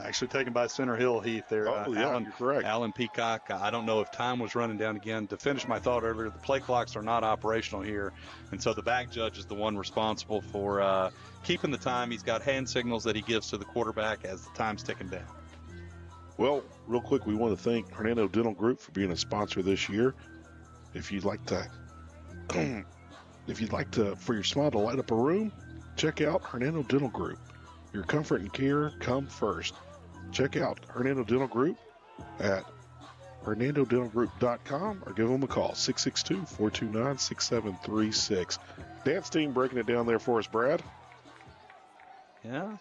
Actually taken by Center Hill, Heath there. You're correct. Alan Peacock. I don't know if time was running down again. To finish my thought earlier, the play clocks are not operational here. And so the back judge is the one responsible for keeping the time. He's got hand signals that he gives to the quarterback as the time's ticking down. Well, real quick, we want to thank Hernando Dental Group for being a sponsor this year. If you'd like to, for your smile to light up a room, check out Hernando Dental Group. Your comfort and care come first. Check out Hernando Dental Group at hernandodentalgroup.com or give them a call, 662-429-6736. Dance team breaking it down there for us, Brad. Yeah.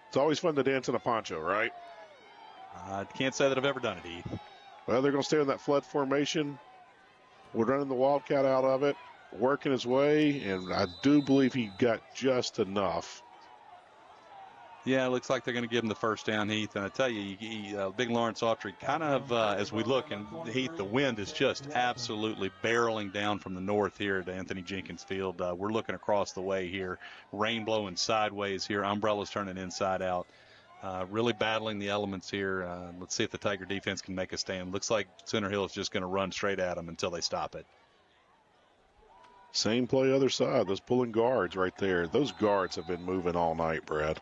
It's always fun to dance in a poncho, right? I can't say that I've ever done it, Heath. Well, they're going to stay in that flood formation. We're running the Wildcat out of it, working his way, and I do believe he got just enough. Yeah, it looks like they're going to give him the first down, Heath. And I tell you, big Lawrence Autry, kind of as we look, and Heath, the wind is just absolutely barreling down from the north here at Anthony Jenkins Field. We're looking across the way here, rain blowing sideways here, umbrellas turning inside out. Really battling the elements here. Let's see if the Tiger defense can make a stand. Looks like Center Hill is just going to run straight at them until they stop it. Same play other side. Those pulling guards right there. Those guards have been moving all night, Brad.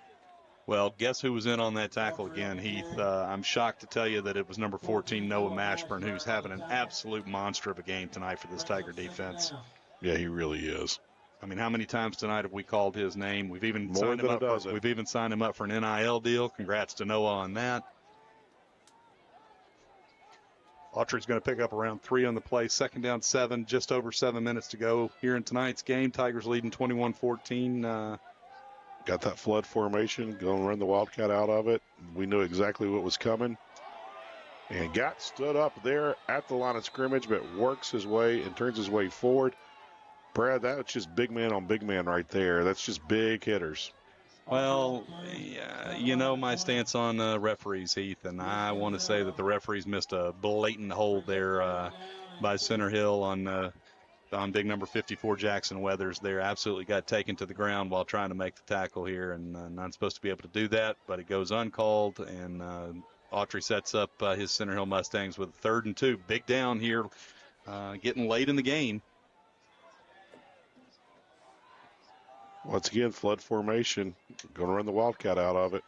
Well, guess who was in on that tackle again, Heath? I'm shocked to tell you that it was number 14, Noah Mashburn, who's having an absolute monster of a game tonight for this Tiger defense. Yeah, he really is. I mean, how many times tonight have we called his name? We've even More signed than him a up. dozen. We've even signed him up for an NIL deal. Congrats to Noah on that. Autry's going to pick up around 3 on the play. Second down, 7. Just over 7 minutes to go here in tonight's game. Tigers leading 21-14. Got that flood formation, going to run the Wildcat out of it. We knew exactly what was coming. And got stood up there at the line of scrimmage, but works his way and turns his way forward. Brad, that's just big man on big man right there. That's just big hitters. Well, yeah, you know my stance on referees, Heath, and I want to say that the referees missed a blatant hold there by Center Hill on big number 54, Jackson Weathers. There absolutely got taken to the ground while trying to make the tackle here, and not supposed to be able to do that, but it goes uncalled, and Autry sets up his Center Hill Mustangs with 3rd and 2. Big down here, getting late in the game. Once again, flood formation. Going to run the Wildcat out of it.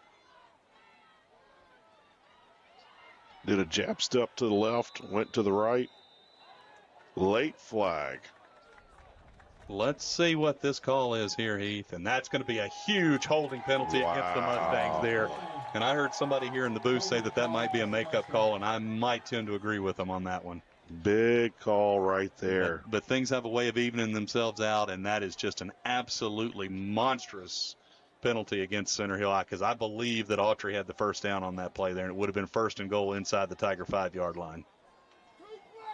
Did a jab step to the left, went to the right. Late flag. Let's see what this call is here, Heath, and that's going to be a huge holding penalty against the Mustangs there. And I heard somebody here in the booth say that that might be a makeup call, and I might tend to agree with them on that one. Big call right there. But things have a way of evening themselves out, and that is just an absolutely monstrous penalty against Center Hill, because I believe that Autry had the first down on that play there, and it would have been 1st and goal inside the Tiger 5-yard line.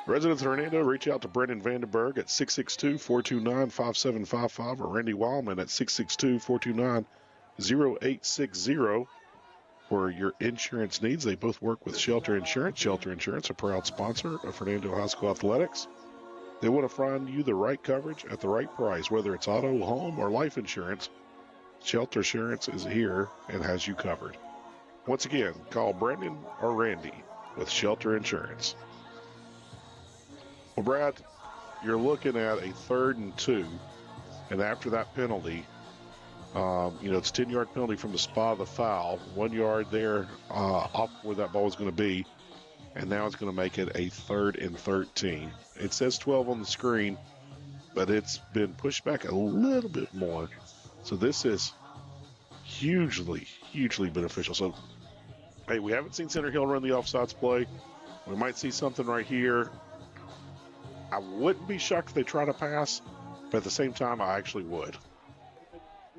Residents of Hernando, reach out to Brendan Vandenberg at 662-429-5755 or Randy Wildman at 662-429-0860 for your insurance needs. They both work with Shelter Insurance. Shelter Insurance, a proud sponsor of Hernando High School Athletics. They want to find you the right coverage at the right price, whether it's auto, home, or life insurance. Shelter Insurance is here and has you covered. Once again, call Brendan or Randy with Shelter Insurance. Well, Brad, you're looking at a 3rd and 2, and after that penalty, it's a 10-yard penalty from the spot of the foul, 1 yard there off where that ball was going to be, and now it's going to make it a 3rd and 13. It says 12 on the screen, but it's been pushed back a little bit more. So this is hugely, hugely beneficial. So, hey, we haven't seen Center Hill run the offsides play. We might see something right here. I wouldn't be shocked if they try to pass, but at the same time, I actually would.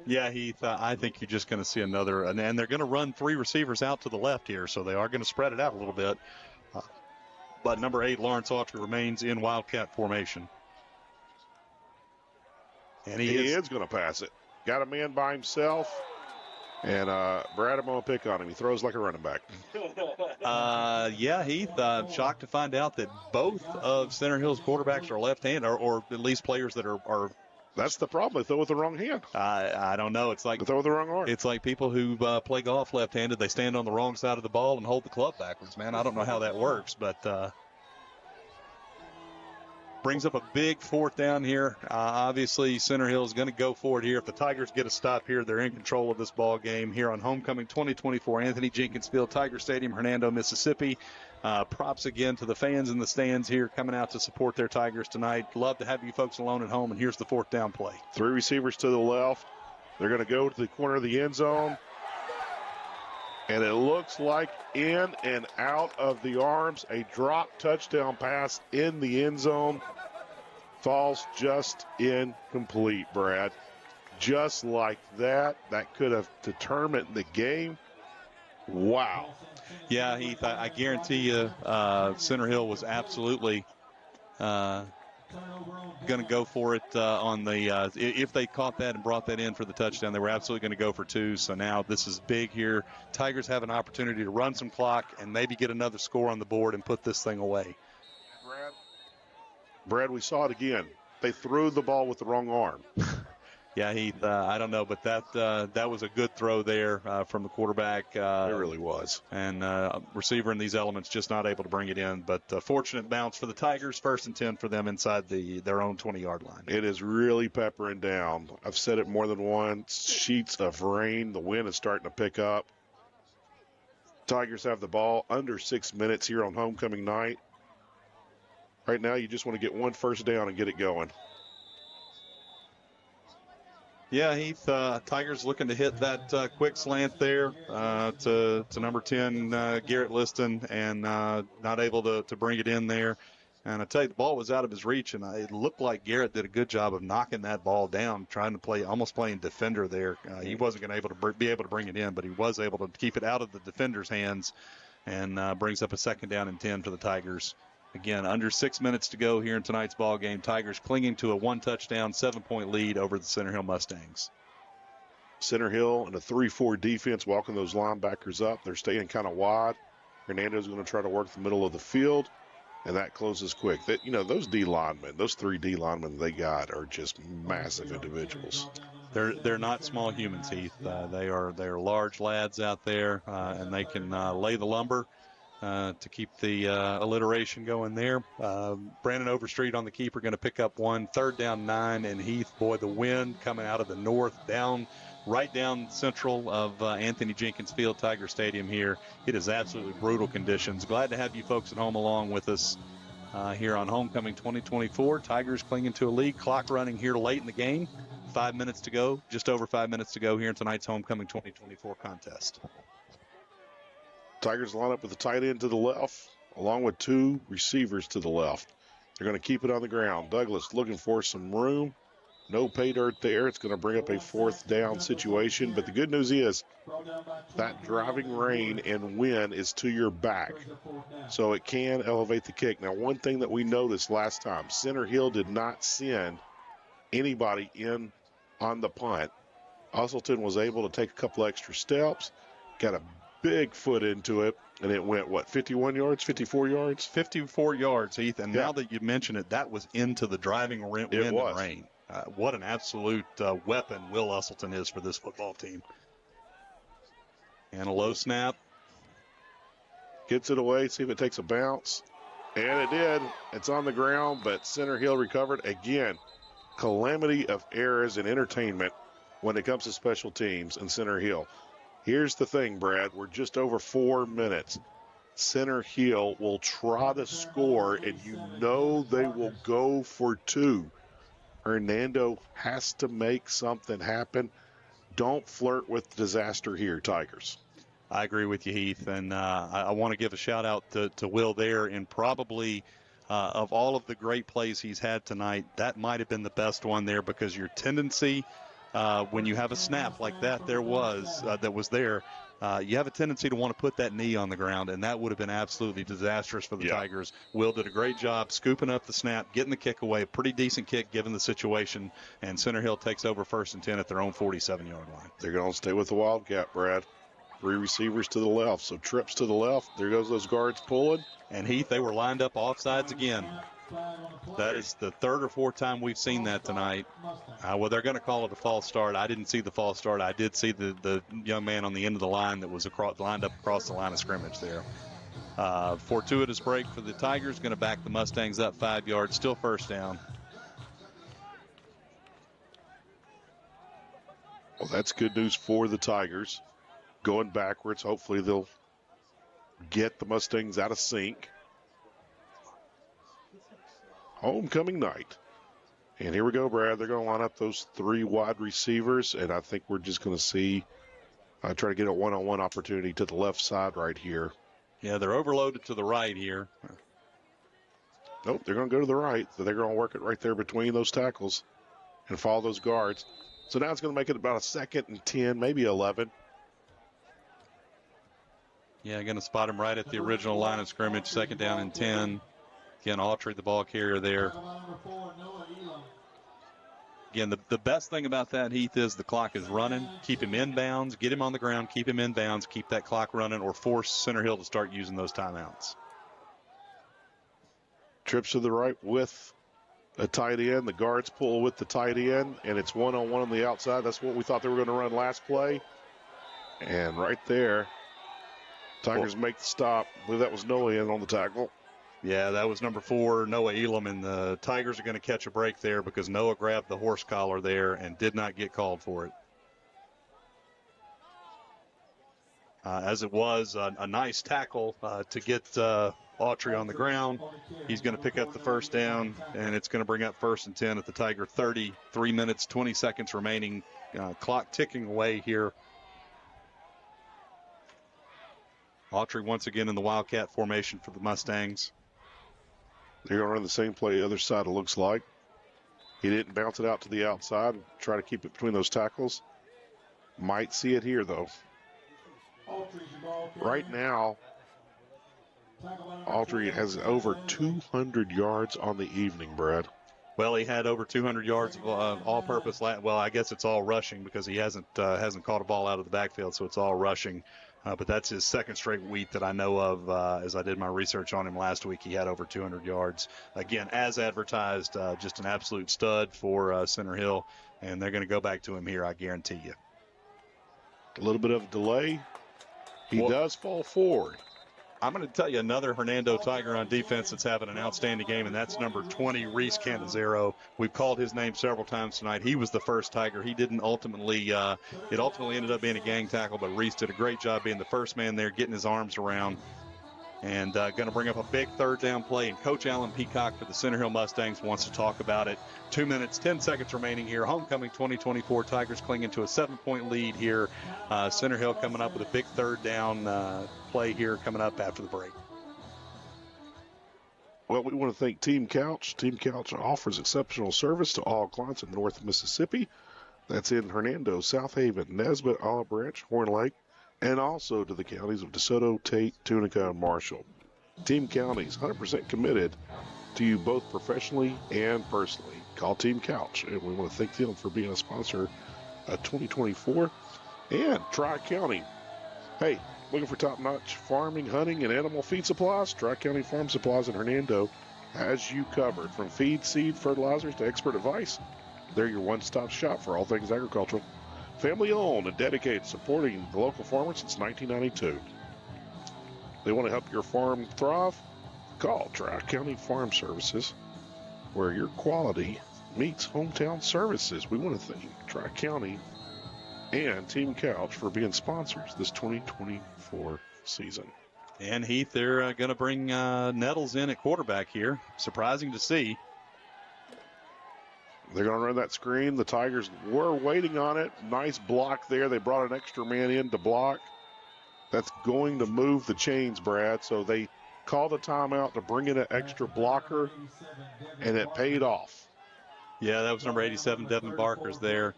Yeah, Heath, I think you're just going to see another, and they're going to run 3 receivers out to the left here, so they are going to spread it out a little bit. But number 8, Lawrence Autry, remains in Wildcat formation. And he is going to pass it. Got a man by himself, and Brad, I'm going to pick on him. He throws like a running back. Yeah, Heath, shocked to find out that both of Center Hill's quarterbacks are left-handed, or at least players that are That's the problem. They throw with the wrong hand. I don't know. It's like they throw with the wrong arm. It's like people who play golf left-handed. They stand on the wrong side of the ball and hold the club backwards, man. I don't know how that works, but brings up a big 4th down here. Obviously, Center Hill is going to go for it here. If the Tigers get a stop here, they're in control of this ball game here on Homecoming 2024, Anthony Jenkins Field, Tiger Stadium, Hernando, Mississippi. Props again to the fans in the stands here coming out to support their Tigers tonight. Love to have you folks alone at home, and here's the 4th down play. 3 receivers to the left. They're going to go to the corner of the end zone. And it looks like in and out of the arms, a drop touchdown pass in the end zone. Falls just incomplete, Brad. Just like that. That could have determined the game. Wow. Yeah, Heath, I guarantee you Center Hill was absolutely going to go for it on the if they caught that and brought that in for the touchdown, they were absolutely going to go for 2. So now this is big here. Tigers have an opportunity to run some clock and maybe get another score on the board and put this thing away. Brad, we saw it again. They threw the ball with the wrong arm. Yeah, Heath, I don't know, but that was a good throw there from the quarterback. It really was. And receiver in these elements just not able to bring it in. But fortunate bounce for the Tigers, 1st and 10 for them inside their own 20-yard line. It is really peppering down. I've said it more than once. Sheets of rain. The wind is starting to pick up. Tigers have the ball under 6 minutes here on homecoming night. Right now, you just want to get one first down and get it going. Yeah, Heath, Tigers looking to hit that quick slant there to number 10, Garrett Liston, and not able to bring it in there. And I tell you, the ball was out of his reach, and it looked like Garrett did a good job of knocking that ball down, trying to almost playing defender there. He wasn't going to be able to bring it in, but he was able to keep it out of the defender's hands, and brings up a 2nd down and 10 for the Tigers. Again, under 6 minutes to go here in tonight's ball game. Tigers clinging to a 1-touchdown, 7-point lead over the Center Hill Mustangs. Center Hill and a 3-4 defense walking those linebackers up. They're staying kind of wide. Hernando's going to try to work the middle of the field, and that closes quick. Those D linemen, those 3 D linemen they got are just massive individuals. They're not small humans, Heath. They are large lads out there, and they can lay the lumber. To keep the alliteration going there. Brandon Overstreet on the keeper going to pick up one. 3rd down 9, and Heath, boy, the wind coming out of the north right down central of Anthony Jenkins Field, Tiger Stadium here. It is absolutely brutal conditions. Glad to have you folks at home along with us here on Homecoming 2024. Tigers clinging to a lead. Clock running here late in the game. 5 minutes to go, just over 5 minutes to go here in tonight's Homecoming 2024 contest. Tigers line up with the tight end to the left, along with 2 receivers to the left. They're going to keep it on the ground. Douglas looking for some room. No pay dirt there. It's going to bring up a 4th down situation. But the good news is that driving rain and wind is to your back, so it can elevate the kick. Now, one thing that we noticed last time, Center Hill did not send anybody in on the punt. Usselton was able to take a couple extra steps, got a big foot into it, and it went, 51 yards, 54 yards? 54 yards, Heath, and now that you mention it, that was into the driving wind and rain. What an absolute weapon Will Usselton is for this football team. And a low snap. Gets it away, see if it takes a bounce. And it did. It's on the ground, but Center Hill recovered. Again, calamity of errors in entertainment when it comes to special teams in Center Hill. Here's the thing, Brad. We're just over 4 minutes. Center Hill will try to score, and you know they will go for 2. Hernando has to make something happen. Don't flirt with disaster here, Tigers. I agree with you, Heath, and I want to give a shout-out to Will there, and probably of all of the great plays he's had tonight, that might have been the best one there, because your tendency when you have a snap like that was there, you have a tendency to want to put that knee on the ground, and that would have been absolutely disastrous for the Tigers. Will did a great job scooping up the snap, getting the kick away, a pretty decent kick given the situation, and Center Hill takes over 1st and 10 at their own 47-yard line. They're going to stay with the Wildcat, Brad. 3 receivers to the left, so trips to the left. There goes those guards pulling. And Heath, they were lined up offsides again. That is the 3rd or 4th time we've seen that tonight. Well, they're going to call it a false start. I didn't see the false start. I did see the young man on the end of the line that was lined up across the line of scrimmage there. Fortuitous break for the Tigers. Going to back the Mustangs up 5 yards. Still 1st down. Well, that's good news for the Tigers. Going backwards, hopefully they'll get the Mustangs out of sync. Homecoming night. And here we go, Brad. They're going to line up those 3 wide receivers, and I think we're just going to see try to get a one-on-one opportunity to the left side right here. Yeah, they're overloaded to the right here. Nope, they're going to go to the right. So they're going to work it right there between those tackles and follow those guards. So now it's going to make it about a 2nd and 10, maybe 11. Yeah, going to spot him right at the original line of scrimmage, 2nd down and 10. Again, Autry, the ball carrier there. Again, the best thing about that, Heath, is the clock is running. Keep him in bounds, get him on the ground, keep him in bounds, keep that clock running, or force Center Hill to start using those timeouts. Trips to the right with a tight end. The guards pull with the tight end, and it's one-on-one on the outside. That's what we thought they were going to run last play. And right there, Tigers make the stop. I believe that was Noah in on the tackle. Yeah, that was number 4, Noah Elam, and the Tigers are going to catch a break there because Noah grabbed the horse collar there and did not get called for it. As it was a nice tackle to get Autry on the ground. He's going to pick up the first down, and it's going to bring up 1st and 10 at the Tiger 30. 3 minutes, 20 seconds remaining. Clock ticking away here. Autry once again in the Wildcat formation for the Mustangs. They're going to run the same play the other side, it looks like. He didn't bounce it out to the outside. Try to keep it between those tackles. Might see it here, though. Right now, Autry has over 200 yards on the evening, Brad. Well, he had over 200 yards of all-purpose. Well, I guess it's all rushing because he hasn't caught a ball out of the backfield, so it's all rushing. But that's his second straight week that I know of. As I did my research on him last week, he had over 200 yards. Again, as advertised, just an absolute stud for Center Hill, and they're going to go back to him here, I guarantee you. A little bit of a delay. He does fall forward. I'm going to tell you another Hernando Tiger on defense that's having an outstanding game, and that's number 20, Reese Canizero. We've called his name several times tonight. He was the first Tiger. He didn't ultimately, it ultimately ended up being a gang tackle, but Reese did a great job being the first man there, getting his arms around, and going to bring up a big third down play. And Coach Alan Peacock for the Center Hill Mustangs wants to talk about it. 2 minutes, 10 seconds remaining here. Homecoming 2024. Tigers clinging to a 7-point lead here. Center Hill coming up with a big third down play here coming up after the break. Well, we want to thank Team Couch. Team Couch offers exceptional service to all clients in North Mississippi. That's in Hernando, South Haven, Nesbitt, Olive Branch, Horn Lake, and also to the counties of DeSoto, Tate, Tunica, and Marshall. Team Counties, 100% committed to you both professionally and personally. Call Team Couch, and we want to thank them for being a sponsor of 2024. And Tri-County. Hey, looking for top-notch farming, hunting, and animal feed supplies? Tri-County Farm Supplies in Hernando has you covered. From feed, seed, fertilizers to expert advice, they're your one-stop shop for all things agricultural. Family-owned and dedicated, supporting the local farmers since 1992. They want to help your farm thrive? Call Tri-County Farm Services, where your quality meets hometown services. We want to thank Tri-County and Team Couch for being sponsors this 2024 season. And Heath, they're going to bring Nettles in at quarterback here. Surprising to see. They're going to run that screen. The Tigers were waiting on it. Nice block there. They brought an extra man in to block. That's going to move the chains, Brad. So they called a timeout to bring in an extra blocker, and it paid off. Yeah, that was number 87, Devin Barker's there.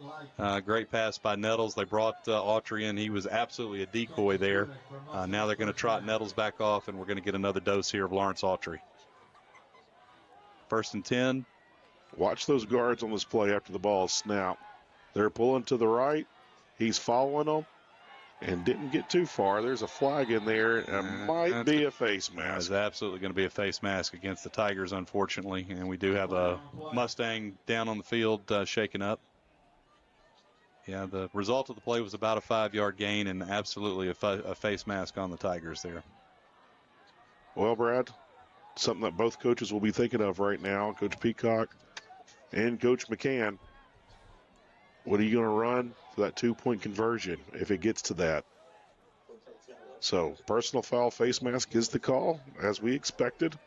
Great pass by Nettles. They brought Autry in. He was absolutely a decoy there. Now they're going to trot Nettles back off, and we're going to get another dose here of Lawrence Autry. 1st and 10. Watch those guards on this play after the ball is snapped. They're pulling to the right. He's following them and didn't get too far. There's a flag in there. It might be a face mask. It's absolutely going to be a face mask against the Tigers, unfortunately. And we do have a Mustang down on the field shaken up. Yeah, the result of the play was about a 5-yard gain and absolutely a face mask on the Tigers there. Well, Brad, something that both coaches will be thinking of right now, Coach Peacock and Coach McCann. What are you going to run for that 2-point conversion if it gets to that? So, personal foul face mask is the call, as we expected.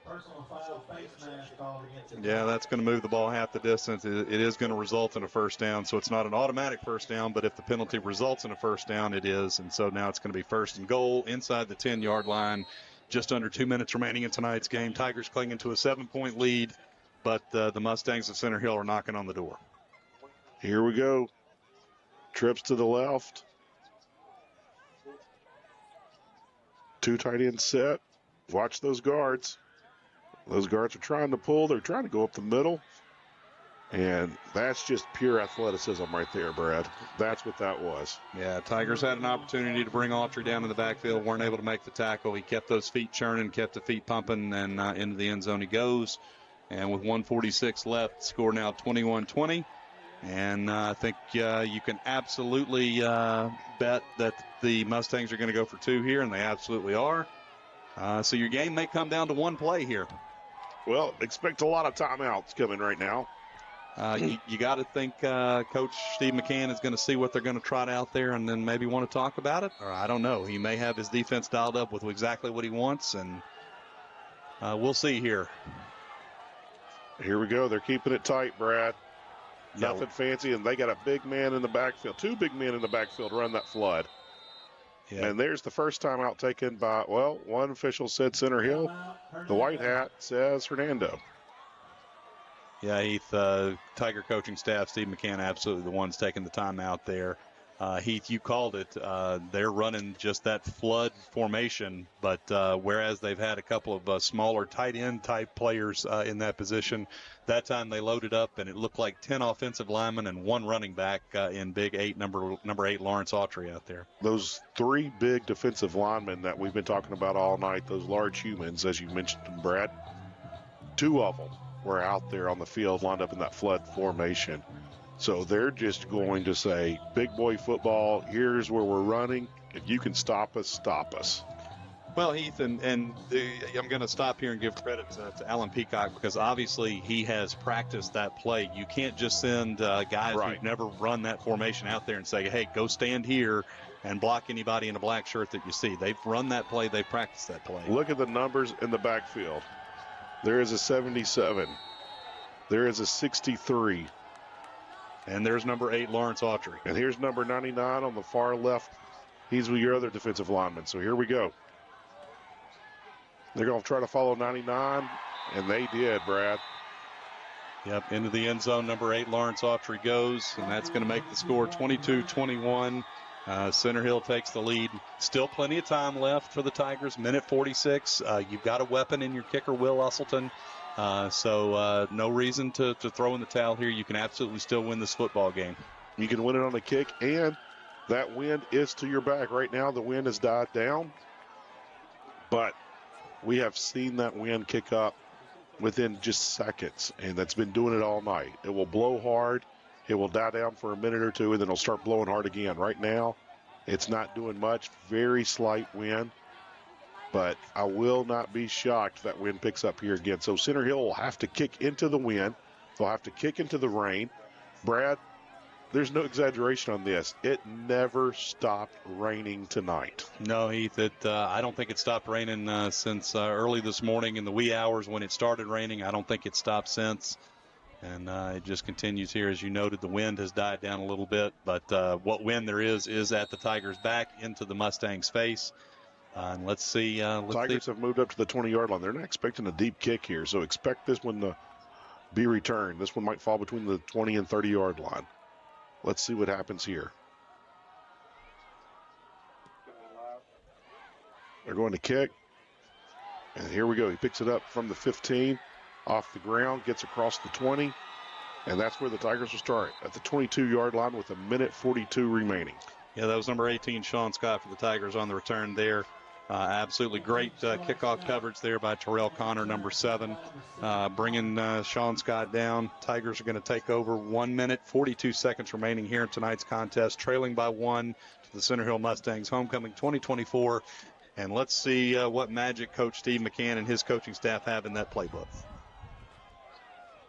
Yeah, that's going to move the ball half the distance. It is going to result in a first down, so it's not an automatic first down, but if the penalty results in a first down, it is. And so now it's going to be 1st and goal inside the 10-yard line. Just under 2 minutes remaining in tonight's game. Tigers clinging to a 7-point lead, but the Mustangs of Center Hill are knocking on the door. Here we go. Trips to the left. 2 tight ends set. Watch those guards. Those guards are trying to pull. They're trying to go up the middle. And that's just pure athleticism right there, Brad. That's what that was. Yeah, Tigers had an opportunity to bring Autry down in the backfield. Weren't able to make the tackle. He kept those feet churning, kept the feet pumping, and into the end zone he goes. And with 1:46 left, score now 21-20. And I think you can absolutely bet that the Mustangs are going to go for 2 here, and they absolutely are. So your game may come down to one play here. Well, expect a lot of timeouts coming right now. You got to think Coach Steve McCann is going to see what they're going to trot out there and then maybe want to talk about it. Or I don't know. He may have his defense dialed up with exactly what he wants, and we'll see here. Here we go. They're keeping it tight, Brad. Yeah. Nothing fancy, and they got a big man in the backfield. 2 big men in the backfield run that flood. Yeah. And there's the first timeout taken by, well, one official said Center Hill. The white hat says Hernando. Yeah, Heath, Tiger coaching staff, Steve McCann, absolutely the ones taking the timeout there. Heath, you called it. They're running just that flood formation, but whereas they've had a couple of smaller tight end type players in that position, that time they loaded up and it looked like 10 offensive linemen and 1 running back in big 8, number 8 Lawrence Autry out there. Those 3 big defensive linemen that we've been talking about all night, those large humans, as you mentioned, Brad, 2 of them were out there on the field lined up in that flood formation. So they're just going to say, big boy football, here's where we're running. If you can stop us, stop us. Well, Heath, and I'm going to stop here and give credit to Alan Peacock because obviously he has practiced that play. You can't just send guys who've never run that formation out there and say, hey, go stand here and block anybody in a black shirt that you see. They've run that play. They've practiced that play. Look at the numbers in the backfield. There is a 77. There is a 63. And there's number 8, Lawrence Autry. And here's number 99 on the far left. He's your other defensive lineman. So here we go. They're going to try to follow 99, and they did, Brad. Yep, into the end zone, number 8, Lawrence Autry goes, and that's going to make the score 22-21. Center Hill takes the lead. Still plenty of time left for the Tigers, minute 46. You've got a weapon in your kicker, Will Usselton. So no reason to throw in the towel here. You can absolutely still win this football game. You can win it on a kick, and that wind is to your back. Right now, the wind has died down, but we have seen that wind kick up within just seconds, and that's been doing it all night. It will blow hard. It will die down for a minute or two, and then it'll start blowing hard again. Right now, it's not doing much. Very slight wind. But I will not be shocked if that wind picks up here again. So Center Hill will have to kick into the wind. They'll have to kick into the rain. Brad, there's no exaggeration on this. It never stopped raining tonight. No, Heath, I don't think it stopped raining since early this morning in the wee hours when it started raining. I don't think it stopped since. And it just continues here. As you noted, the wind has died down a little bit. But what wind there is at the Tigers' back into the Mustangs' face. And let's see. Tigers have moved up to the 20-yard line. They're not expecting a deep kick here, so expect this one to be returned. This one might fall between the 20 and 30-yard line. Let's see what happens here. They're going to kick. And here we go. He picks it up from the 15, off the ground, gets across the 20, and that's where the Tigers will start, at the 22-yard line with a minute 42 remaining. Yeah, that was number 18, Sean Scott, for the Tigers on the return there. Absolutely great kickoff coverage there by Terrell Connor, number 7, bringing Sean Scott down. Tigers are going to take over. 1 minute, 42 seconds remaining here in tonight's contest, trailing by 1 to the Center Hill Mustangs, homecoming 2024. And let's see what magic Coach Steve McCann and his coaching staff have in that playbook.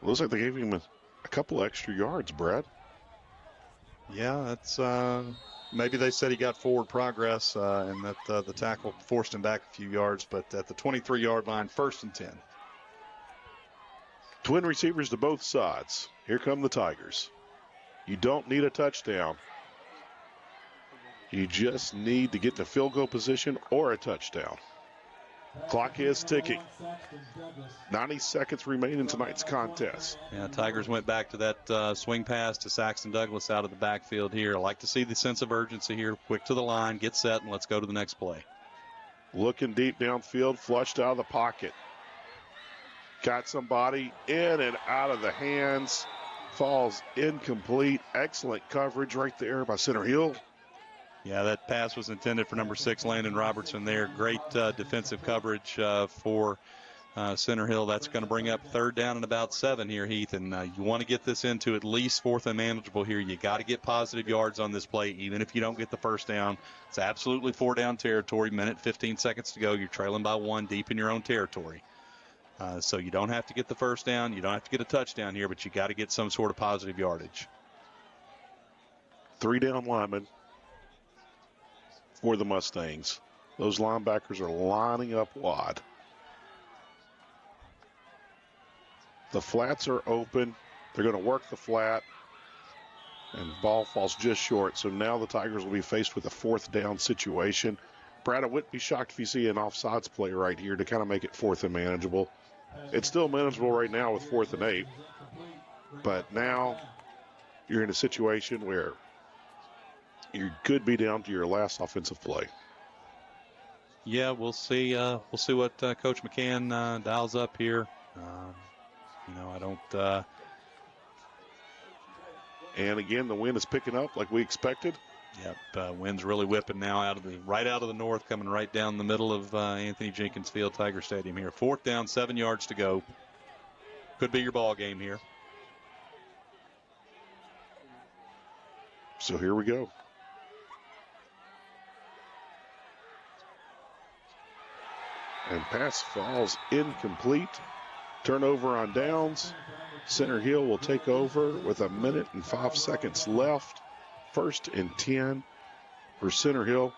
Looks like they gave him a couple extra yards, Brad. Yeah, that's maybe they said he got forward progress and that the tackle forced him back a few yards, but at the 23-yard line, 1st and 10. Twin receivers to both sides. Here come the Tigers. You don't need a touchdown. You just need to get in a field goal position or a touchdown. Clock is ticking. 90 seconds remain in tonight's contest. Yeah, Tigers went back to that swing pass to Saxton Douglas out of the backfield here. I like to see the sense of urgency here. Quick to the line, get set, and let's go to the next play. Looking deep downfield, flushed out of the pocket. Got somebody in and out of the hands. Falls incomplete. Excellent coverage right there by Center Hill. Yeah, that pass was intended for number 6, Landon Robertson there. Great defensive coverage for Center Hill. That's going to bring up 3rd down and about 7 here, Heath. And you want to get this into at least 4th and manageable here. You got to get positive yards on this play, even if you don't get the 1st down. It's absolutely 4-down territory. Minute 15 seconds to go. You're trailing by 1 deep in your own territory. So you don't have to get the 1st down. You don't have to get a touchdown here, but you got to get some sort of positive yardage. 3 down linemen for the Mustangs. Those linebackers are lining up wide. The flats are open. They're going to work the flat. And ball falls just short. So now the Tigers will be faced with a 4th down situation. Brad, I wouldn't be shocked if you see an offsides play right here to kind of make it 4th and manageable. It's still manageable right now with 4th and 8. But now you're in a situation where you could be down to your last offensive play. Yeah, we'll see. We'll see what Coach McCann dials up here. I don't. And again, the wind is picking up like we expected. Yep, wind's really whipping now right out of the north, coming right down the middle of Anthony Jenkins Field, Tiger Stadium here. 4th down, 7 yards to go. Could be your ball game here. So here we go. And pass falls incomplete. Turnover on downs. Center Hill will take over with 1 minute and 5 seconds left. 1st and 10 for Center Hill.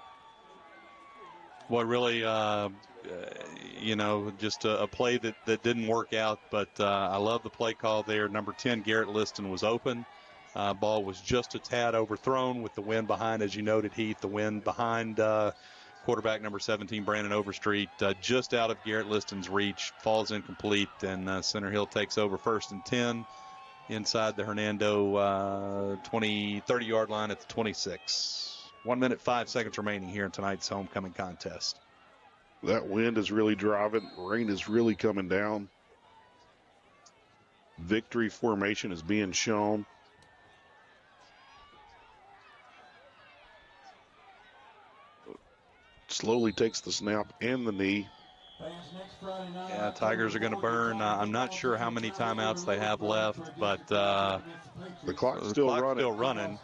Boy, really, just a play that didn't work out, but I love the play call there. Number 10, Garrett Liston, was open. Ball was just a tad overthrown with the wind behind, as you noted, Heath, the wind behind quarterback number 17, Brandon Overstreet, just out of Garrett Liston's reach, falls incomplete, and Center Hill takes over 1st and 10 inside the Hernando 30-yard line at the 26. 1 minute, 5 seconds remaining here in tonight's homecoming contest. That wind is really driving. Rain is really coming down. Victory formation is being shown. Slowly takes the snap and the knee. Yeah, Tigers are going to burn. I'm not sure how many timeouts they have left, but the clock's still running.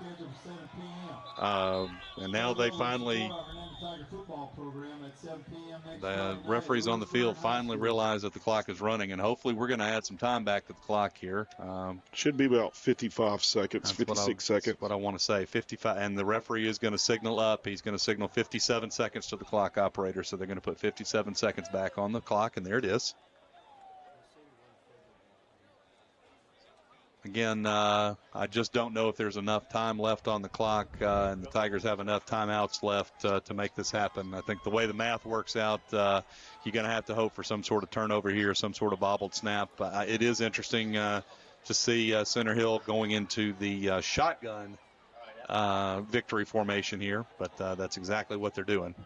And now they finally, the referees on the field finally realize that the clock is running, and hopefully we're going to add some time back to the clock here. Should be about 55 seconds, 56 seconds. That's what I want to say, 55. And the referee is going to signal up. He's going to signal 57 seconds to the clock operator, so they're going to put 57 seconds back on the clock, and there it is. Again, I just don't know if there's enough time left on the clock, and the Tigers have enough timeouts left to make this happen. I think the way the math works out, you're going to have to hope for some sort of turnover here, some sort of bobbled snap. It is interesting to see Center Hill going into the shotgun victory formation here, but that's exactly what they're doing.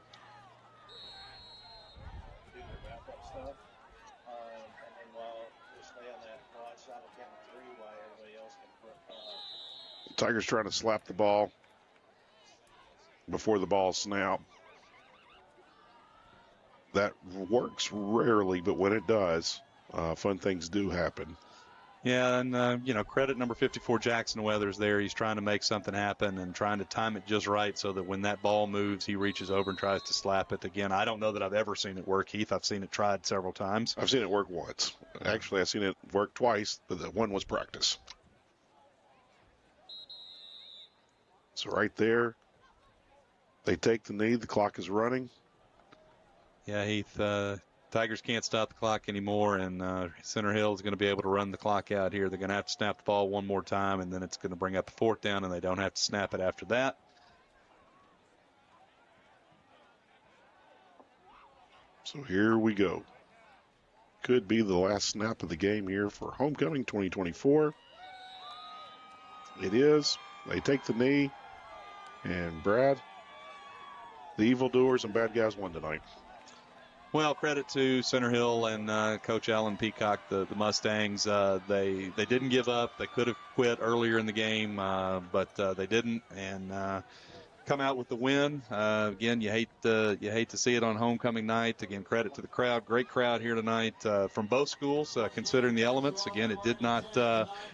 Tigers trying to slap the ball before the ball snap. That works rarely, but when it does, fun things do happen. Yeah, and, credit number 54, Jackson Weathers there. He's trying to make something happen and trying to time it just right so that when that ball moves, he reaches over and tries to slap it. Again, I don't know that I've ever seen it work, Heath. I've seen it tried several times. I've seen it work once. Actually, I've seen it work twice, but the one was practice. So right there, they take the knee. The clock is running. Yeah, Heath, Tigers can't stop the clock anymore, and Center Hill is going to be able to run the clock out here. They're going to have to snap the ball one more time, and then it's going to bring up a 4th down, and they don't have to snap it after that. So here we go. Could be the last snap of the game here for Homecoming 2024. It is. They take the knee. And Brad, the evildoers and bad guys won tonight. Well, credit to Center Hill and Coach Alan Peacock, the Mustangs. They didn't give up. They could have quit earlier in the game, but they didn't. And come out with the win. Again, you hate to see it on homecoming night. Again, credit to the crowd. Great crowd here tonight from both schools, considering the elements. Again, it did not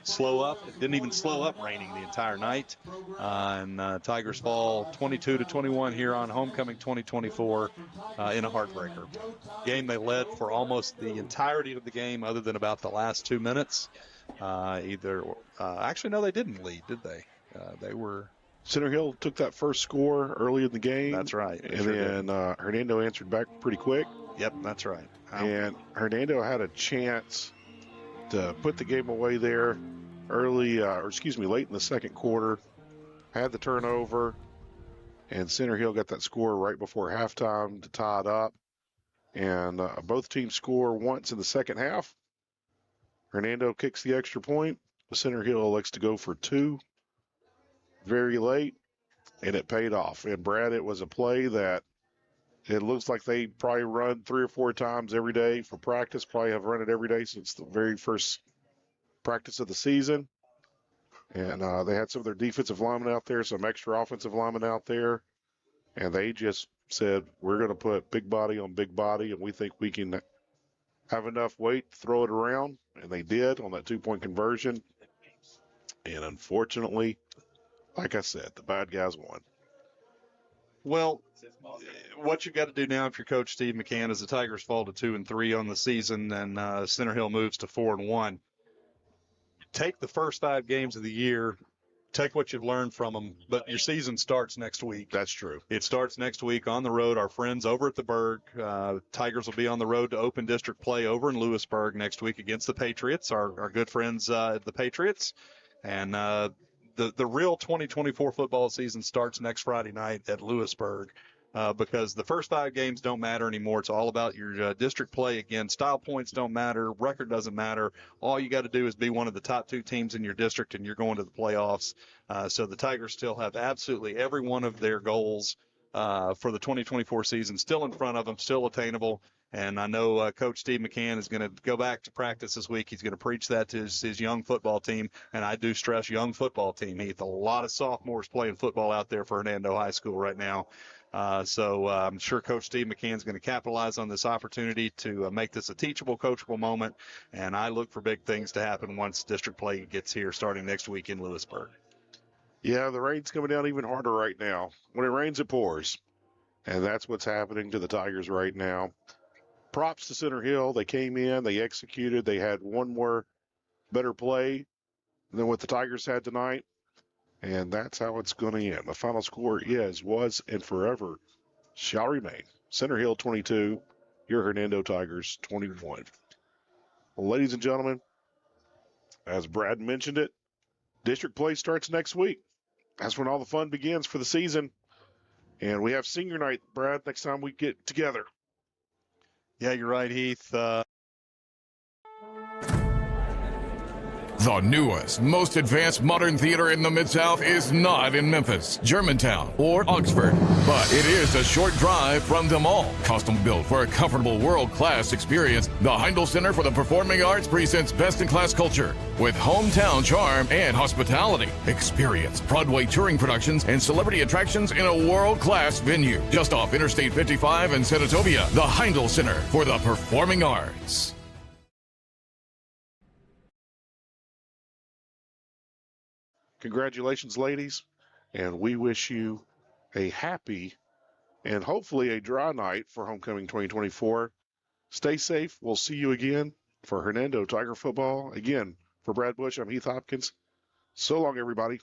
slow up. It didn't even slow up raining the entire night. And Tigers fall 22-21 here on homecoming 2024 in a heartbreaker. Game they led for almost the entirety of the game, other than about the last 2 minutes. Actually, no, they didn't lead, did they? They were. Center Hill took that first score early in the game. That's right. And then Hernando answered back pretty quick. Yep, that's right. And Hernando had a chance to put the game away there late in the second quarter. Had the turnover, and Center Hill got that score right before halftime to tie it up. And both teams score once in the second half. Hernando kicks the extra point. Center Hill elects to go for two very late, and it paid off. And, Brad, it was a play that it looks like they probably run 3 or 4 times every day for practice, probably have run it every day since the very first practice of the season. And they had some of their defensive linemen out there, some extra offensive linemen out there, and they just said, we're going to put big body on big body, and we think we can have enough weight to throw it around. And they did on that 2-point conversion. And unfortunately, like I said, the bad guys won. Well, what you got to do now if you're Coach Steve McCann is the Tigers fall to 2-3 on the season, and Center Hill moves to 4-1. Take the first 5 games of the year, take what you've learned from them, but your season starts next week. That's true. It starts next week on the road. Our friends over at the Berg, Tigers will be on the road to open district play over in Lewisburg next week against the Patriots, our good friends the Patriots. And the real 2024 football season starts next Friday night at Lewisburg. Because the first 5 games don't matter anymore. It's all about your district play. Again, style points don't matter. Record doesn't matter. All you got to do is be one of the top 2 teams in your district, and you're going to the playoffs. So the Tigers still have absolutely every one of their goals for the 2024 season still in front of them, still attainable. And I know Coach Steve McCann is going to go back to practice this week. He's going to preach that to his young football team. And I do stress young football team. Heath, a lot of sophomores playing football out there for Hernando High School right now. So I'm sure Coach Steve McCann is going to capitalize on this opportunity to make this a teachable, coachable moment. And I look for big things to happen once district play gets here starting next week in Lewisburg. Yeah, the rain's coming down even harder right now. When it rains, it pours. And that's what's happening to the Tigers right now. Props to Center Hill. They came in, they executed, they had one more better play than what the Tigers had tonight. And that's how it's going to end. The final score was, and forever shall remain. Center Hill 22, your Hernando Tigers 21. Well, ladies and gentlemen, as Brad mentioned it, district play starts next week. That's when all the fun begins for the season. And we have senior night, Brad, next time we get together. Yeah, you're right, Heath. The newest, most advanced modern theater in the Mid-South is not in Memphis, Germantown, or Oxford, but it is a short drive from them all. Custom built for a comfortable world-class experience, the Hernando Center for the Performing Arts presents best-in-class culture with hometown charm and hospitality. Experience Broadway touring productions and celebrity attractions in a world-class venue. Just off Interstate 55 in Senatobia, the Hernando Center for the Performing Arts. Congratulations, ladies, and we wish you a happy and hopefully a dry night for Homecoming 2024. Stay safe. We'll see you again for Hernando Tiger Football. Again, for Brad Bush, I'm Heath Hopkins. So long, everybody.